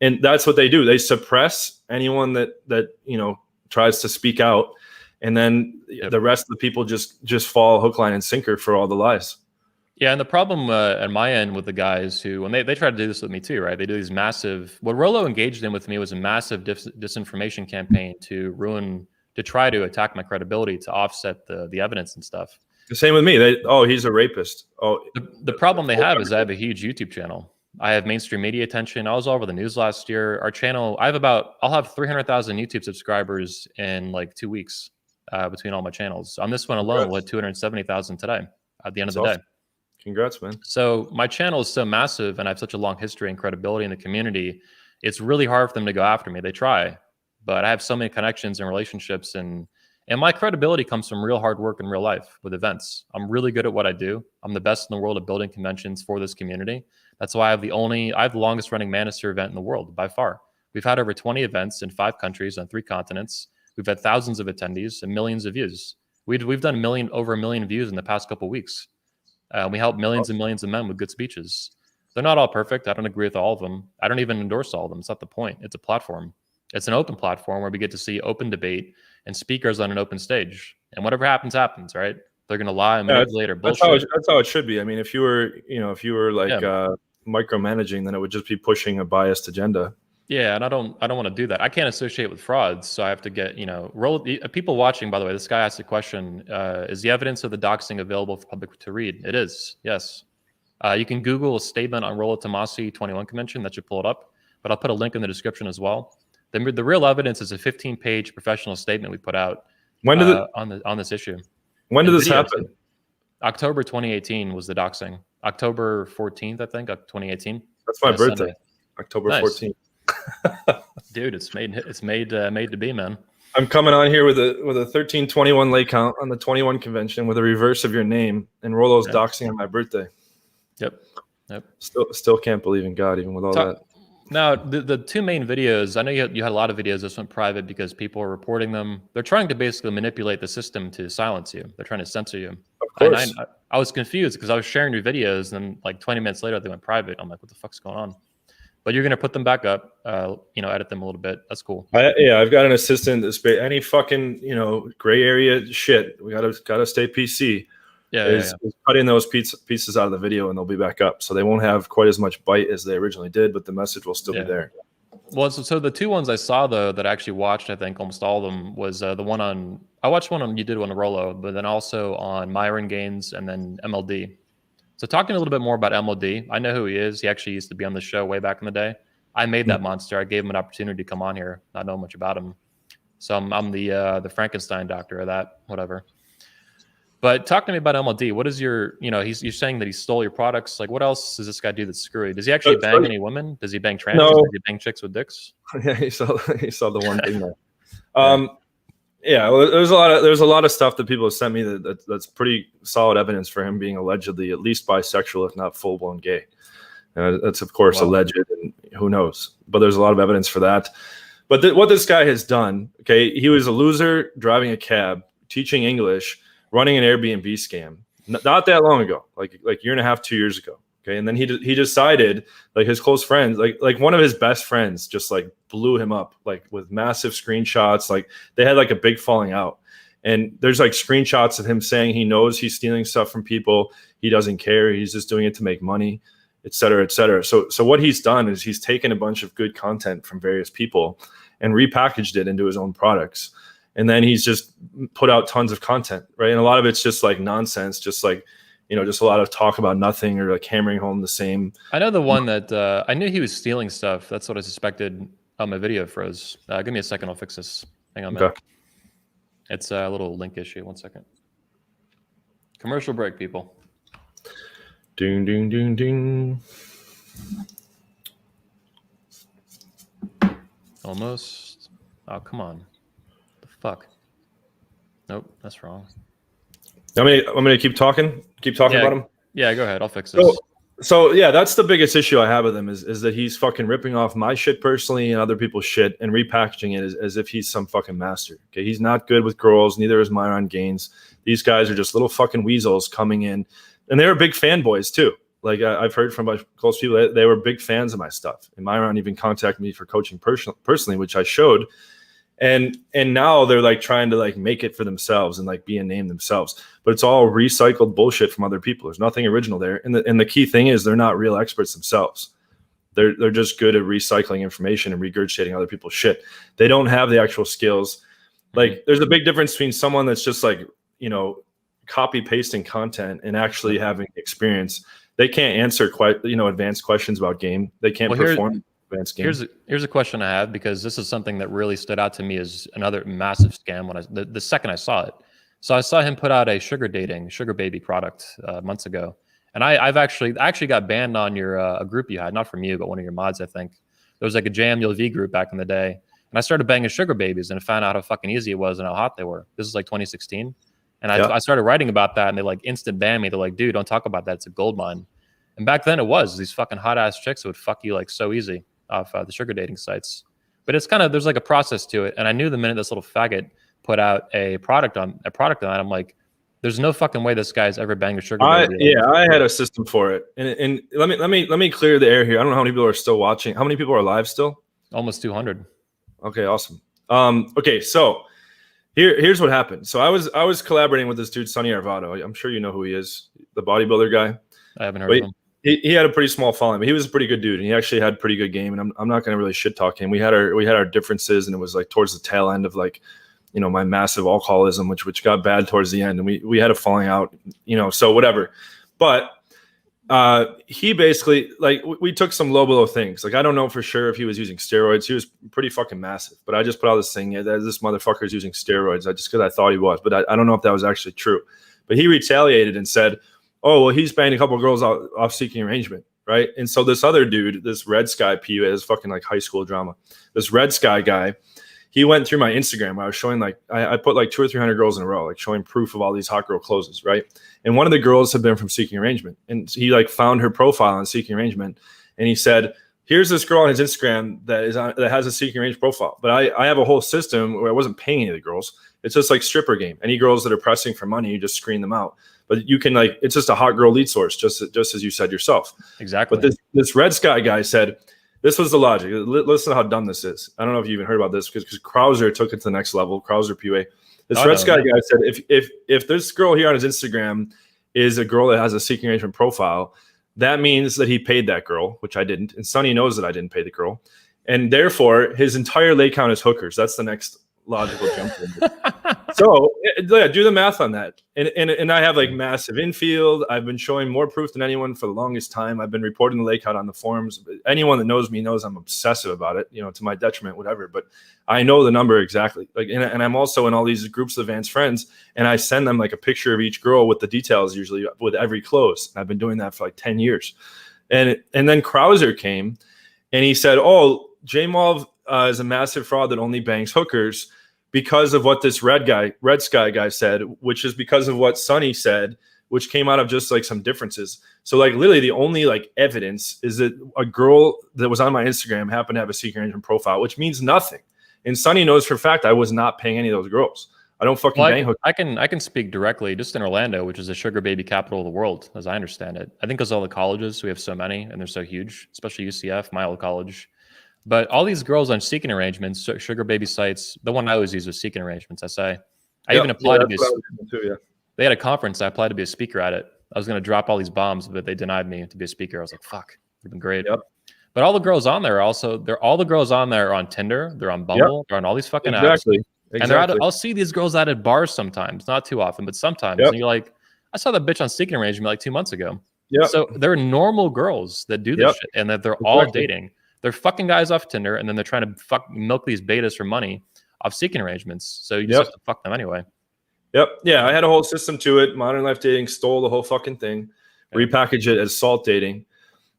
Speaker 2: And that's what they do. They suppress anyone that tries to speak out. And then the rest of the people just fall hook, line, and sinker for all the lies.
Speaker 1: Yeah, and the problem at my end with the guys who, when they try to do this with me too, right? They do these massive, what Rollo engaged in with me was a massive disinformation campaign to try to attack my credibility, to offset the evidence and stuff.
Speaker 2: The same with me. He's a rapist.
Speaker 1: The problem they have is I have a huge YouTube channel. I have mainstream media attention. I was all over the news last year. Our channel, I'll have 300,000 YouTube subscribers in like 2 weeks between all my channels. On this one alone, we'll have 270,000 today at the end of the day.
Speaker 2: Congrats, man.
Speaker 1: So my channel is so massive and I have such a long history and credibility in the community. It's really hard for them to go after me. They try, but I have so many connections and relationships, and my credibility comes from real hard work in real life with events. I'm really good at what I do. I'm the best in the world at building conventions for this community. That's why I have the longest running manosphere event in the world by far. We've had over 20 events in 5 countries on 3 continents. We've had thousands of attendees and millions of views. We've done over a million views in the past couple of weeks. We help millions and millions of men with good speeches. They're not all perfect. I don't agree with all of them. I don't even endorse all of them. It's not the point. It's a platform. It's an open platform where we get to see open debate and speakers on an open stage. And whatever happens, happens, right? They're going to lie and manipulate or bullshit.
Speaker 2: That's how it should be. I mean, if you were like micromanaging, then it would just be pushing a biased agenda.
Speaker 1: Yeah, and I don't want to do that. I can't associate with frauds, so I have to get, people watching, by the way, this guy asked a question, is the evidence of the doxing available for public to read? It is, yes. You can Google a statement on Rollo Tomasi 21 convention, that should pull it up, but I'll put a link in the description as well. The real evidence is a 15-page professional statement we put out on this issue.
Speaker 2: When did this happen?
Speaker 1: October 2018 was the doxing. October 14th, I think, of 2018.
Speaker 2: That's my birthday,
Speaker 1: Sunday.
Speaker 2: October 14th.
Speaker 1: Dude, it's made to be, man.
Speaker 2: I'm coming on here with a 1321 lay count on the 21 convention with a reverse of your name, and Rollo's doxing on my birthday.
Speaker 1: Yep.
Speaker 2: Still can't believe in God even with all that.
Speaker 1: Now, the 2 main videos, I know you had a lot of videos. This went private because people are reporting them. They're trying to basically manipulate the system to silence you. They're trying to censor you.
Speaker 2: Of course.
Speaker 1: And I was confused because I was sharing your videos, and then like 20 minutes later they went private. I'm like, what the fuck's going on? But you're going to put them back up, edit them a little bit. That's cool.
Speaker 2: I've got an assistant. Any fucking, gray area shit. We gotta stay PC. Is cutting those pieces out of the video, and they'll be back up. So they won't have quite as much bite as they originally did, but the message will still be there.
Speaker 1: Well, so the 2 ones I saw, though, that I actually watched, I think almost all of them, was the one I watched one on, you did one on Rollo, but then also on Myron Gaines and then MLD. So talking a little bit more about MLD, I know who he is. He actually used to be on the show way back in the day. I made that monster. I gave him an opportunity to come on here, not knowing much about him. So I'm the Frankenstein doctor of that, whatever. But talk to me about MLD. What is your, you're saying that he stole your products. Like, what else does this guy do that's screwy? Does he actually bang any women? Does he bang trans?
Speaker 2: No.
Speaker 1: Does he bang chicks with dicks?
Speaker 2: Yeah, he saw the one thing there. Well, there's a lot of stuff that people have sent me that's pretty solid evidence for him being allegedly at least bisexual, if not full blown gay. That's of course alleged, and who knows? But there's a lot of evidence for that. But what this guy has done, okay, he was a loser driving a cab, teaching English, running an Airbnb scam, not that long ago, like a year and a half, 2 years ago. Okay, and then he decided, like, his close friends, like one of his best friends, just like blew him up, like with massive screenshots. Like they had like a big falling out, and there's like screenshots of him saying he knows he's stealing stuff from people, he doesn't care, he's just doing it to make money, et cetera, et cetera. So what he's done is he's taken a bunch of good content from various people and repackaged it into his own products. And then he's just put out tons of content, right? And a lot of it's just like nonsense, just like, just a lot of talk about nothing, or like hammering home the same.
Speaker 1: I know the one that I knew he was stealing stuff. That's what I suspected. Oh, my video froze. Give me a second. I'll fix this. Hang on, man. Okay. It's a little link issue. 1 second. Commercial break, people.
Speaker 2: Ding, ding, ding, ding.
Speaker 1: Almost. Oh, come on. Fuck. Nope, that's wrong.
Speaker 2: I'm gonna keep talking about him.
Speaker 1: Yeah, go ahead. I'll fix this.
Speaker 2: So yeah, that's the biggest issue I have with him is that he's fucking ripping off my shit personally and other people's shit and repackaging it as if he's some fucking master. Okay, he's not good with girls. Neither is Myron Gaines. These guys are just little fucking weasels coming in, and they were big fanboys too. Like I've heard from my close people, they were big fans of my stuff. And Myron even contacted me for coaching personally, which I showed. And now they're like trying to like make it for themselves and like be a name themselves, but it's all recycled bullshit from other people. There's nothing original there. And the key thing is they're not real experts themselves. They're just good at recycling information and regurgitating other people's shit. They don't have the actual skills. Like there's a big difference between someone that's just like, copy pasting content and actually having experience. They can't answer quite, advanced questions about game. They can't perform.
Speaker 1: Here's a question I have, because this is something that really stood out to me as another massive scam when the second I saw it. So I saw him put out a sugar baby product months ago, And I actually got banned on your a group you had, not from you, but one of your mods, I think. There was like a JMULV group back in the day. And I started banging sugar babies and I found out how fucking easy it was and how hot they were. This is like 2016. And I started writing about that and they like instant ban me. They're like, dude, don't talk about that. It's a gold mine. And back then it was. These fucking hot ass chicks would fuck you like so easy off the sugar dating sites. But it's kind of, there's like a process to it. And I knew the minute this little faggot put out a product on it, I'm like, there's no fucking way this guy's ever banged a sugar baby.
Speaker 2: I had a system for it. And let me clear the air here. I don't know how many people are still watching. How many people are live still?
Speaker 1: Almost 200.
Speaker 2: Okay, awesome. Okay, so here's what happened. So I was collaborating with this dude, Sonny Arvado. I'm sure you know who he is, the bodybuilder guy.
Speaker 1: I haven't heard of him.
Speaker 2: He had a pretty small following, but he was a pretty good dude, and he actually had a pretty good game. And I'm not going to really shit talk him. We had our differences, and it was like towards the tail end of like, you know, my massive alcoholism, which got bad towards the end, and we had a falling out, you know, so whatever. But he basically, like, we took some low things. Like, I don't know for sure if he was using steroids. He was pretty fucking massive, but I just put out this thing that this motherfucker is using steroids. Because I thought he was, but I don't know if that was actually true. But he retaliated and said, oh, well, he's banged a couple of girls off seeking arrangement, right? And so this other dude, this Red Sky PU, is fucking like high school drama. This Red Sky guy, he went through my Instagram. I was showing like, I put like 200 or 300 girls in a row, like showing proof of all these hot girl closes, right? And one of the girls had been from seeking arrangement, and he like found her profile on seeking arrangement, and he said, here's this girl on his Instagram that has a seeking arrangement profile, but I have a whole system where I wasn't paying any of the girls. It's just like stripper game. Any girls that are pressing for money, you just screen them out. But you can like, it's just a hot girl lead source, just as you said yourself.
Speaker 1: Exactly.
Speaker 2: But this Red Sky guy said, this was the logic. Listen to how dumb this is. I don't know if you even heard about this because Krauser took it to the next level. Krauser PUA. This Red Sky guy said, if this girl here on his Instagram is a girl that has a seeking arrangement profile, that means that he paid that girl, which I didn't. And Sonny knows that I didn't pay the girl. And therefore, his entire lay count is hookers. That's the next logical jump. So yeah, do the math on that. And I have like massive infield. I've been showing more proof than anyone for the longest time. I've been reporting the lay count on the forums. Anyone that knows me knows I'm obsessive about it, you know, to my detriment, whatever. But I know the number exactly. Like, and I'm also in all these groups of advanced friends, and I send them like a picture of each girl with the details, usually with every close. I've been doing that for like 10 years. And then Krauser came and he said, oh, J-Malv is a massive fraud that only bangs hookers because of what this Red Sky guy said, which is because of what Sonny said, which came out of just like some differences. So like literally the only like evidence is that a girl that was on my Instagram happened to have a seeking arrangement profile, which means nothing. And Sonny knows for a fact I was not paying any of those girls. I don't fucking bang hookers.
Speaker 1: I can speak directly just in Orlando, which is the sugar baby capital of the world, as I understand it. I think because all the colleges, we have so many and they're so huge, especially UCF, my old college. But all these girls on seeking arrangements, sugar baby sites, the one I always use was seeking arrangements. I even applied to be They had a conference. I applied to be a speaker at it. I was going to drop all these bombs, but they denied me to be a speaker. I was like, fuck, it'd been great. Yep. But all the girls on there all the girls on there are on Tinder. They're on Bumble. They're on all these fucking apps. And they're I'll see these girls out at bars sometimes, not too often, but sometimes. And you're like, I saw that bitch on seeking arrangement like 2 months ago. Yeah. So they're normal girls that do this shit, and that they're all dating. They're fucking guys off Tinder, and then they're trying to milk these betas for money off seeking arrangements. So you just have to fuck them anyway. Yep.
Speaker 2: Yeah, I had a whole system to it. Modern Life Dating stole the whole fucking thing, repackaged it as salt dating.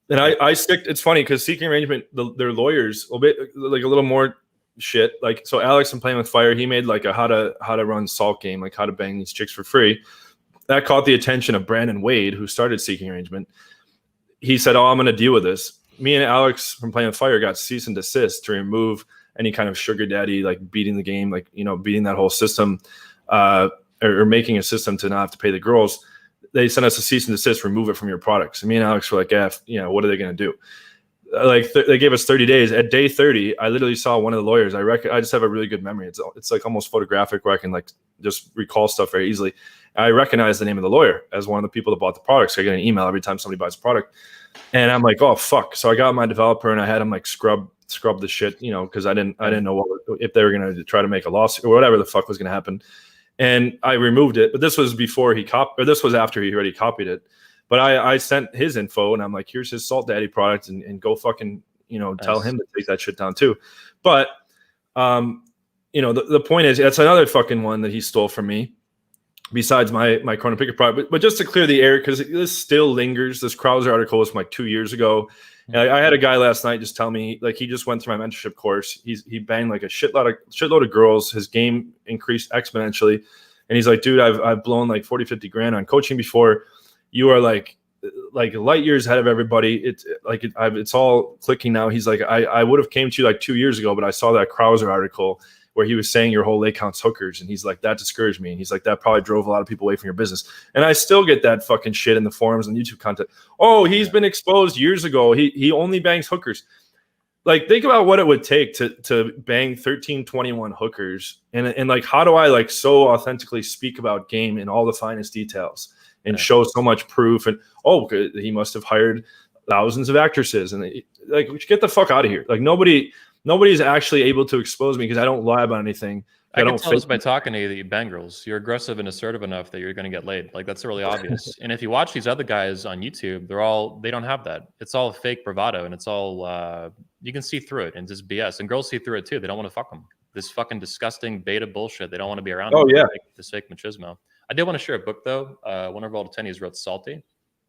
Speaker 2: And I stick. It's funny because seeking arrangement, their lawyers a little more shit. Like, so Alex from Playing with Fire, he made like a how to run salt game, like how to bang these chicks for free. That caught the attention of Brandon Wade, who started seeking arrangement. He said, "Oh, I'm going to deal with this." Me and Alex from Playing with Fire got cease and desist to remove any kind of sugar daddy, like beating the game, like, you know, beating that whole system, or making a system to not have to pay the girls. They sent us a cease and desist, remove it from your products. And me and Alex were like, what are they going to do? They gave us 30 days. At day 30, I literally saw one of the lawyers. I just have a really good memory. It's like almost photographic, where I can like just recall stuff very easily. I recognize the name of the lawyer as one of the people that bought the product. So I get an email every time somebody buys a product. And I'm like, oh fuck. So I got my developer and I had him like scrub the shit, you know, because I didn't know if they were going to try to make a lawsuit or whatever the fuck was going to happen. And I removed it, but this was before this was after he already copied it. But I sent his info and I'm like, here's his Salt Daddy product, and go fucking, you know, tell him to take that shit down too. But you know, the point is, that's another fucking one that he stole from me. besides my Chrono Picker product. But just to clear the air, because this still lingers. This Krauser article was from like 2 years ago. And I had a guy last night just tell me, like, he just went through my mentorship course. He banged like a shitload of girls. His game increased exponentially. And he's like, dude, I've blown like 40, 50 grand on coaching before. You are like light years ahead of everybody. It's all clicking now. He's like, I would have came to you like 2 years ago, but I saw that Krauser article where he was saying your whole lake counts hookers. And he's like, that discouraged me. And he's like, that probably drove a lot of people away from your business. And I still get that fucking shit in the forums and YouTube content. Oh, he's been exposed years ago. He only bangs hookers. Like, think about what it would take to bang 1321 hookers. And like, how do I like so authentically speak about game in all the finest details and show so much proof? And, oh, he must have hired thousands of actresses. And like, get the fuck out of here. Like, nobody's actually able to expose me because I don't lie about anything.
Speaker 1: I can tell this by talking to you that you bang girls. You're aggressive and assertive enough that you're going to get laid. Like, that's really obvious. And if you watch these other guys on YouTube, they don't have that. It's all fake bravado, and it's all you can see through it and just BS. And girls see through it too. They don't want to fuck them. This fucking disgusting beta bullshit. They don't want to be around.
Speaker 2: Oh
Speaker 1: them.
Speaker 2: yeah,
Speaker 1: This fake machismo. I did want to share a book though. One of our attendees wrote Salty.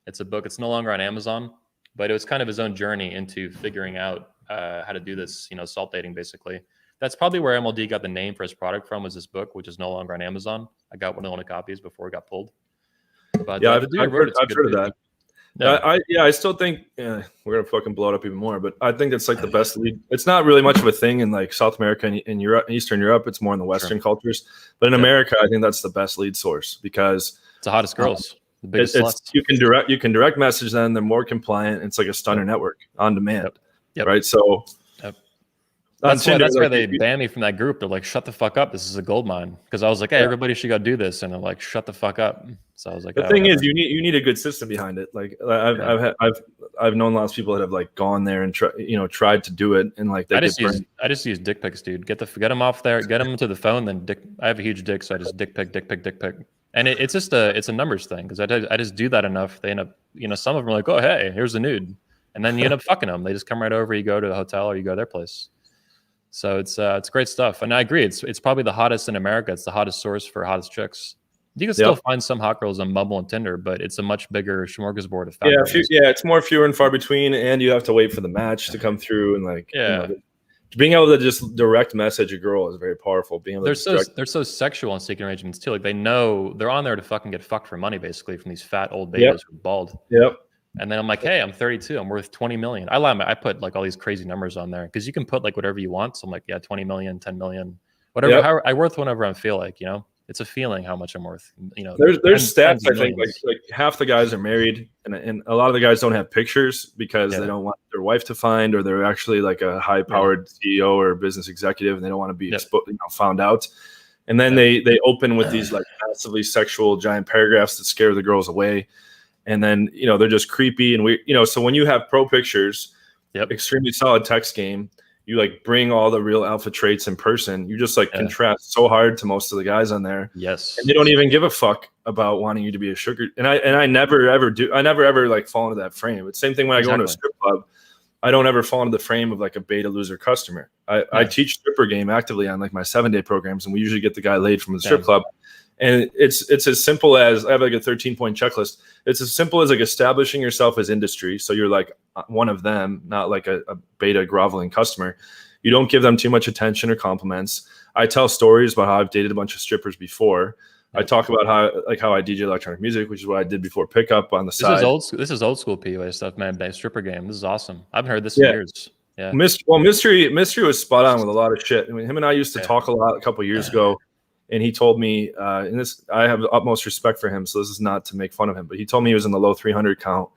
Speaker 1: It's a book. It's no longer on Amazon, but it was kind of his own journey into figuring out how to do this, salt dating basically. That's probably where MLD got the name for his product from, was this book, which is no longer on Amazon. I got one of the copies before it got pulled. But
Speaker 2: yeah, I've heard of that.
Speaker 1: Yeah.
Speaker 2: I still think we're gonna fucking blow it up even more. But I think it's like the best lead. It's not really much of a thing in like South America and in Europe, Eastern Europe. It's more in the Western cultures. But in America, I think that's the best lead source because
Speaker 1: it's the hottest girls. The biggest sluts.
Speaker 2: You can direct message them. They're more compliant. It's like a stunner network on demand, right? So.
Speaker 1: That's why they banned me from that group. They're like, shut the fuck up. This is a gold mine. Because I was like, hey, everybody should go do this. And they're like, shut the fuck up. So I was like,
Speaker 2: the thing is, you need a good system behind it. Like I've known lots of people that have like gone there and tried to do it. And like
Speaker 1: I just use dick pics, dude. Get them off there, get them to the phone. Then I have a huge dick. So I just dick pic. And it's a numbers thing. Because I just do that enough. They end up, some of them are like, oh, hey, here's the nude. And then you end up fucking them. They just come right over. You go to a hotel or you go to their place. So it's great stuff, and I agree. It's probably the hottest in America. It's the hottest source for hottest chicks. You can still find some hot girls on Bumble and Tinder, but it's a much bigger smorgasbord of
Speaker 2: factors. It's more fewer and far between, and you have to wait for the match to come through. And like, being able to just direct message a girl is very powerful.
Speaker 1: They're so sexual in seeking arrangements too. Like, they know they're on there to fucking get fucked for money, basically, from these fat old betas who are bald.
Speaker 2: Yep.
Speaker 1: And then I'm like, hey, I'm 32. I'm worth 20 million. I lie. I put like all these crazy numbers on there because you can put like whatever you want. So I'm like, yeah, 20 million, 10 million, whatever. Yep. I worth whenever I feel like, it's a feeling how much I'm worth.
Speaker 2: There's stats. I think like half the guys are married, and a lot of the guys don't have pictures because they don't want their wife to find, or they're actually like a high-powered CEO or business executive, and they don't want to be found out. And then they open with these like massively sexual giant paragraphs that scare the girls away. And then, they're just creepy. And so when you have pro pictures, extremely solid text game, you like bring all the real alpha traits in person. You just like contrast so hard to most of the guys on there.
Speaker 1: Yes.
Speaker 2: And they don't even give a fuck about wanting you to be a sugar. And I never ever do. I never ever like fall into that frame. It's the same thing when I go into a strip club. I don't ever fall into the frame of like a beta loser customer. I teach stripper game actively on like my 7-day programs, and we usually get the guy laid from the strip club. And it's as simple as, I have like a 13-point checklist. It's as simple as like establishing yourself as industry. So you're like one of them, not like a beta groveling customer. You don't give them too much attention or compliments. I tell stories about how I've dated a bunch of strippers before. I talk about how I DJ electronic music, which is what I did before pickup on the side.
Speaker 1: This is old school PUA stuff, man. Stripper game. This is awesome. I haven't heard this in years. Yeah.
Speaker 2: Mystery was spot on with a lot of shit. I mean, him and I used to talk a lot a couple of years ago. And he told me, and this, I have the utmost respect for him, so this is not to make fun of him, but he told me he was in the low 300 count,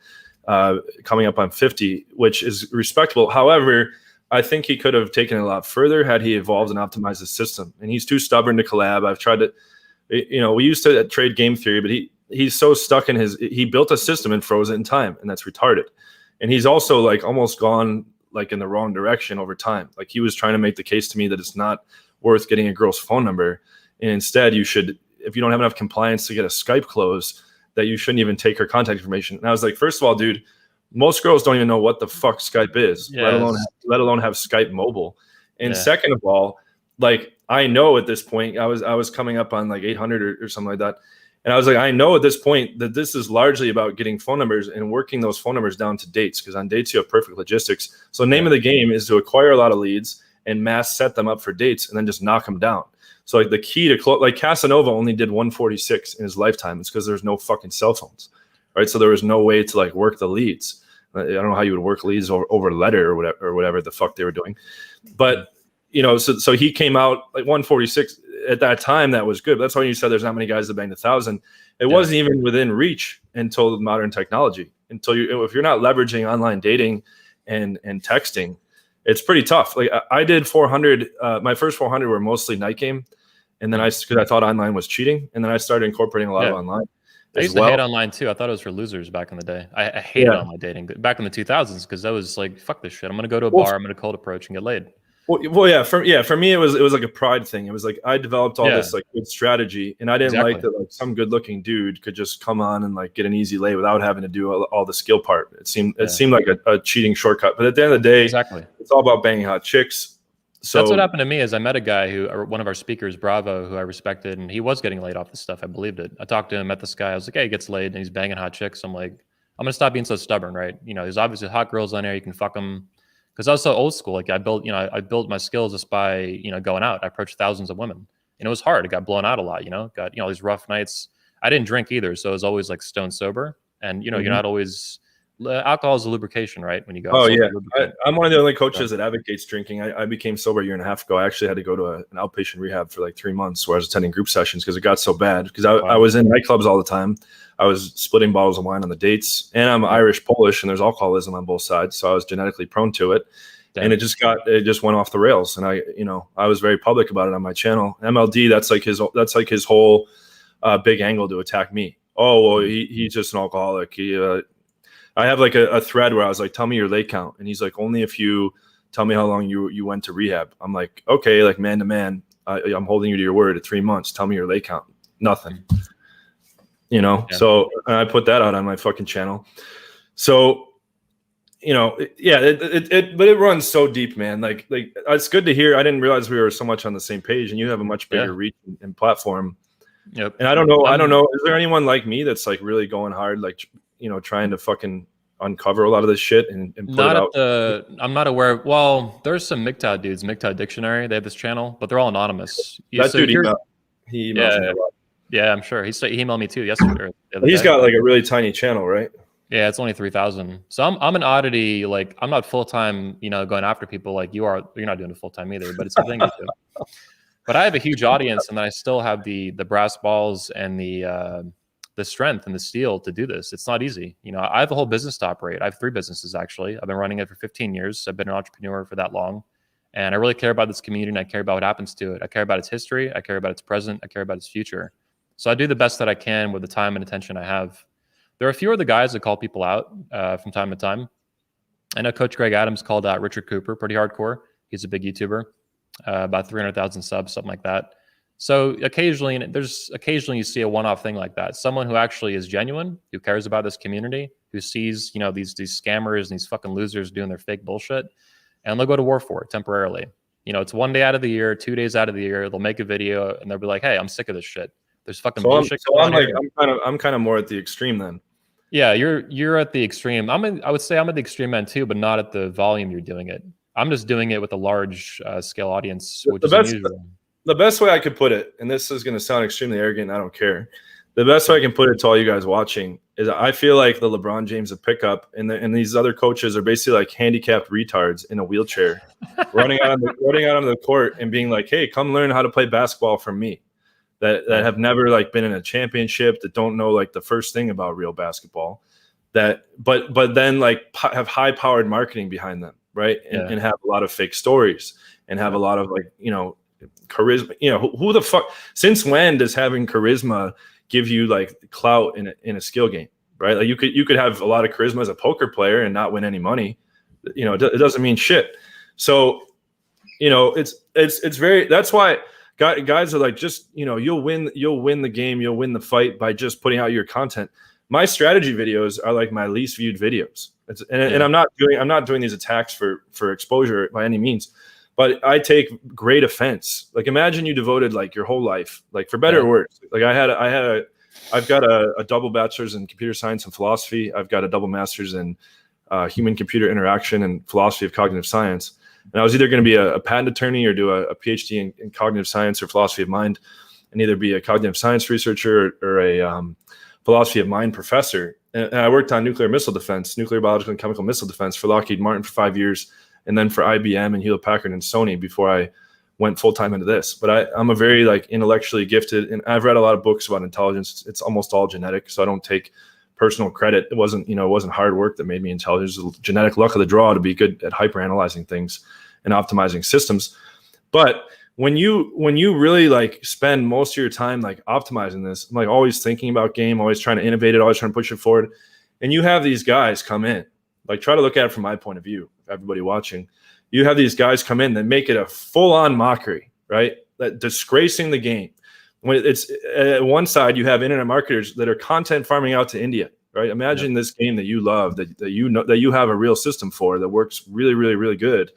Speaker 2: coming up on 50, which is respectable. However, I think he could have taken it a lot further had he evolved and optimized his system. And he's too stubborn to collab. I've tried to, we used to trade game theory, but he's so stuck in he built a system and froze it in time, and that's retarded. And he's also like almost gone like in the wrong direction over time. Like, he was trying to make the case to me that it's not worth getting a girl's phone number. And instead, you should, if you don't have enough compliance to get a Skype close, that you shouldn't even take her contact information. And I was like, first of all, dude, most girls don't even know what the fuck Skype is, let alone have Skype mobile. And second of all, like, I know at this point, I was coming up on like 800 or something like that. And I was like, I know at this point that this is largely about getting phone numbers and working those phone numbers down to dates, because on dates you have perfect logistics. So the name of the game is to acquire a lot of leads and mass set them up for dates and then just knock them down. So like the key to like Casanova only did 146 in his lifetime. It's because there's no fucking cell phones, right? So there was no way to like work the leads. I don't know how you would work leads over letter or whatever the fuck they were doing. But, you know, so he came out like 146 at that time. That was good. That's why you said there's not many guys that banged 1,000. It wasn't even within reach until modern technology, if you're not leveraging online dating and texting, it's pretty tough. Like I did 400, my first 400 were mostly night game. And then because I thought online was cheating. And then I started incorporating a lot of online.
Speaker 1: I used to hate online too. I thought it was for losers back in the day. I hated online dating back in the 2000s because I was like, fuck this shit. I'm going to go to a bar. I'm going to cold approach and get laid.
Speaker 2: Well, for me, it was like a pride thing. It was like I developed all this like good strategy, and I didn't like that like some good looking dude could just come on and like get an easy lay without having to do all the skill part. It seemed like a cheating shortcut. But at the end of the day, it's all about banging hot chicks. So
Speaker 1: that's what happened to me. Is I met a guy one of our speakers, Bravo, who I respected, and he was getting laid off this stuff. I believed it. I talked to him, met this guy. I was like, hey, he gets laid and he's banging hot chicks. I'm like, I'm gonna stop being so stubborn, right? You know, there's obviously hot girls on there. You can fuck them. Because I was so old school. Like I built my skills just by, you know, going out. I approached thousands of women. And it was hard. It got blown out a lot, you know, got, you know, these rough nights. I didn't drink either. So it was always like stone sober. And, you know, you're not always, alcohol is a lubrication, right? When you go.
Speaker 2: Oh, yeah. I'm one of the only coaches that advocates drinking. I became sober a year and a half ago. I actually had to go to an outpatient rehab for like 3 months where I was attending group sessions because it got so bad. Because I was in nightclubs all the time. I was splitting bottles of wine on the dates, and I'm Irish Polish, and there's alcoholism on both sides. So I was genetically prone to it. Damn. And it just went off the rails. And I was very public about it on my channel. MLD, that's like his whole big angle to attack me. Oh, well, he's just an alcoholic. I have like a thread where I was like, tell me your lay count. And he's like, only if you tell me how long you went to rehab. I'm like, okay, like man to man, I'm holding you to your word at 3 months. Tell me your lay count. Nothing. You know? Yeah. So I put that out on my fucking channel. So, you know, but it runs so deep, man. Like it's good to hear. I didn't realize we were so much on the same page, and you have a much bigger reach and platform. Yep. And I don't know. Is there anyone like me that's like really going hard, like, you know, trying to fucking uncover a lot of this shit and put it out?
Speaker 1: I'm not aware of, well, there's some MGTOW dudes, MGTOW Dictionary. They have this channel, but they're all anonymous.
Speaker 2: That dude, he emails me a lot.
Speaker 1: Yeah, I'm sure. He emailed me too yesterday.
Speaker 2: He's got like a really tiny channel, right?
Speaker 1: Yeah, it's only 3,000. So I'm an oddity. Like I'm not full time, you know, going after people like you are. You're not doing it full time either, but it's a thing to do. But I have a huge audience, and then I still have the brass balls and the strength and the steel to do this. It's not easy. You know, I have a whole business to operate. I have 3 businesses actually. I've been running it for 15 years. I've been an entrepreneur for that long, and I really care about this community, and I care about what happens to it. I care about its history. I care about its present. I care about its future. So I do the best that I can with the time and attention I have. There are a few other guys that call people out from time to time. I know Coach Greg Adams called out Richard Cooper pretty hardcore. He's a big YouTuber, about 300,000 subs, something like that. So occasionally you see a one-off thing like that. Someone who actually is genuine, who cares about this community, who sees, you know, these scammers and these fucking losers doing their fake bullshit, and they'll go to war for it temporarily. You know, it's 1 day out of the year, 2 days out of the year. They'll make a video and they'll be like, "Hey, I'm sick of this shit. There's fucking bullshit."
Speaker 2: I'm kind of more at the extreme then.
Speaker 1: Yeah, you're at the extreme. I would say I'm at the extreme end too, but not at the volume you're doing it. I'm just doing it with a large scale audience, which is unusual.
Speaker 2: The best way I could put it, and this is going to sound extremely arrogant, I don't care. The best way I can put it to all you guys watching is I feel like the LeBron James of pickup and these other coaches are basically like handicapped retards in a wheelchair, running out onto the court and being like, "Hey, come learn how to play basketball from me." That have never like been in a championship, that don't know like the first thing about real basketball, but then like have high powered marketing behind them, right? And have a lot of fake stories and have a lot of like, you know, charisma. You know, who the fuck, since when does having charisma give you like clout in a skill game, right? Like you could have a lot of charisma as a poker player and not win any money. You know, it doesn't mean shit. So, you know, it's very, that's why guys are like, just, you know, you'll win the game, you'll win the fight by just putting out your content. My strategy videos are like my least viewed videos. And I'm not doing these attacks for exposure by any means, but I take great offense. Like imagine you devoted like your whole life, like for better or worse. Like I had I've got a double bachelor's in computer science and philosophy. I've got a double master's in human computer interaction and philosophy of cognitive science. And I was either going to be a patent attorney or do a PhD in cognitive science or philosophy of mind, and either be a cognitive science researcher or a philosophy of mind professor. And I worked on nuclear missile defense, nuclear, biological, and chemical missile defense for Lockheed Martin for 5 years, and then for IBM and Hewlett Packard and Sony before I went full time into this. But I'm a very like intellectually gifted, and I've read a lot of books about intelligence. It's almost all genetic, so I don't take personal credit. It wasn't hard work that made me intelligent. It was genetic luck of the draw to be good at hyper-analyzing things and optimizing systems. But when you really like spend most of your time like optimizing this, I'm like always thinking about game, always trying to innovate it, always trying to push it forward. And you have these guys come in, like try to look at it from my point of view, everybody watching. You have these guys come in that make it a full-on mockery, right? That disgracing the game. When it's at one side, you have internet marketers that are content farming out to India, right? Imagine this game that you love, that you know that you have a real system for that works really, really, really good,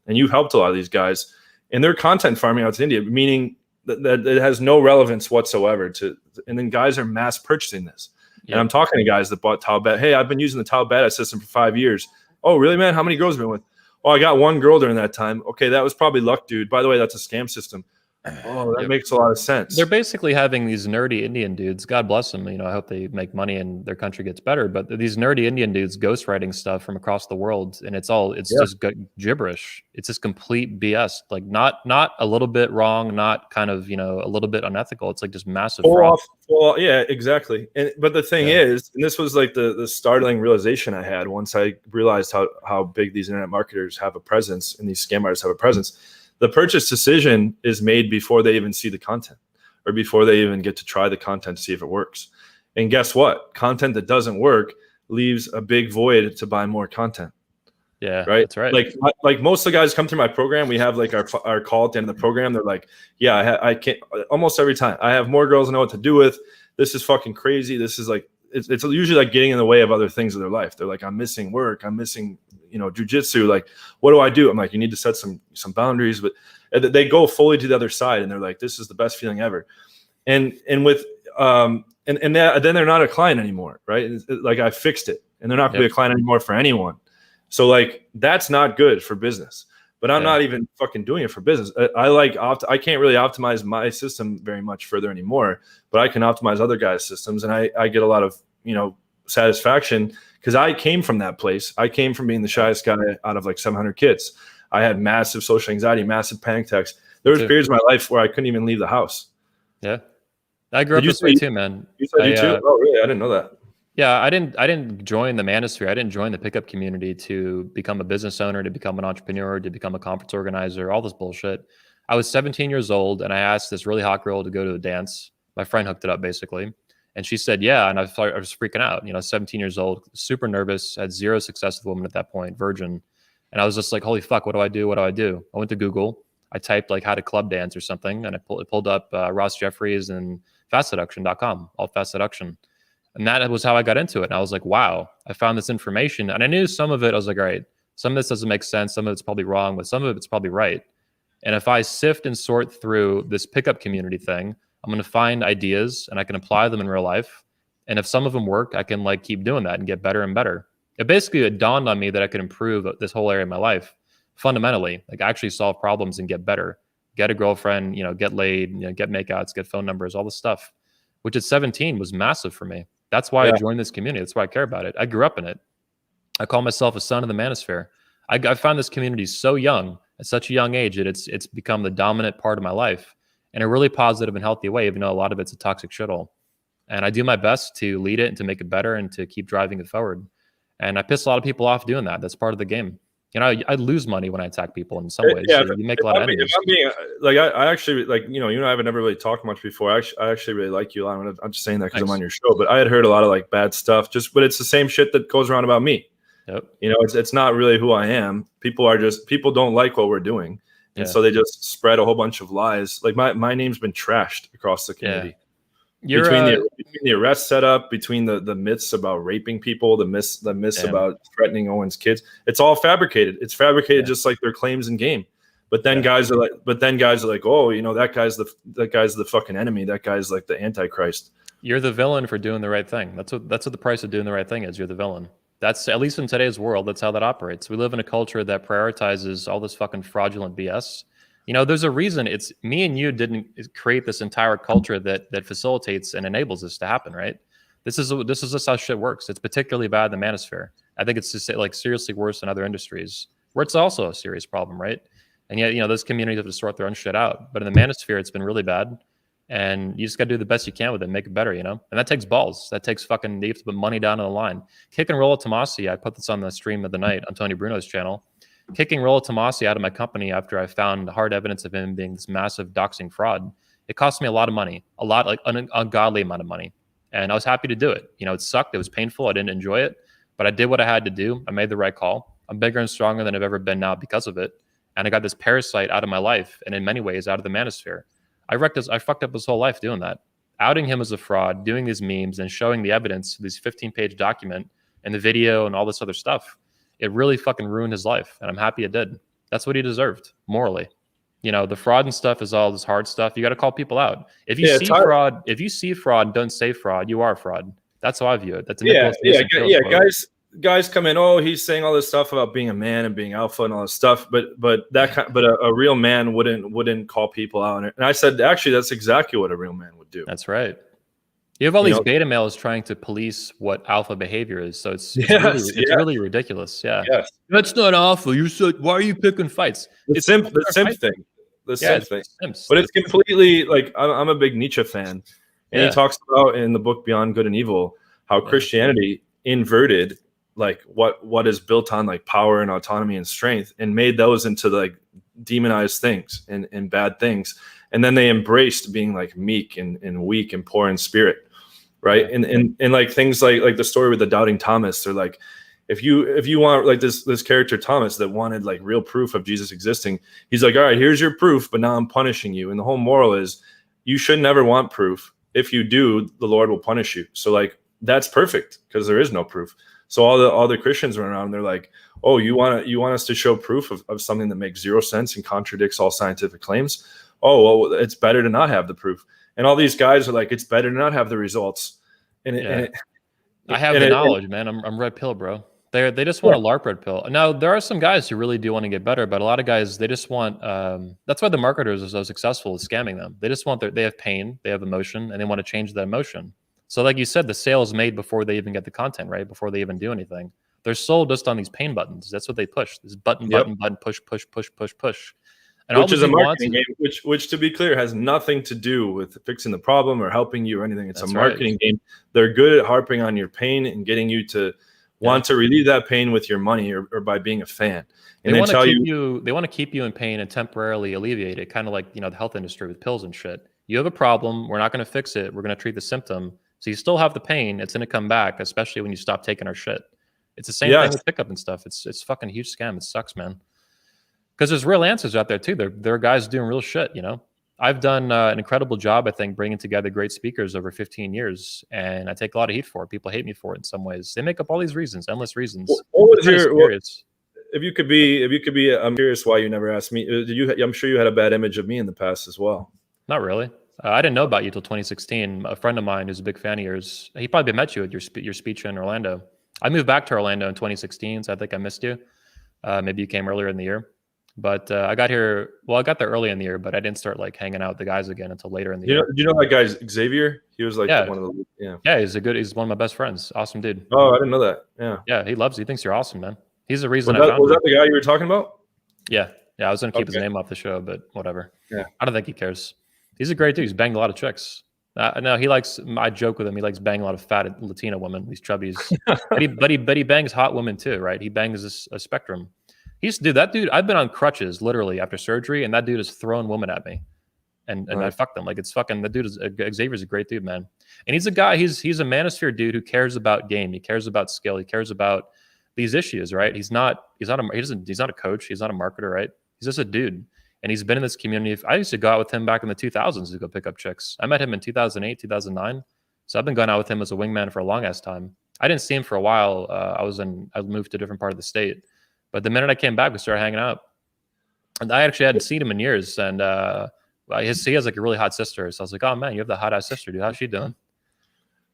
Speaker 2: and you've helped a lot of these guys, and they're content farming out to India, meaning that it has no relevance whatsoever to. And then guys are mass purchasing this, and I'm talking to guys that bought Tau-Bet. Hey, I've been using the Tau-Bet system for 5 years. Oh, really, man? How many girls have you been with? Oh, I got one girl during that time. Okay, that was probably luck, dude. By the way, that's a scam system. Oh, that makes a lot of sense.
Speaker 1: They're basically having these nerdy Indian dudes. God bless them. I hope they make money and their country gets better. But these nerdy Indian dudes ghostwriting stuff from across the world, and it's just gibberish. It's just complete BS. Like not a little bit wrong, not kind of a little bit unethical. It's like just massive fraud.
Speaker 2: Well, yeah, exactly. But the thing is, and this was like the startling realization I had once I realized how big these internet marketers have a presence and these scam artists have a presence. The purchase decision is made before they even see the content or before they even get to try the content to see if it works. And guess what? Content that doesn't work leaves a big void to buy more content.
Speaker 1: Yeah,
Speaker 2: right.
Speaker 1: That's right.
Speaker 2: Like most of the guys come through my program. We have like our call at the end of the program. They're like, yeah, I can't almost every time. I have more girls I know what to do with. This is fucking crazy. This is like, it's usually like getting in the way of other things in their life. They're like, I'm missing work. I'm missing, jujitsu. Like, what do I do? I'm like, you need to set some boundaries, but they go fully to the other side and they're like, this is the best feeling ever. And with, then they're not a client anymore. Right. Like I fixed it and they're not going to be a client anymore for anyone. So like, that's not good for business, but I'm not even fucking doing it for business. I can't really optimize my system very much further anymore, but I can optimize other guys' systems. And I get a lot of, satisfaction because I came from that place. I came from being the shyest guy out of like 700 kids. I had massive social anxiety, massive panic attacks. There was periods of my life where I couldn't even leave the house.
Speaker 1: Yeah. I grew up this way too, man.
Speaker 2: You said you too? Oh, really? I didn't know that.
Speaker 1: Yeah, I didn't join the manosphere. I didn't join the pickup community to become a business owner, to become an entrepreneur, to become a conference organizer, all this bullshit. I was 17 years old and I asked this really hot girl to go to a dance. My friend hooked it up basically. And she said, yeah. And I was freaking out, 17 years old, super nervous, had zero success with women at that point, virgin. And I was just like, holy fuck, what do I do? What do I do? I went to Google. I typed like how to club dance or something. And it pulled up Ross Jeffries and fastseduction.com, all fast seduction. And that was how I got into it. And I was like, wow, I found this information. And I knew some of it, I was like, all right, some of this doesn't make sense. Some of it's probably wrong, but some of it's probably right. And if I sift and sort through this pickup community thing, I'm going to find ideas and I can apply them in real life. And if some of them work, I can like keep doing that and get better and better. It dawned on me that I could improve this whole area of my life fundamentally, like actually solve problems and get better, get a girlfriend, get laid, get makeouts, get phone numbers, all this stuff, which at 17 was massive for me. That's why I joined this community. That's why I care about it. I grew up in it. I call myself a son of the manosphere. I found this community so young, at such a young age, that it's become the dominant part of my life in a really positive and healthy way, even though a lot of it's a toxic shithole. And I do my best to lead it and to make it better and to keep driving it forward. And I piss a lot of people off doing that. That's part of the game. I lose money when I attack people in some ways.
Speaker 2: Yeah,
Speaker 1: so you make a lot of enemies.
Speaker 2: I actually like, you and I haven't never really talked much before. I actually really like you a lot. I'm just saying that because I'm on your show, but I had heard a lot of like bad stuff, but it's the same shit that goes around about me.
Speaker 1: Yep.
Speaker 2: It's not really who I am. People don't like what we're doing. And so they just spread a whole bunch of lies. Like my name's been trashed across the community. Between the arrest setup, between the myths about raping people, the myths about threatening Owen's kids, it's all fabricated. It's fabricated just like their claims in game. But then guys are like, oh, that guy's the fucking enemy. That guy's like the Antichrist.
Speaker 1: You're the villain for doing the right thing. That's what the price of doing the right thing is. You're the villain. That's, at least in today's world, that's how that operates. We live in a culture that prioritizes all this fucking fraudulent BS. You know, there's a reason it's me and you didn't create this entire culture that facilitates and enables this to happen, right? This is just how shit works. It's particularly bad in the manosphere. I think it's just like seriously worse in other industries where it's also a serious problem, right? And yet, you know, those communities have to sort their own shit out. But in the manosphere, it's been really bad. And you just got to do the best you can with it, make it better, you know? And that takes balls. That takes fucking, you have to put money down on the line. Kick and Roll Tomasi, I put this on the stream of the night on Tony Bruno's channel. Kicking Roll Tomasi out of my company after I found hard evidence of him being this massive doxing fraud. It cost me a lot of money, a lot, like an ungodly amount of money. And I was happy to do it. You know, it sucked. It was painful. I didn't enjoy it, but I did what I had to do. I made the right call. I'm bigger and stronger than I've ever been now because of it. And I got this parasite out of my life and in many ways out of the manosphere. I fucked up his whole life doing that. Outing him as a fraud, doing these memes and showing the evidence, this 15-page document and the video and all this other stuff. It really fucking ruined his life. And I'm happy it did. That's what he deserved, morally. You know, the fraud and stuff is all this hard stuff. You got to call people out. If you see fraud, don't say fraud. You are fraud. That's how I view it. That's a
Speaker 2: Guys come in. Oh, he's saying all this stuff about being a man and being alpha and all this stuff. But a real man wouldn't call people out. And I said, actually, that's exactly what a real man would do.
Speaker 1: That's right. You have all these beta males trying to police what alpha behavior is. So it's really ridiculous. Yeah.
Speaker 2: Yes.
Speaker 1: That's not alpha. Why are you picking fights?
Speaker 2: The simp thing. But it's completely like, I'm a big Nietzsche fan. And he talks about in the book Beyond Good and Evil how Christianity inverted like what is built on like power and autonomy and strength and made those into like demonized things and bad things. And then they embraced being like meek and weak and poor in spirit. Right. And like things like the story with the doubting Thomas, they're like, if you want like this character Thomas that wanted like real proof of Jesus existing, he's like, all right, here's your proof, but now I'm punishing you. And the whole moral is you should never want proof. If you do, the Lord will punish you. So like, that's perfect because there is no proof. So all the Christians run around, they're like, oh, you want us to show proof of something that makes zero sense and contradicts all scientific claims? Oh, well, it's better to not have the proof. And all these guys are like, it's better to not have the results. I
Speaker 1: have the knowledge, man. I'm red pill, bro. They just want a LARP red pill. Now, there are some guys who really do want to get better, but a lot of guys, they just want, that's why the marketers are so successful at scamming them. They just want they have pain, they have emotion, and they want to change that emotion. So like you said, the sale is made before they even get the content, right? Before they even do anything. They're sold just on these pain buttons. That's what they push. This button, push. And
Speaker 2: which is a marketing game, which to be clear, has nothing to do with fixing the problem or helping you or anything. It's a marketing game. They're good at harping on your pain and getting you to want to relieve that pain with your money or by being a fan. And
Speaker 1: they want to keep you in pain and temporarily alleviate it, kind of like, you know, the health industry with pills and shit. You have a problem. We're not going to fix it. We're going to treat the symptom. So you still have the pain. It's going to come back, especially when you stop taking our shit. It's the same thing with pickup and stuff. It's fucking a huge scam. It sucks, man. Because there's real answers out there too. There are guys doing real shit, you know. I've done an incredible job, I think, bringing together great speakers over 15 years, and I take a lot of heat for it. People hate me for it in some ways. They make up all these reasons, endless reasons.
Speaker 2: What was if you could be, I'm curious why you never asked me. I'm sure you had a bad image of me in the past as well.
Speaker 1: Not really. I didn't know about you till 2016. A friend of mine who's a big fan of yours, he probably met you at your speech in Orlando. I moved back to Orlando in 2016, so I think I missed you. Maybe you came earlier in the year. But I got there early in the year, but I didn't start like hanging out with the guys again until later in the year.
Speaker 2: Do you know that guy Xavier? He was like one of the
Speaker 1: he's one of my best friends. Awesome dude.
Speaker 2: Oh, I didn't know that. Yeah,
Speaker 1: he loves you. He thinks you're awesome, man. He's the reason
Speaker 2: was that the guy you were talking about?
Speaker 1: Yeah. I was gonna keep his name off the show, but whatever.
Speaker 2: Yeah,
Speaker 1: I don't think he cares. He's a great dude. He's banged a lot of chicks. No, he likes. I joke with him. He likes banging a lot of fat Latina women. These chubbies, but he bangs hot women too, right? He bangs a spectrum. That dude. I've been on crutches literally after surgery, and that dude has thrown women at me, and I fucked them. Like it's fucking. That dude Xavier's a great dude, man. And he's a guy. He's a manosphere dude who cares about game. He cares about skill. He cares about these issues, right? He's not a coach. He's not a marketer, right? He's just a dude. And he's been in this community. I used to go out with him back in the 2000s to go pick up chicks. I met him in 2008, 2009. So I've been going out with him as a wingman for a long ass time. I didn't see him for a while. I moved to a different part of the state. But the minute I came back, we started hanging out. And I actually hadn't seen him in years. And he has like a really hot sister. So I was like, oh man, you have the hot ass sister, dude. How's she doing?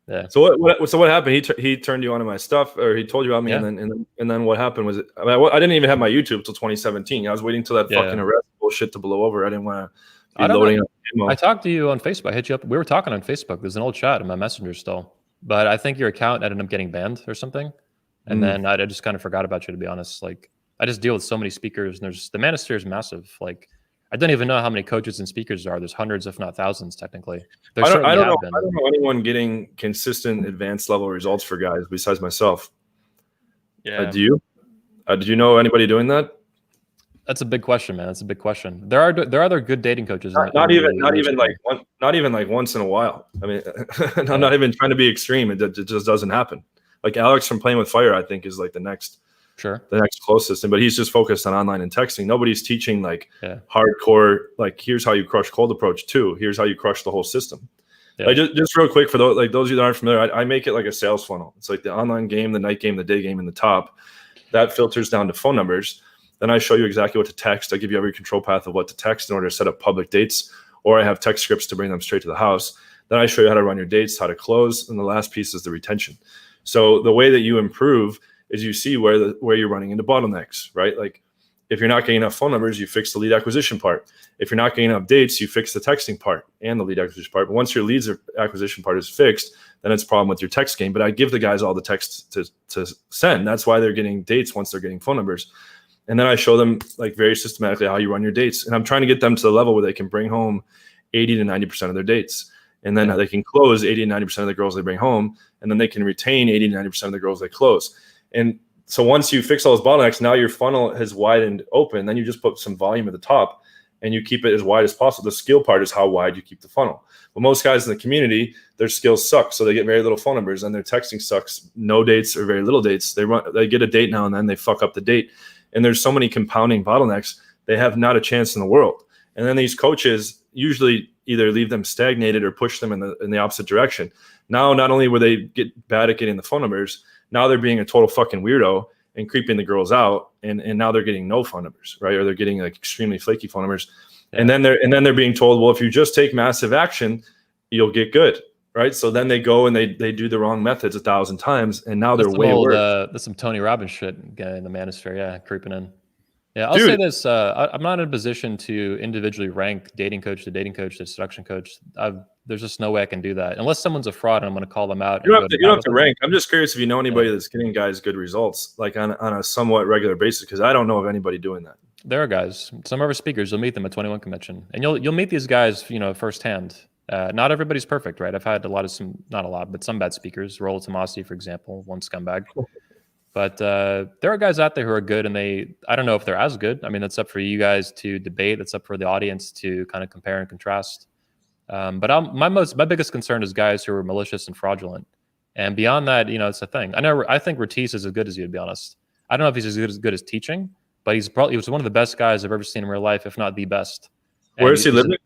Speaker 1: Yeah.
Speaker 2: So what happened? He turned you onto my stuff, or he told you about me,
Speaker 1: Yeah.
Speaker 2: and then what happened was I didn't even have my YouTube till 2017. I was waiting till that fucking arrest bullshit to blow over. I didn't want to
Speaker 1: I
Speaker 2: be
Speaker 1: don't
Speaker 2: loading
Speaker 1: know.
Speaker 2: up ammo.
Speaker 1: I talked to you on Facebook. I hit you up. We were talking on Facebook. There's an old chat in my messenger still, but I think your account ended up getting banned or something. And then I just kind of forgot about you, to be honest. Like, I just deal with so many speakers, and the manosphere is massive. Like, I don't even know how many coaches and speakers there are. There's hundreds, if not thousands, technically. There
Speaker 2: I
Speaker 1: certainly
Speaker 2: don't
Speaker 1: have
Speaker 2: know.
Speaker 1: been.
Speaker 2: I don't know anyone getting consistent advanced level results for guys besides myself.
Speaker 1: Yeah.
Speaker 2: Do you? Did you know anybody doing that?
Speaker 1: That's a big question, man. That's a big question. There are other good dating coaches.
Speaker 2: Not even like once in a while. I mean, I'm not even trying to be extreme. It just doesn't happen. Like Alex from Playing with Fire, I think is like the next closest. But he's just focused on online and texting. Nobody's teaching like hardcore. Like, here's how you crush cold approach too. Here's how you crush the whole system. Yeah. Like just real quick for those of you that aren't familiar, I make it like a sales funnel. It's like the online game, the night game, the day game, in the top. That filters down to phone numbers. Then I show you exactly what to text. I give you every control path of what to text in order to set up public dates, or I have text scripts to bring them straight to the house. Then I show you how to run your dates, how to close, and the last piece is the retention. So the way that you improve is you see where you're running into bottlenecks, right? Like, if you're not getting enough phone numbers, you fix the lead acquisition part. If you're not getting enough dates, you fix the texting part and the lead acquisition part. But once your leads acquisition part is fixed, then it's a problem with your text game. But I give the guys all the text to send. That's why they're getting dates once they're getting phone numbers. And then I show them like very systematically how you run your dates. And I'm trying to get them to the level where they can bring home 80 to 90% of their dates. And then they can close 80 to 90% of the girls they bring home. And then they can retain 80 to 90% of the girls they close. And so once you fix all those bottlenecks, now your funnel has widened open. Then you just put some volume at the top and you keep it as wide as possible. The skill part is how wide you keep the funnel. But most guys in the community, their skills suck. So they get very little phone numbers and their texting sucks. No dates or very little dates. They get a date now and then, they fuck up the date. And there's so many compounding bottlenecks, they have not a chance in the world. And then these coaches usually either leave them stagnated or push them in the opposite direction. Now, not only will they get bad at getting the phone numbers, now they're being a total fucking weirdo and creeping the girls out. And now they're getting no phone numbers, right? Or they're getting like extremely flaky phone numbers. Yeah. And then they're being told, well, if you just take massive action, you'll get good. Right. So then they go and they do the wrong methods 1,000 times. And now they're way worse.
Speaker 1: That's some Tony Robbins shit in the manosphere. Yeah. Creeping in. Yeah. I'll say this. I'm not in a position to individually rank dating coach to seduction coach. There's just no way I can do that unless someone's a fraud and I'm going to call them out.
Speaker 2: You don't have to rank. I'm just curious if you know anybody that's getting guys good results, like on a somewhat regular basis, because I don't know of anybody doing that.
Speaker 1: There are guys. Some of our speakers, you'll meet them at 21 convention, and you'll meet these guys, firsthand. Not everybody's perfect, right? I've had some bad speakers. Rollo Tomasi, for example, one scumbag. But there are guys out there who are good, and I don't know if they're as good. I mean, that's up for you guys to debate. That's up for the audience to kind of compare and contrast. But my biggest concern is guys who are malicious and fraudulent. And beyond that, it's a thing. I think Ratis is as good as you, to be honest. I don't know if he's as good as teaching, but he was one of the best guys I've ever seen in real life, if not the best.
Speaker 2: Where is he living?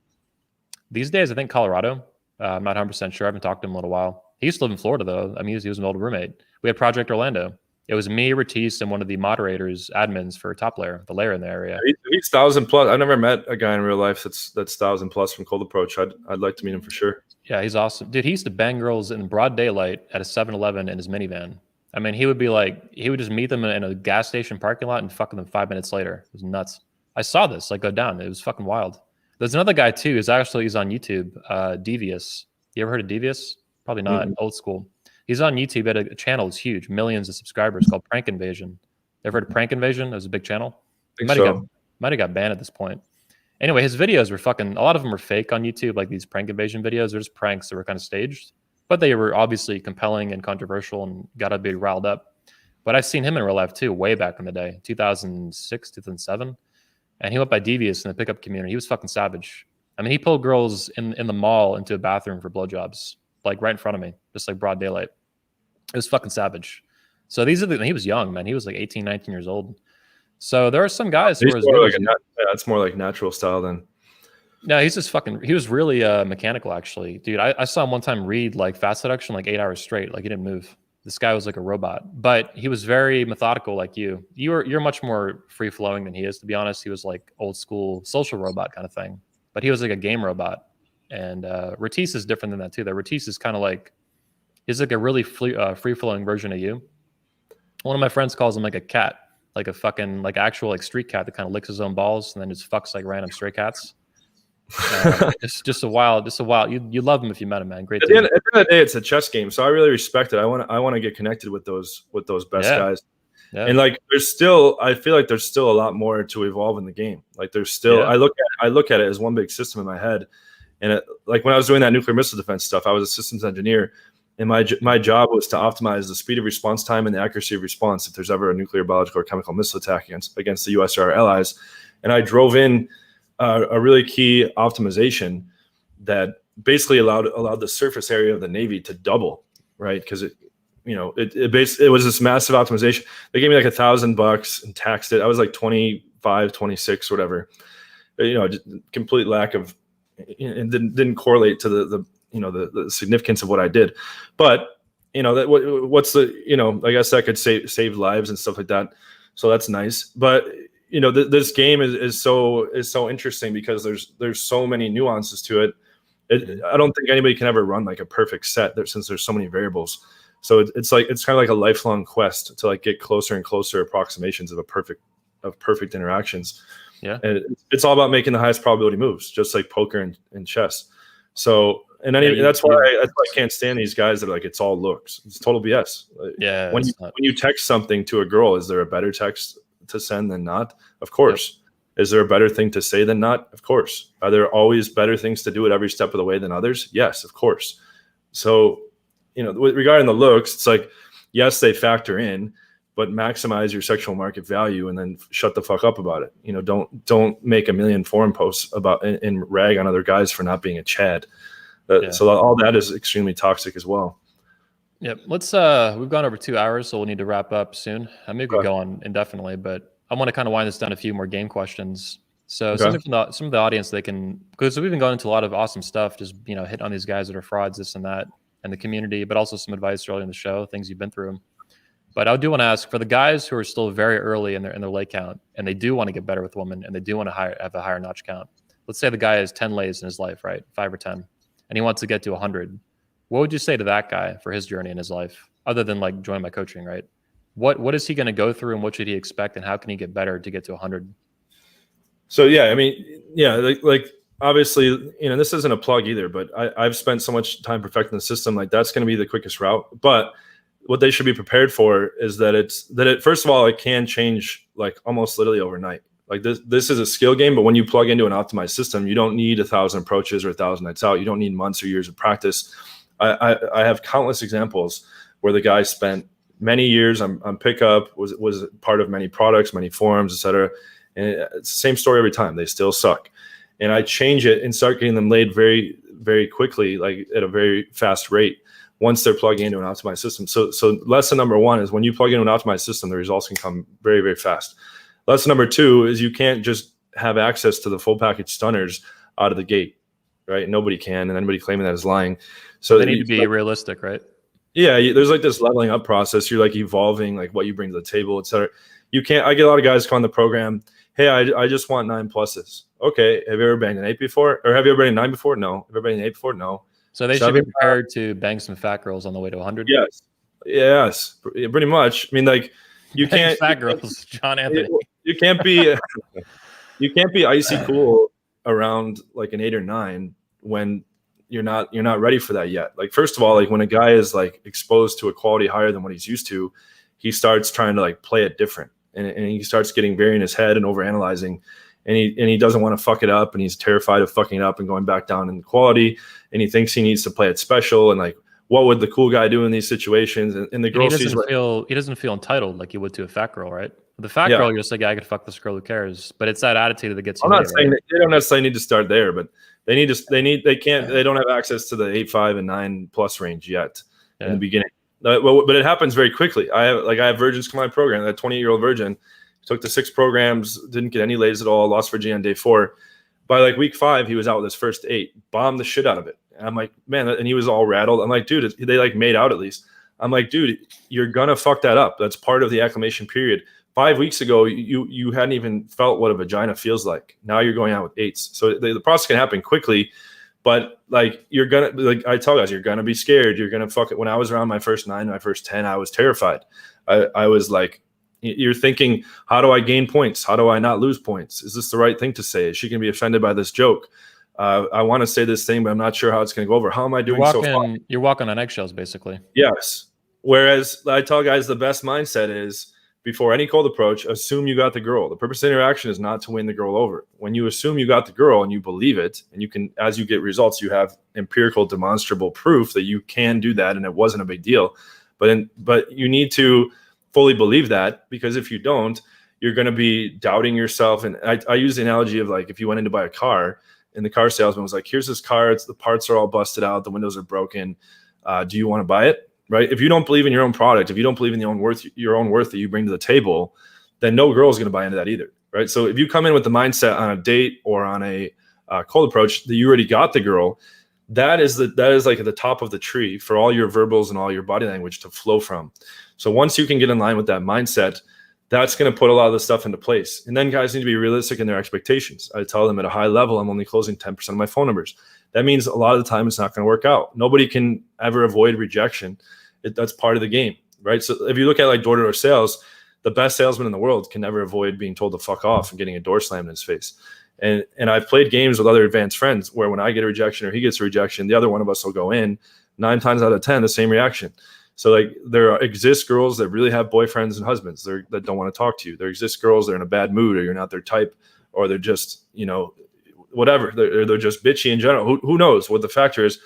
Speaker 1: These days, I think Colorado. I'm not 100% sure. I haven't talked to him in a little while. He used to live in Florida, though. I mean, he was an old roommate. We had Project Orlando. It was me, Ratis, and one of the moderators, admins for Top Layer, the layer in the area.
Speaker 2: He's 1,000 plus. I've never met a guy in real life that's 1,000 plus from Cold Approach. I'd like to meet him for sure.
Speaker 1: Yeah, he's awesome. Dude, he used to bang girls in broad daylight at a 7-Eleven in his minivan. I mean, he would just meet them in a gas station parking lot and fuck them 5 minutes later. It was nuts. I saw this go down. It was fucking wild. There's another guy too. He's on YouTube. Devious. You ever heard of Devious? Probably not. Mm-hmm. Old school. He's on YouTube at a channel. It's huge, millions of subscribers, called Prank Invasion. Ever heard of Prank Invasion? It was a big channel. Might have got banned at this point. Anyway, his videos were a lot of them were fake on YouTube, like these Prank Invasion videos. They're just pranks that were kind of staged, but they were obviously compelling and controversial and got to be riled up. But I've seen him in real life too, way back in the day, 2006, 2007. And he went by Devious in the pickup community. He was fucking savage. I mean, he pulled girls in the mall into a bathroom for blowjobs, like right in front of me, just like broad daylight. It was fucking savage. So he was young, man. He was like 18, 19 years old. So there are some guys who are
Speaker 2: it's more like natural style then.
Speaker 1: No, he was really mechanical, actually. Dude, I saw him one time read like fast seduction like 8 hours straight. Like, he didn't move. This guy was like a robot, but he was very methodical like you. You're much more free flowing than he is, to be honest. He was like old school social robot kind of thing, but he was like a game robot. And Ratis is different than that too. Ratis is kind of like, He's like a really free flowing version of you. One of my friends calls him like a cat, like a fucking like actual like street cat that kind of licks his own balls and then just fucks like random stray cats. Just a wild. You love him if you met him, man. Great.
Speaker 2: At the end of the day, it's a chess game, so I really respect it. I want to get connected with those best guys. Yeah. And like, I feel like there's still a lot more to evolve in the game. Like there's still, I look at it as one big system in my head. And like when I was doing that nuclear missile defense stuff, I was a systems engineer, and my job was to optimize the speed of response time and the accuracy of response if there's ever a nuclear, biological, or chemical missile attack against the U.S. or our allies. And I drove in a really key optimization that basically allowed the surface area of the Navy to double, right? Because it was this massive optimization. They gave me like $1,000 and taxed it. I was like 25, 26, whatever. Just complete lack of, and didn't correlate to the significance of what I did. But what's the, I guess that could save lives and stuff like that. So that's nice. But this game is so interesting because there's so many nuances to it. I don't think anybody can ever run like a perfect set since there's so many variables. So it's kind of like a lifelong quest to like get closer and closer approximations of perfect interactions. Yeah, and it's all about making the highest probability moves, just like poker and chess. So that's why I can't stand these guys that are like, it's all looks. It's total BS. Yeah. When you text something to a girl, is there a better text to send than not? Of course. Yep. Is there a better thing to say than not? Of course. Are there always better things to do at every step of the way than others? Yes, of course. So, regarding the looks, it's like, yes, they factor in, but maximize your sexual market value and then shut the fuck up about it. Don't make a million forum posts about and rag on other guys for not being a Chad. So all that is extremely toxic as well.
Speaker 1: Yep. Let's we've gone over 2 hours, so we'll need to wrap up soon. Maybe we could go on indefinitely, but I want to kind of wind this down a few more game questions. So some of the audience, because we've been going into a lot of awesome stuff, just hitting on these guys that are frauds, this and that, and the community, but also some advice early in the show, things you've been through. But I do want to ask for the guys who are still very early in their lay count, and they do want to get better with women, and they do want to have a higher notch count. Let's say the guy has 10 lays in his life, right? 5 or 10, and he wants to get to 100. What would you say to that guy for his journey in his life, other than like join my coaching, right? What is he going to go through, and what should he expect, and how can he get better to get to 100?
Speaker 2: So like obviously, this isn't a plug either, but I've spent so much time perfecting the system. Like that's going to be the quickest route. But what they should be prepared for is that first of all, it can change like almost literally overnight. Like this is a skill game, but when you plug into an optimized system, you don't need 1,000 approaches or 1,000 nights out. You don't need months or years of practice. I have countless examples where the guy spent many years on pickup, was part of many products, many forums, etc. And it's the same story every time. They still suck. And I change it and start getting them laid very, very quickly, like at a very fast rate once they're plugging into an optimized system. So lesson number one is when you plug into an optimized system, the results can come very, very fast. Lesson number two is you can't just have access to the full package stunners out of the gate, right? Nobody can, and anybody claiming that is lying. So
Speaker 1: they need to be realistic, right?
Speaker 2: Yeah, there's like this leveling up process. You're like evolving, like what you bring to the table, et cetera. You can't. I get a lot of guys come on the program. Hey, I just want 9 pluses. Okay, have you ever banged an 8 before? Or have you ever banged a 9 before? No. Have you ever banged an 8 before? No.
Speaker 1: So they should be prepared to bang some fat girls on the way to 100?
Speaker 2: Yes, pretty much. I mean, like, you can't
Speaker 1: fat girls, John Anthony.
Speaker 2: You can't be icy cool around like an 8 or 9 when you're not ready for that yet. Like, first of all, like when a guy is like exposed to a quality higher than what he's used to, he starts trying to like play it different, and he starts getting very in his head and overanalyzing. And he doesn't want to fuck it up, and he's terrified of fucking it up and going back down in quality. And he thinks he needs to play it special. And like, what would the cool guy do in these situations? And the girl
Speaker 1: he doesn't feel entitled like he would to a fat girl, right? The fat girl, you're just like, I could fuck this girl, who cares? But it's that attitude that gets.
Speaker 2: I'm not saying they don't necessarily need to start there, but they don't have access to the 8, 5, and 9 plus range yet in the beginning. But it happens very quickly. I have virgins come on my program. That 28-year-old virgin took the 6 programs, didn't get any lays at all, lost virginity on day 4. By like week 5, he was out with his first 8, bombed the shit out of it. And I'm like, man, and he was all rattled. I'm like, dude, they like made out at least. I'm like, dude, you're gonna fuck that up. That's part of the acclimation period. 5 weeks ago, you hadn't even felt what a vagina feels like. Now you're going out with 8s. So the process can happen quickly, But like, you're gonna, like I tell guys, you're gonna be scared. You're gonna fuck it. When I was around my first 9, my first 10, I was terrified. I was like, you're thinking, how do I gain points? How do I not lose points? Is this the right thing to say? Is she gonna be offended by this joke? I want to say this thing, but I'm not sure how it's gonna go over. How am I doing so far?
Speaker 1: You're walking on eggshells, basically.
Speaker 2: Yes. Whereas I tell guys the best mindset is, before any cold approach, assume you got the girl. The purpose of interaction is not to win the girl over. When you assume you got the girl and you believe it, and you can, as you get results, you have empirical, demonstrable proof that you can do that and it wasn't a big deal. But you need to fully believe that, because if you don't, you're going to be doubting yourself. And I use the analogy of, like, if you went in to buy a car and the car salesman was like, here's this car, the parts are all busted out, the windows are broken. Do you want to buy it? Right? If you don't believe in your own product, if you don't believe in your own worth that you bring to the table, then no girl is going to buy into that either. Right? So if you come in with the mindset on a date or on a cold approach that you already got the girl, that is like at the top of the tree for all your verbals and all your body language to flow from. So once you can get in line with that mindset, that's going to put a lot of the stuff into place. And then guys need to be realistic in their expectations. I tell them at a high level, I'm only closing 10% of my phone numbers. That means a lot of the time it's not going to work out. Nobody can ever avoid rejection. That's part of the game, right? So if you look at like door-to-door sales, the best salesman in the world can never avoid being told to fuck off and getting a door slammed in his face. And I've played games with other advanced friends where when I get a rejection or he gets a rejection, the other one of us will go in 9 times out of 10, the same reaction. So like, there exist girls that really have boyfriends and husbands that don't want to talk to you. There exist girls that are in a bad mood, or you're not their type, or they're just, whatever. They're just bitchy in general. Who knows what the factor is?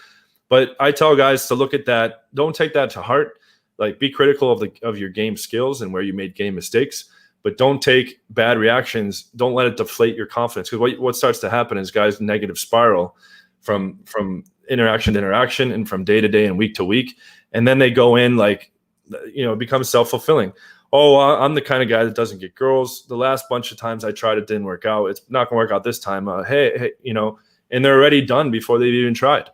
Speaker 2: But I tell guys to look at that. Don't take that to heart. Like, be critical of your game skills and where you made game mistakes, but don't take bad reactions. Don't let it deflate your confidence. Because what starts to happen is guys negative spiral from interaction to interaction and from day to day and week to week. And then they go in like, it becomes self-fulfilling. Oh, I'm the kind of guy that doesn't get girls. The last bunch of times I tried, it didn't work out. It's not going to work out this time. Hey, and they're already done before they've even tried.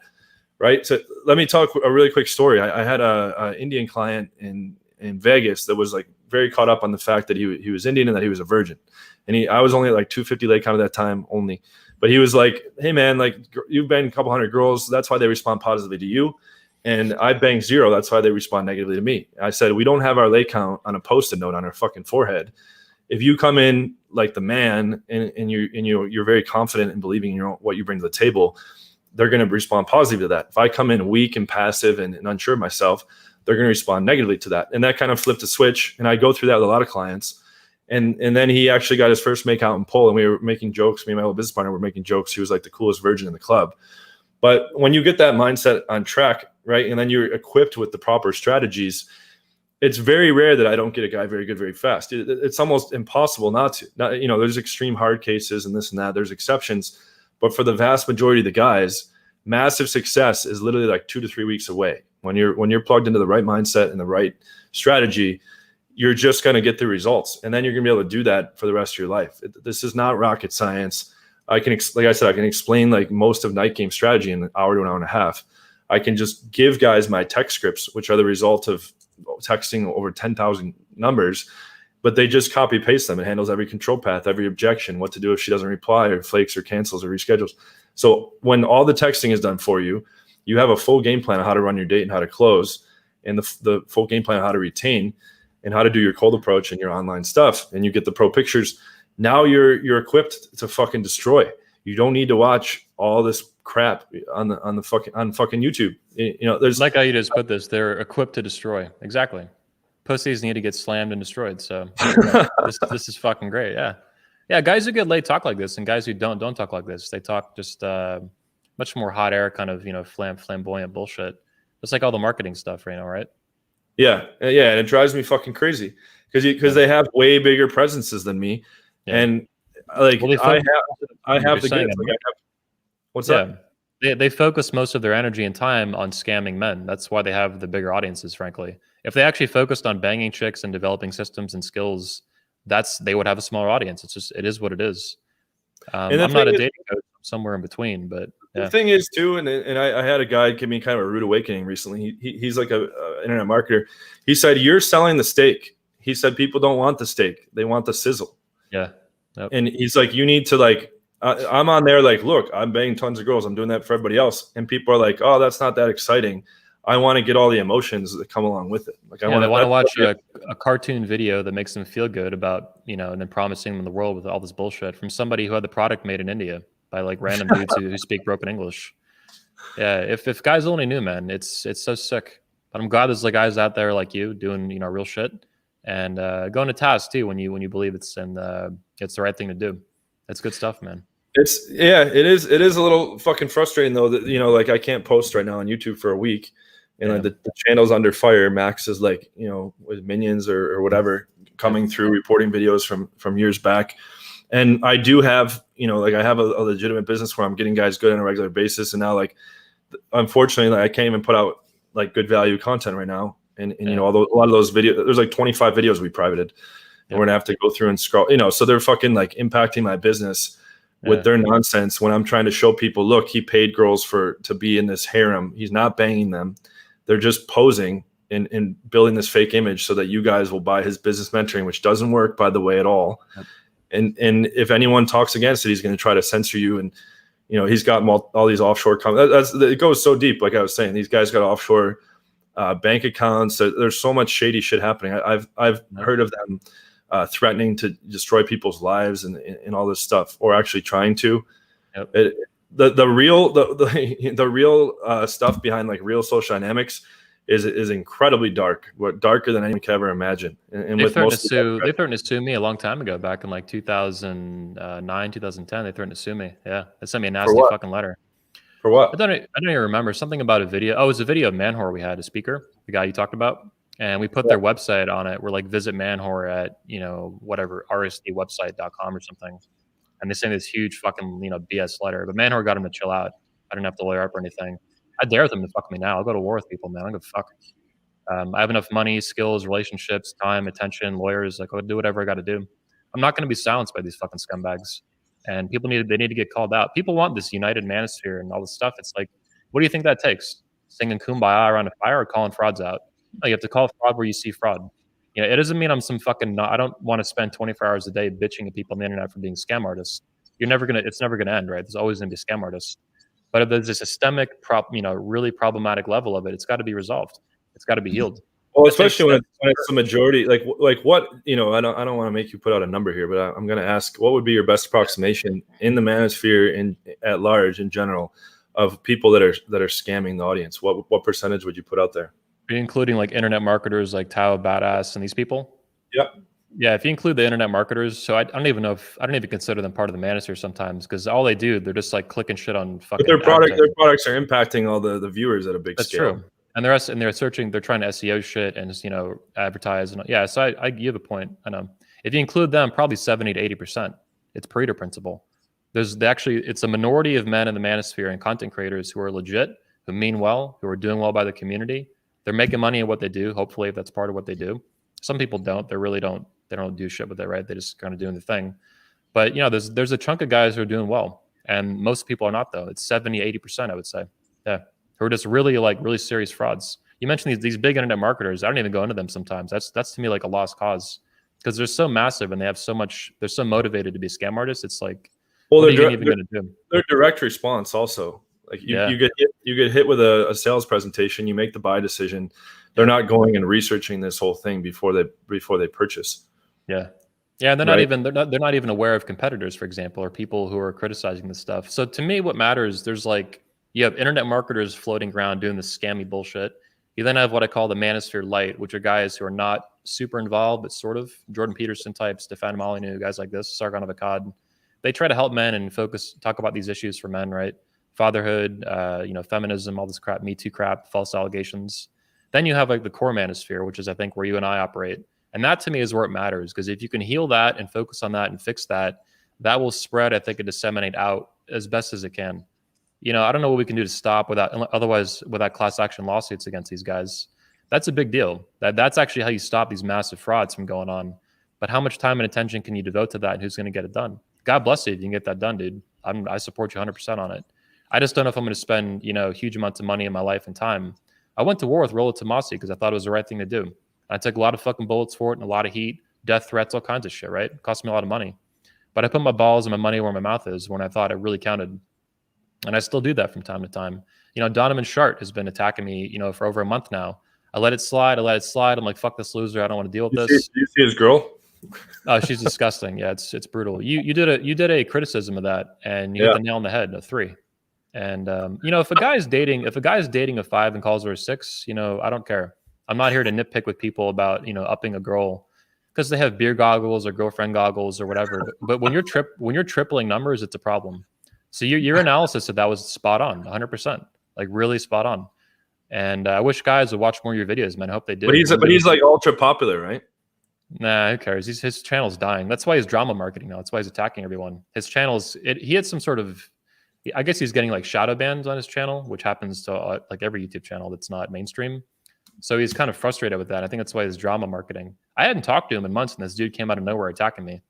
Speaker 2: Right. So let me talk a really quick story. I had a Indian client in Vegas that was like very caught up on the fact that he was Indian and that he was a virgin. And I was only at like 250 late count at that time only. But he was like, hey man, like, you've banged a couple hundred girls. That's why they respond positively to you. And I banged 0. That's why they respond negatively to me. I said, we don't have our lay count on a Post-it note on our fucking forehead. If you come in like the man and you're very confident in believing in what you bring to the table, they're going to respond positively to that. If I come in weak and passive and unsure of myself, they're going to respond negatively to that. And that kind of flipped a switch. And I go through that with a lot of clients. And then he actually got his first make out in pole, and we were making jokes. Me and my old business partner were making jokes. He was like the coolest virgin in the club. But when you get that mindset on track, right, and then you're equipped with the proper strategies, it's very rare that I don't get a guy very good very fast. It's almost impossible not to. There's extreme hard cases and this and that. There's exceptions. But for the vast majority of the guys, massive success is literally like 2 to 3 weeks away. When you're plugged into the right mindset and the right strategy, you're just going to get the results. And then you're going to be able to do that for the rest of your life. This is not rocket science. Like I said, I can explain like most of night game strategy in an hour to an hour and a half. I can just give guys my text scripts, which are the result of texting over 10,000 numbers, but they just copy paste them. It handles every control path, every objection, what to do if she doesn't reply or flakes or cancels or reschedules. So when all the texting is done for you, you have a full game plan on how to run your date and how to close, and the full game plan on how to retain and how to do your cold approach and your online stuff. And you get the pro pictures. Now you're equipped to fucking destroy. You don't need to watch all this crap on fucking YouTube. There's
Speaker 1: like how you just put this. They're equipped to destroy. Exactly. Pussies need to get slammed and destroyed. So this is fucking great. Yeah. Guys who get laid talk like this, and guys who don't talk like this. They talk just much more hot air kind of flamboyant bullshit. It's like all the marketing stuff, right?
Speaker 2: Yeah, and it drives me fucking crazy because they have way bigger presences than me, and like I have the goods. What's that?
Speaker 1: They focus most of their energy and time on scamming men. That's why they have the bigger audiences, frankly. If they actually focused on banging chicks and developing systems and skills, they would have a smaller audience. It is what it is. I'm not a dating coach. I'm somewhere in between, but yeah.
Speaker 2: The thing is too, and I had a guy give me kind of a rude awakening recently. He's like a internet marketer. He said, "You're selling the steak." He said, "People don't want the steak; they want the sizzle."
Speaker 1: Yeah. Yep.
Speaker 2: And he's like, "You need to like I'm on there like, look, I'm banging tons of girls. I'm doing that for everybody else. And people are like, oh, that's not that exciting. I want to get all the emotions that come along with it. Like,
Speaker 1: They want to watch a cartoon video that makes them feel good about, and then promising them the world with all this bullshit from somebody who had the product made in India by like random dudes who speak broken English. Yeah, if guys only knew, man, it's so sick. But I'm glad there's like guys out there like you doing real shit and going to task too when you believe it's the right thing to do. That's good stuff, man.
Speaker 2: It is a little fucking frustrating though that like I can't post right now on YouTube for a week, and like the channel's under fire. Max is like with minions or whatever coming through reporting videos from years back, and I do have like I have a legitimate business where I'm getting guys good on a regular basis, and now like unfortunately like, I can't even put out like good value content right now, and although a lot of those videos, there's like 25 videos we privated, and we're gonna have to go through and scroll, so they're fucking like impacting my business with their nonsense when I'm trying to show people, look, he paid girls to be in this harem. He's not banging them. They're just posing and building this fake image so that you guys will buy his business mentoring, which doesn't work, by the way, at all. Yep. And if anyone talks against it, he's going to try to censor you. And, he's got all these offshore it goes so deep. Like I was saying, these guys got offshore bank accounts. There's so much shady shit happening. I've heard of them threatening to destroy people's lives and all this stuff, or actually trying to. Yep. The real stuff behind like real social dynamics is incredibly dark, darker than anyone could ever imagine. And
Speaker 1: they threatened to sue me a long time ago, back in like 2009, 2010. They threatened to sue me. Yeah, they sent me a nasty fucking letter.
Speaker 2: For what?
Speaker 1: I don't even remember. Something about a video. Oh, it was a video of Manwhore. We had a speaker, the guy you talked about. And we put their website on it. We're like, visit Manwhore at, whatever, rsdwebsite.com or something. And they sent this huge fucking, BS letter. But Manwhore got him to chill out. I didn't have to lawyer up or anything. I dare them to fuck me now. I'll go to war with people, man. I don't give a fuck. I have enough money, skills, relationships, time, attention, lawyers. Like, I'll do whatever I got to do. I'm not going to be silenced by these fucking scumbags. And people need to get called out. People want this united manosphere and all this stuff. It's like, what do you think that takes? Singing Kumbaya around a fire or calling frauds out? No, you have to call fraud where you see fraud. It doesn't mean I'm some fucking. I don't want to spend 24 hours a day bitching at people on the internet for being scam artists. It's never gonna end, right? There's always gonna be scam artists. But if there's a systemic, really problematic level of it, it's got to be resolved. It's got to be healed.
Speaker 2: Well, especially when it's the majority. Like what I don't want to make you put out a number here, but I'm gonna ask, what would be your best approximation in the manosphere and at large in general of people that are scamming the audience? What percentage would you put out there?
Speaker 1: Are you including like internet marketers like Tao, Badass, and these people?
Speaker 2: Yep.
Speaker 1: Yeah, if you include the internet marketers, so I don't even consider them part of the manosphere sometimes, because all they do, they're just like clicking shit on fucking.
Speaker 2: But their products are impacting all the viewers at a big scale.
Speaker 1: That's true. And they're searching, they're trying to SEO shit and just, advertise. And yeah, so I give a point. I know. If you include them, probably 70 to 80%. It's Pareto principle. It's a minority of men in the manosphere and content creators who are legit, who mean well, who are doing well by the community. They're making money at what they do. Hopefully, if that's part of what they do. Some people don't. They really don't. They don't do shit with it, right? They just kind of doing the thing. But there's a chunk of guys who are doing well, and most people are not though. It's 70, 80%, I would say. Yeah, who are just really serious frauds. You mentioned these big internet marketers. I don't even go into them sometimes. That's to me like a lost cause, because they're so massive and they have so much. They're so motivated to be scam artists. It's like,
Speaker 2: well, what are you even going to do? Their direct response also. Like you get hit with a sales presentation, you make the buy decision. They're not going and researching this whole thing before they purchase.
Speaker 1: Yeah, and they're not even aware of competitors, for example, or people who are criticizing this stuff. So to me, what matters, there's like, you have internet marketers floating around doing this scammy bullshit. You then have what I call the manosphere light, which are guys who are not super involved, but sort of Jordan Peterson types, Stefan Molyneux, guys like this, Sargon of Akkad. They try to help men and talk about these issues for men, right? Fatherhood, feminism, all this crap, Me Too crap, false allegations. Then you have like the core manosphere, which is I think where you and I operate. And that to me is where it matters, because if you can heal that and focus on that and fix that, that will spread, I think, and disseminate out as best as it can. I don't know what we can do to stop without class action lawsuits against these guys. That's a big deal. That's actually how you stop these massive frauds from going on. But how much time and attention can you devote to that, and who's going to get it done? God bless you if you can get that done, dude. I support you 100% on it. I just don't know if I'm going to spend, huge amounts of money in my life and time. I went to war with Rollo Tomassi because I thought it was the right thing to do. I took a lot of fucking bullets for it and a lot of heat, death threats, all kinds of shit, right? It cost me a lot of money. But I put my balls and my money where my mouth is when I thought it really counted. And I still do that from time to time. Donovan Shart has been attacking me, for over a month now. I let it slide. I'm like, fuck this loser. I don't want to deal with this.
Speaker 2: Do you see his girl?
Speaker 1: Oh, she's disgusting. Yeah, it's brutal. You did a criticism of that, and you hit the nail on the head. A 3. And if a guy's dating a 5 and calls her a 6, I don't care. I'm not here to nitpick with people about upping a girl because they have beer goggles or girlfriend goggles or whatever. But when you're tripling numbers, it's a problem. So your analysis of that was spot on, 100%, like really spot on. And I wish guys would watch more of your videos, man. I hope they do.
Speaker 2: But he's like ultra popular, right?
Speaker 1: Nah, who cares? His channel's dying. That's why he's drama marketing now. That's why he's attacking everyone. His channel's he had some sort of, I guess he's getting like shadow bans on his channel, which happens to like every YouTube channel that's not mainstream. So he's kind of frustrated with that. I think that's why he's drama marketing. I hadn't talked to him in months, and this dude came out of nowhere attacking me.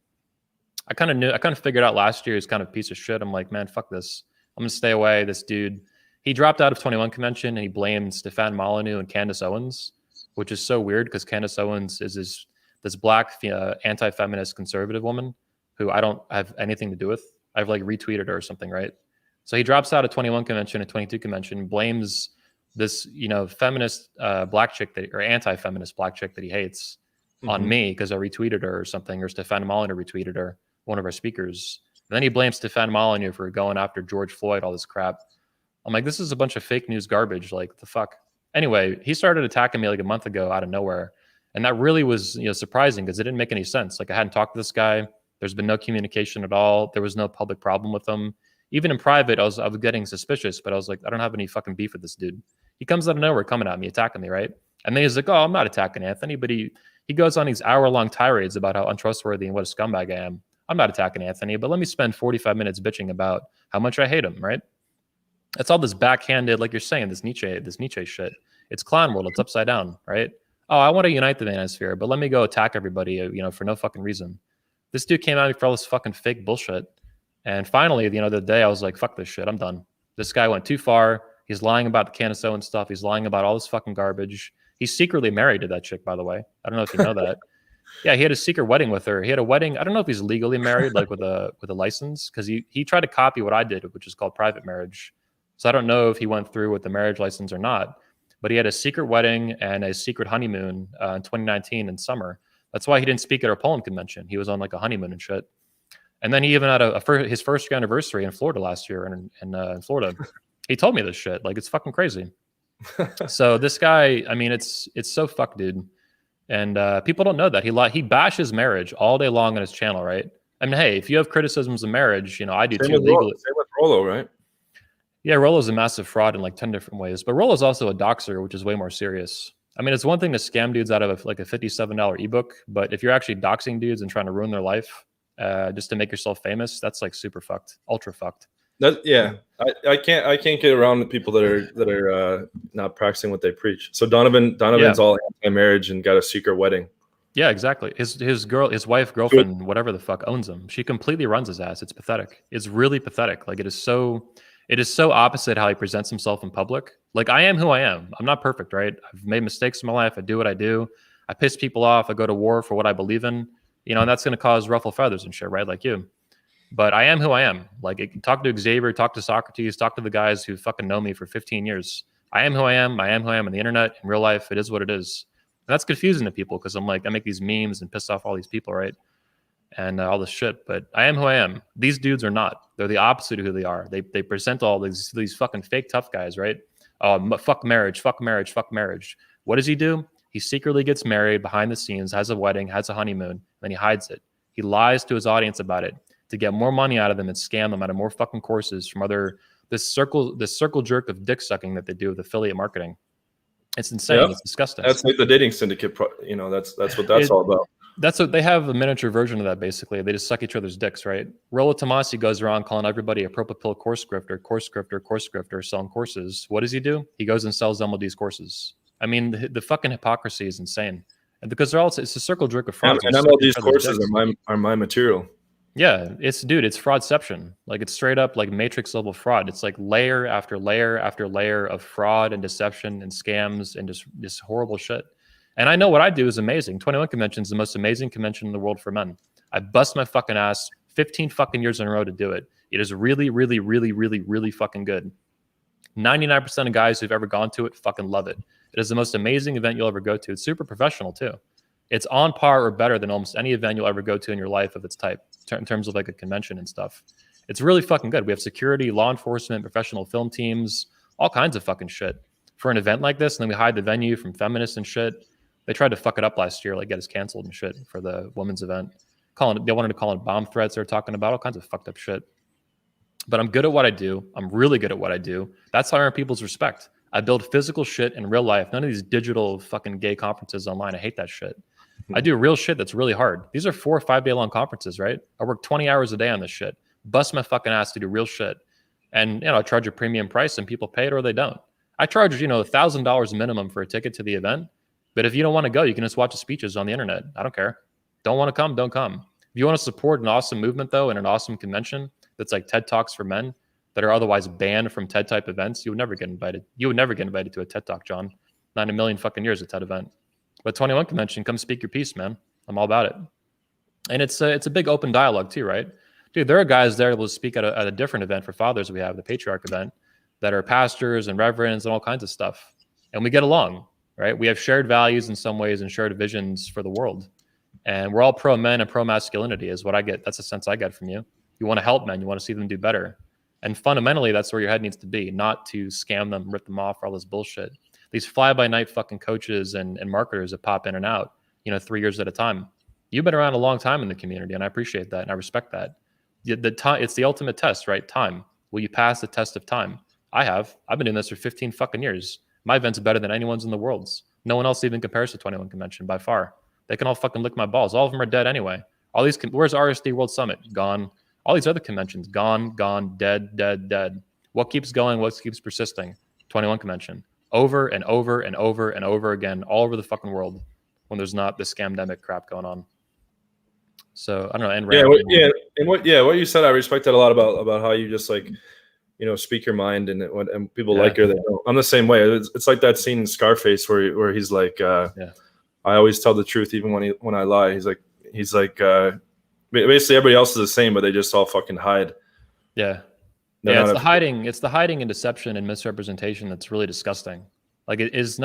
Speaker 1: I kind of figured out last year he's kind of a piece of shit. I'm like, man, fuck this. I'm gonna stay away. This dude, he dropped out of 21 convention and he blamed Stefan Molyneux and Candace Owens, which is so weird because Candace Owens is this black anti-feminist conservative woman who I don't have anything to do with. I've like retweeted her or something, right? So he drops out of 21 convention and 22 convention, blames this feminist black chick or anti-feminist black chick that he hates on me because I retweeted her or something, or Stefan Molyneux retweeted her, one of our speakers. And then he blames Stefan Molyneux for going after George Floyd, all this crap. I'm like, this is a bunch of fake news garbage. Like, the fuck? Anyway, he started attacking me like a month ago out of nowhere. And that really was surprising because it didn't make any sense. Like, I hadn't talked to this guy. There's been no communication at all. There was no public problem with him. Even in private, I was getting suspicious, but I was like, I don't have any fucking beef with this dude. He comes out of nowhere coming at me, attacking me, right? And then he's like, oh, I'm not attacking Anthony. But he goes on these hour-long tirades about how untrustworthy and what a scumbag I am. I'm not attacking Anthony, but let me spend 45 minutes bitching about how much I hate him, right? That's all this backhanded, like you're saying, this Nietzsche shit. It's clown world. It's upside down, right? Oh, I want to unite the manosphere, but let me go attack everybody, for no fucking reason. This dude came at me for all this fucking fake bullshit. And finally, the day I was like, fuck this shit. I'm done. This guy went too far. He's lying about the Candace Owens stuff. He's lying about all this fucking garbage. He's secretly married to that chick, by the way. I don't know if you know that. Yeah, he had a secret wedding with her. He had a wedding. I don't know if he's legally married, like with a license, because he tried to copy what I did, which is called private marriage. So I don't know if he went through with the marriage license or not. But he had a secret wedding and a secret honeymoon in 2019 in summer. That's why he didn't speak at our Poland convention. He was on like a honeymoon and shit. And then he even had his first anniversary in Florida last year, in Florida. He told me this shit. Like, it's fucking crazy. So this guy, I mean, it's so fucked, dude. And people don't know that he bashes marriage all day long on his channel, right? I mean, hey, if you have criticisms of marriage, I do too. Legally.
Speaker 2: Same with Rollo, right?
Speaker 1: Yeah, Rollo's a massive fraud in like 10 different ways, but Rollo's also a doxer, which is way more serious. I mean, it's one thing to scam dudes out of like a $57 ebook, but if you're actually doxing dudes and trying to ruin their life just to make yourself famous, that's like super fucked, ultra fucked.
Speaker 2: I can't get around the people that are not practicing what they preach. So Donovan's all anti-marriage and got a secret wedding.
Speaker 1: Yeah, exactly. His wife, girlfriend, whatever the fuck owns him. She completely runs his ass. It's pathetic. It's really pathetic. Like, it is so opposite how he presents himself in public. Like, I am who I am. I'm not perfect, right? I've made mistakes in my life. I do what I do. I piss people off. I go to war for what I believe in, and that's going to cause ruffle feathers and shit, right? Like you. But I am who I am. Like, talk to Xavier, talk to Socrates, talk to the guys who fucking know me for 15 years. I am who I am. I am who I am on the internet. In real life, it is what it is. And that's confusing to people because I'm like, I make these memes and piss off all these people, right? And all this shit. But I am who I am. These dudes are not. They're the opposite of who they are. They present all these fucking fake tough guys, right? Oh, fuck marriage, fuck marriage, fuck marriage. What does he do? He secretly gets married behind the scenes, has a wedding, has a honeymoon, then he hides it. He lies to his audience about it to get more money out of them and scam them out of more fucking courses from this circle jerk of dick sucking that they do with affiliate marketing. It's insane. Yep. It's disgusting.
Speaker 2: That's like the dating syndicate. That's what that's all about.
Speaker 1: That's what they have, a miniature version of that. Basically, they just suck each other's dicks, right? Rollo Tomasi goes around calling everybody a ProPapill course scripter, selling courses. What does he do? He goes and sells MLD's courses. I mean, the fucking hypocrisy is insane. And because it's a circle jerk of fraud.
Speaker 2: And MLD's courses are my material.
Speaker 1: Yeah, it's fraudception. Like, it's straight up like Matrix level fraud. It's like layer after layer after layer of fraud and deception and scams and just horrible shit. And I know what I do is amazing. 21 Convention is the most amazing convention in the world for men. I bust my fucking ass 15 fucking years in a row to do it. It is really, really, really, really, really fucking good. 99% of guys who've ever gone to it fucking love it. It is the most amazing event you'll ever go to. It's super professional too. It's on par or better than almost any event you'll ever go to in your life of its type, in terms of like a convention and stuff. It's really fucking good. We have security, law enforcement, professional film teams, all kinds of fucking shit for an event like this. And then we hide the venue from feminists and shit. They tried to fuck it up last year, like get us canceled and shit for the women's event. They wanted to call it bomb threats. They were talking about all kinds of fucked up shit. But I'm good at what I do. I'm really good at what I do. That's how I earn people's respect. I build physical shit in real life. None of these digital fucking gay conferences online. I hate that shit. I do real shit that's really hard. These are 4 or 5 day long conferences, right? I work 20 hours a day on this shit. Bust my fucking ass to do real shit. And, I charge a premium price and people pay it or they don't. I charge, $1,000 minimum for a ticket to the event. But if you don't want to go, you can just watch the speeches on the internet. I don't care. Don't want to come, don't come. If you want to support an awesome movement, though, and an awesome convention that's like TED Talks for men that are otherwise banned from TED type events, you would never get invited. You would never get invited to a TED Talk, John. Not in a million fucking years, a TED event. But 21 convention, come speak your piece, man. I'm all about it. And it's a big open dialogue too, right? Dude, there are guys there that will speak at a different event for fathers we have, the Patriarch event, that are pastors and reverends and all kinds of stuff. And we get along, right? We have shared values in some ways and shared visions for the world. And we're all pro men and pro masculinity is what I get. That's the sense I get from you. You want to help men. You want to see them do better. And fundamentally, that's where your head needs to be, not to scam them, rip them off, all this bullshit. These fly-by-night fucking coaches and marketers that pop in and out, 3 years at a time. You've been around a long time in the community, and I appreciate that, and I respect that. It's the ultimate test, right? Time. Will you pass the test of time? I have. I've been doing this for 15 fucking years. My event's better than anyone's in the world's. No one else even compares to 21 Convention by far. They can all fucking lick my balls. All of them are dead anyway. Where's RSD World Summit? Gone. All these other conventions, gone, dead, dead. What keeps going? What keeps persisting? 21 Convention. Over and over and over and over again, all over the fucking world, when there's not this scamdemic crap going on. So I don't know. And
Speaker 2: what you said, I respect that a lot about how you just like, speak your mind and people like it or they don't. I'm the same way. It's like that scene in Scarface where he's like, I always tell the truth even when I lie. He's like, basically everybody else is the same, but they just all fucking hide.
Speaker 1: Yeah. It's the hiding and deception and misrepresentation that's really disgusting. Like it's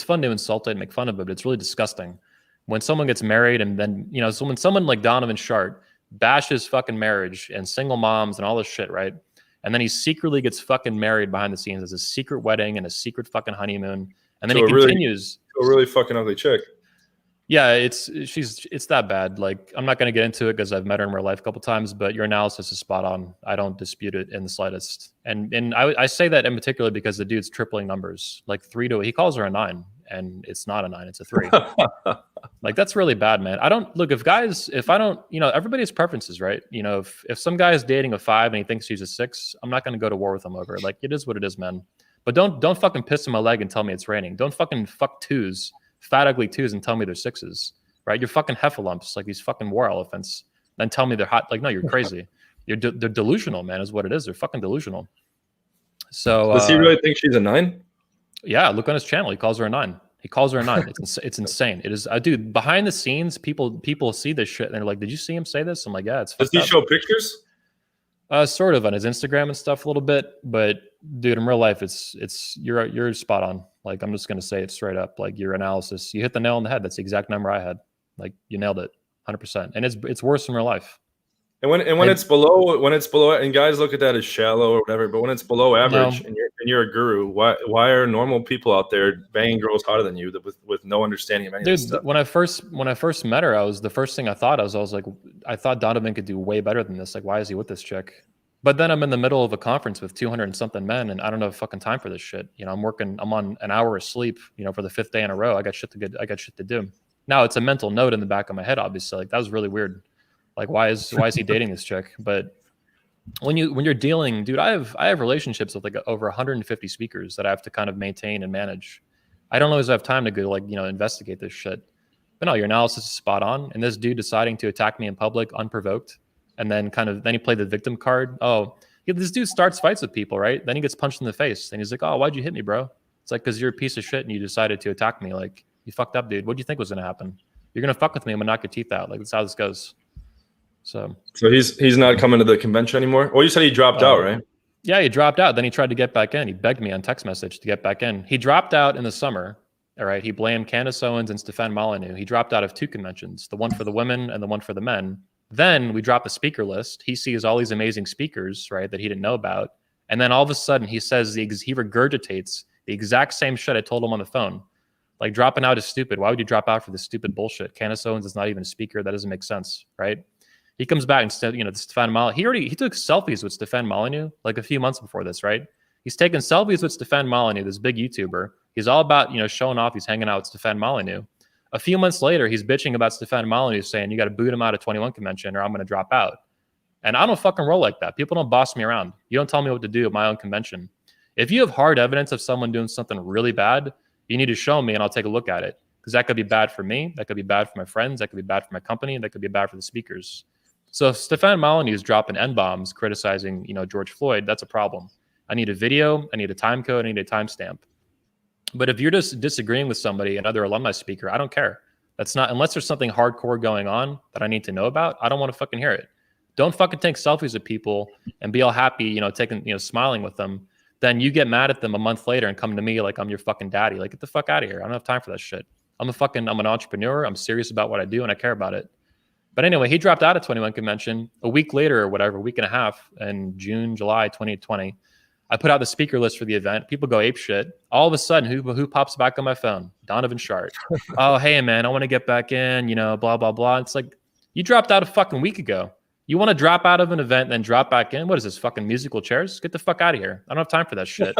Speaker 1: fun to insult it and make fun of it, but it's really disgusting. When someone gets married and then, so when someone like Donovan Shart bashes fucking marriage and single moms and all this shit, right? And then he secretly gets fucking married behind the scenes as a secret wedding and a secret fucking honeymoon. And then he continues.
Speaker 2: A really fucking ugly chick.
Speaker 1: Yeah, it's that bad. Like, I'm not going to get into it because I've met her in real life a couple times, but your analysis is spot on. I don't dispute it in the slightest. And I say that in particular because the dude's tripling numbers, like 3 to, he calls her a 9, and it's not a 9, it's a 3. Like, that's really bad, man. Everybody has preferences, right? If some guy is dating a 5 and he thinks she's a 6, I'm not going to go to war with him over it. Like, it is what it is, man. But don't fucking piss in my leg and tell me it's raining. Don't fucking fuck 2s. Fat ugly 2s and tell me they're 6s, right? You're fucking heffalumps, like these fucking war elephants. Then tell me they're hot. Like, no, you're crazy. They're delusional, man, is what it is. They're fucking delusional. So
Speaker 2: does he really think she's a 9?
Speaker 1: Yeah, look on his channel. He calls her a 9. He calls her a 9. It's insane. It is, dude. Behind the scenes, people see this shit and they're like, "Did you see him say this?" I'm like, "Yeah, it's."
Speaker 2: Does he show pictures?
Speaker 1: Sort of on his Instagram and stuff a little bit, but dude, in real life, you're spot on. Like, I'm just gonna say it straight up. Like, your analysis, you hit the nail on the head. That's the exact number I had. Like, you nailed it, 100%. And it's worse in real life.
Speaker 2: And when it's below, and guys look at that as shallow or whatever, but when it's below average and you're a guru, why are normal people out there banging girls hotter than you with no understanding of any of this stuff?
Speaker 1: When I first met her, the first thing I thought was like, I thought Donovan could do way better than this. Like, why is he with this chick? But then I'm in the middle of a conference with 200 and something men, and I don't have fucking time for this shit. I'm on an hour of sleep, for the 5th day in a row. I got shit to do. Now it's a mental note in the back of my head, obviously. Like, that was really weird. Like, why is he dating this chick? But when you're dealing, dude, I have relationships with like over 150 speakers that I have to kind of maintain and manage. I don't always have time to go investigate this shit. But no, your analysis is spot on. And this dude deciding to attack me in public unprovoked, and then he played the victim card. Oh, this dude starts fights with people, right? Then he gets punched in the face, and he's like, "Oh, why'd you hit me, bro?" It's like, because you're a piece of shit and you decided to attack me. Like, you fucked up, dude. What do you think was gonna happen? You're gonna fuck with me, I'm gonna knock your teeth out. Like, that's how this goes. So
Speaker 2: he's not coming to the convention anymore. Well, you said he dropped out, right?
Speaker 1: Yeah, he dropped out. Then he tried to get back in. He begged me on text message to get back in. He dropped out in the summer. All right. He blamed Candace Owens and Stefan Molyneux. He dropped out of 2 conventions, the one for the women and the one for the men. Then we dropped the speaker list. He sees all these amazing speakers, right, that he didn't know about. And then all of a sudden he says he regurgitates the exact same shit I told him on the phone. Like, dropping out is stupid. Why would you drop out for this stupid bullshit? Candace Owens is not even a speaker. That doesn't make sense, right? He comes back instead, Stefan Molyneux. He took selfies with Stefan Molyneux like a few months before this, right? He's taking selfies with Stefan Molyneux, this big YouTuber. He's all about, showing off. He's hanging out with Stefan Molyneux. A few months later, he's bitching about Stefan Molyneux, saying, you got to boot him out of 21 convention or I'm going to drop out. And I don't fucking roll like that. People don't boss me around. You don't tell me what to do at my own convention. If you have hard evidence of someone doing something really bad, you need to show me and I'll take a look at it. Because that could be bad for me. That could be bad for my friends. That could be bad for my company. That could be bad for the speakers. So if Stefan Molyneux is dropping N-bombs criticizing, George Floyd, that's a problem. I need a video. I need a time code. I need a timestamp. But if you're just disagreeing with somebody, another alumni speaker, I don't care. That's not, unless there's something hardcore going on that I need to know about, I don't want to fucking hear it. Don't fucking take selfies with people and be all happy, smiling with them. Then you get mad at them a month later and come to me like I'm your fucking daddy. Like, get the fuck out of here. I don't have time for that shit. I'm an entrepreneur. I'm serious about what I do and I care about it. But anyway, he dropped out of 21 convention a week later or whatever, a week and a half in July 2020. I put out the speaker list for the event. People go ape shit. All of a sudden, who pops back on my phone? Donovan Shart. Oh, hey, man, I want to get back in, blah, blah, blah. It's like, you dropped out a fucking week ago. You want to drop out of an event, then drop back in? What is this, fucking musical chairs? Get the fuck out of here. I don't have time for that shit.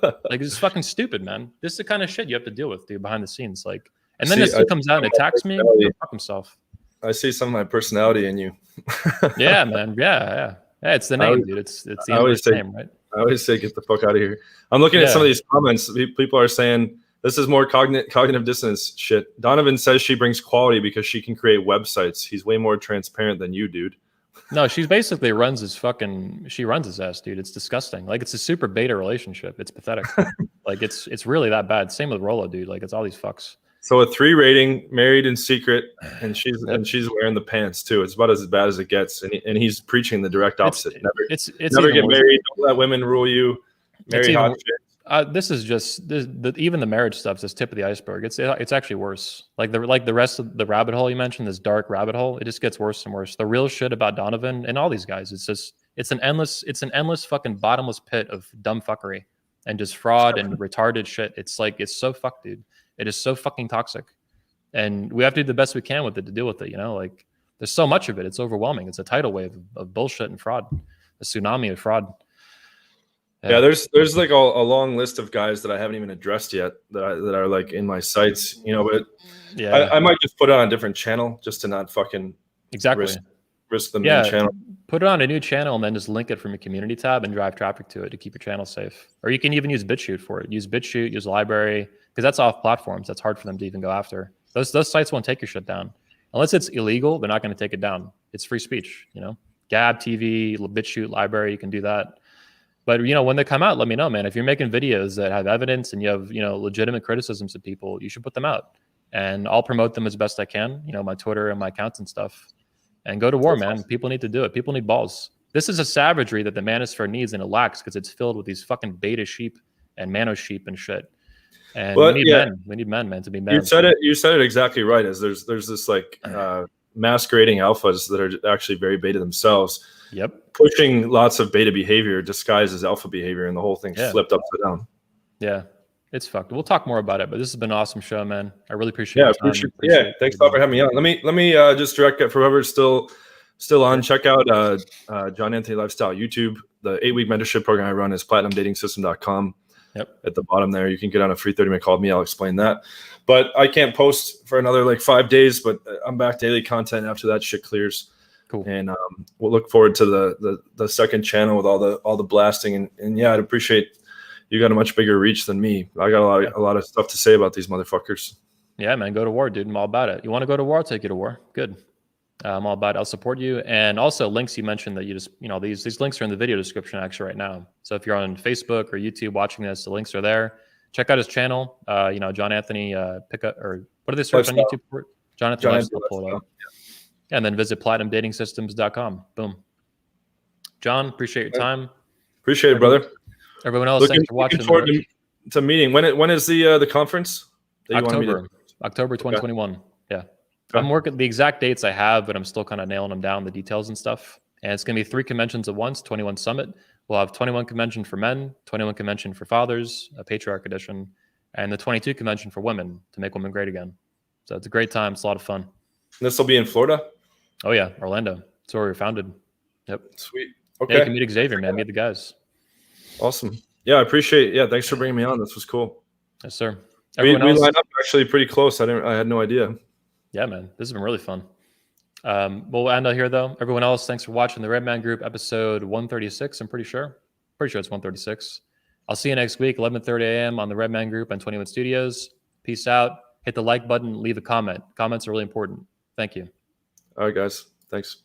Speaker 1: Like, it's fucking stupid, man. This is the kind of shit you have to deal with, dude, behind the scenes. Like, and then this dude comes out and attacks me. Fuck himself.
Speaker 2: I see some of my personality in you.
Speaker 1: Yeah, man. Yeah. It's the name, dude. It's the English name, right?
Speaker 2: I always say, get the fuck out of here. I'm looking at some of these comments. People are saying, this is more cognitive dissonance shit. Donovan says she brings quality because she can create websites. He's way more transparent than you, dude.
Speaker 1: No, she basically runs his ass, dude. It's disgusting. Like, it's a super beta relationship. It's pathetic. Like, it's really that bad. Same with Rolo, dude. Like, it's all these fucks.
Speaker 2: So a 3 rating, married in secret, and she's wearing the pants too. It's about as bad as it gets, and he's preaching the direct opposite. Never get married. Don't let women rule you. Marry hot chicks.
Speaker 1: This is just even the marriage stuff's just tip of the iceberg. It's actually worse. Like the rest of the rabbit hole you mentioned, this dark rabbit hole, it just gets worse and worse. The real shit about Donovan and all these guys, it's an endless fucking bottomless pit of dumb fuckery and just fraud and retarded shit. It's so fucked, dude. It is so fucking toxic, and we have to do the best we can with it to deal with it. Like, there's so much of it. It's overwhelming. It's a tidal wave of bullshit and fraud, a tsunami of fraud.
Speaker 2: Yeah, there's like a long list of guys that I haven't even addressed yet that are like in my sights, but yeah, I might just put it on a different channel just to not fucking risk the main channel.
Speaker 1: Put it on a new channel and then just link it from your community tab and drive traffic to it to keep your channel safe. Or you can even use BitChute for it. Use BitChute, use Library, because that's off platforms. That's hard for them to even go after. Those sites won't take your shit down. Unless it's illegal, they're not going to take it down. It's free speech, Gab TV, BitChute, Library, you can do that. But, when they come out, let me know, man. If you're making videos that have evidence and you have, legitimate criticisms of people, you should put them out. And I'll promote them as best I can, my Twitter and my accounts and stuff. And go to war, man. People need to do it. People need balls. This is a savagery that the manosphere needs and it lacks because it's filled with these fucking beta sheep and mano sheep and shit. And we need men. We need men, man, to be men.
Speaker 2: You said it exactly right. As there's this like masquerading alphas that are actually very beta themselves.
Speaker 1: Yep.
Speaker 2: Pushing lots of beta behavior disguised as alpha behavior, and the whole thing's flipped upside down.
Speaker 1: Yeah. It's fucked. We'll talk more about it, but this has been an awesome show, man. I really appreciate it.
Speaker 2: Thanks a lot for having me on. Let me just direct it for whoever's still on. Check out John Anthony Lifestyle YouTube. The 8-week mentorship program I run is platinumdatingsystem.com.
Speaker 1: Yep.
Speaker 2: At the bottom there, you can get on a free 30-minute call with me. I'll explain that. But I can't post for another like 5 days, but I'm back daily content after that shit clears.
Speaker 1: Cool.
Speaker 2: And we'll look forward to the second channel with all the blasting. And yeah, I'd appreciate. You got a much bigger reach than me. I got a lot of stuff to say about these motherfuckers.
Speaker 1: Yeah, man, go to war, dude. I'm all about it. You want to go to war? I'll take you to war. Good. I'm all about it. I'll support you. And also links you mentioned that you just, these links are in the video description actually right now. So if you're on Facebook or YouTube watching this, the links are there. Check out his channel. John Anthony Pickup, or what do they search on YouTube for? John Anthony Lifestyle. Pull it up. And then visit platinumdatingsystems.com. Boom. John, appreciate your time.
Speaker 2: Appreciate it, brother.
Speaker 1: Everyone else, thanks for watching.
Speaker 2: Looking forward to meeting. When is the conference?
Speaker 1: October 2021. Okay. Yeah. Okay. I'm working the exact dates I have, but I'm still kind of nailing them down, the details and stuff. And it's going to be 3 conventions at once, 21 Summit. We'll have 21 convention for men, 21 convention for fathers, a patriarch edition, and the 22 convention for women to make women great again. So it's a great time. It's a lot of fun.
Speaker 2: This will be in Florida?
Speaker 1: Oh, yeah. Orlando. That's where we were founded. Yep.
Speaker 2: Sweet. Okay.
Speaker 1: Yeah, you can meet Xavier, man. Meet the guys.
Speaker 2: Awesome. Yeah, I appreciate it. Yeah, thanks for bringing me on. This was cool.
Speaker 1: Yes, sir.
Speaker 2: We lined up actually pretty close. I had no idea.
Speaker 1: Yeah, man. This has been really fun. We'll end out here, though. Everyone else, thanks for watching the Red Man Group episode 136. I'm pretty sure it's 136. I'll see you next week, 11:30 a.m. on the Red Man Group and 21 Studios. Peace out. Hit the like button. Leave a comment. Comments are really important. Thank you.
Speaker 2: All right, guys. Thanks.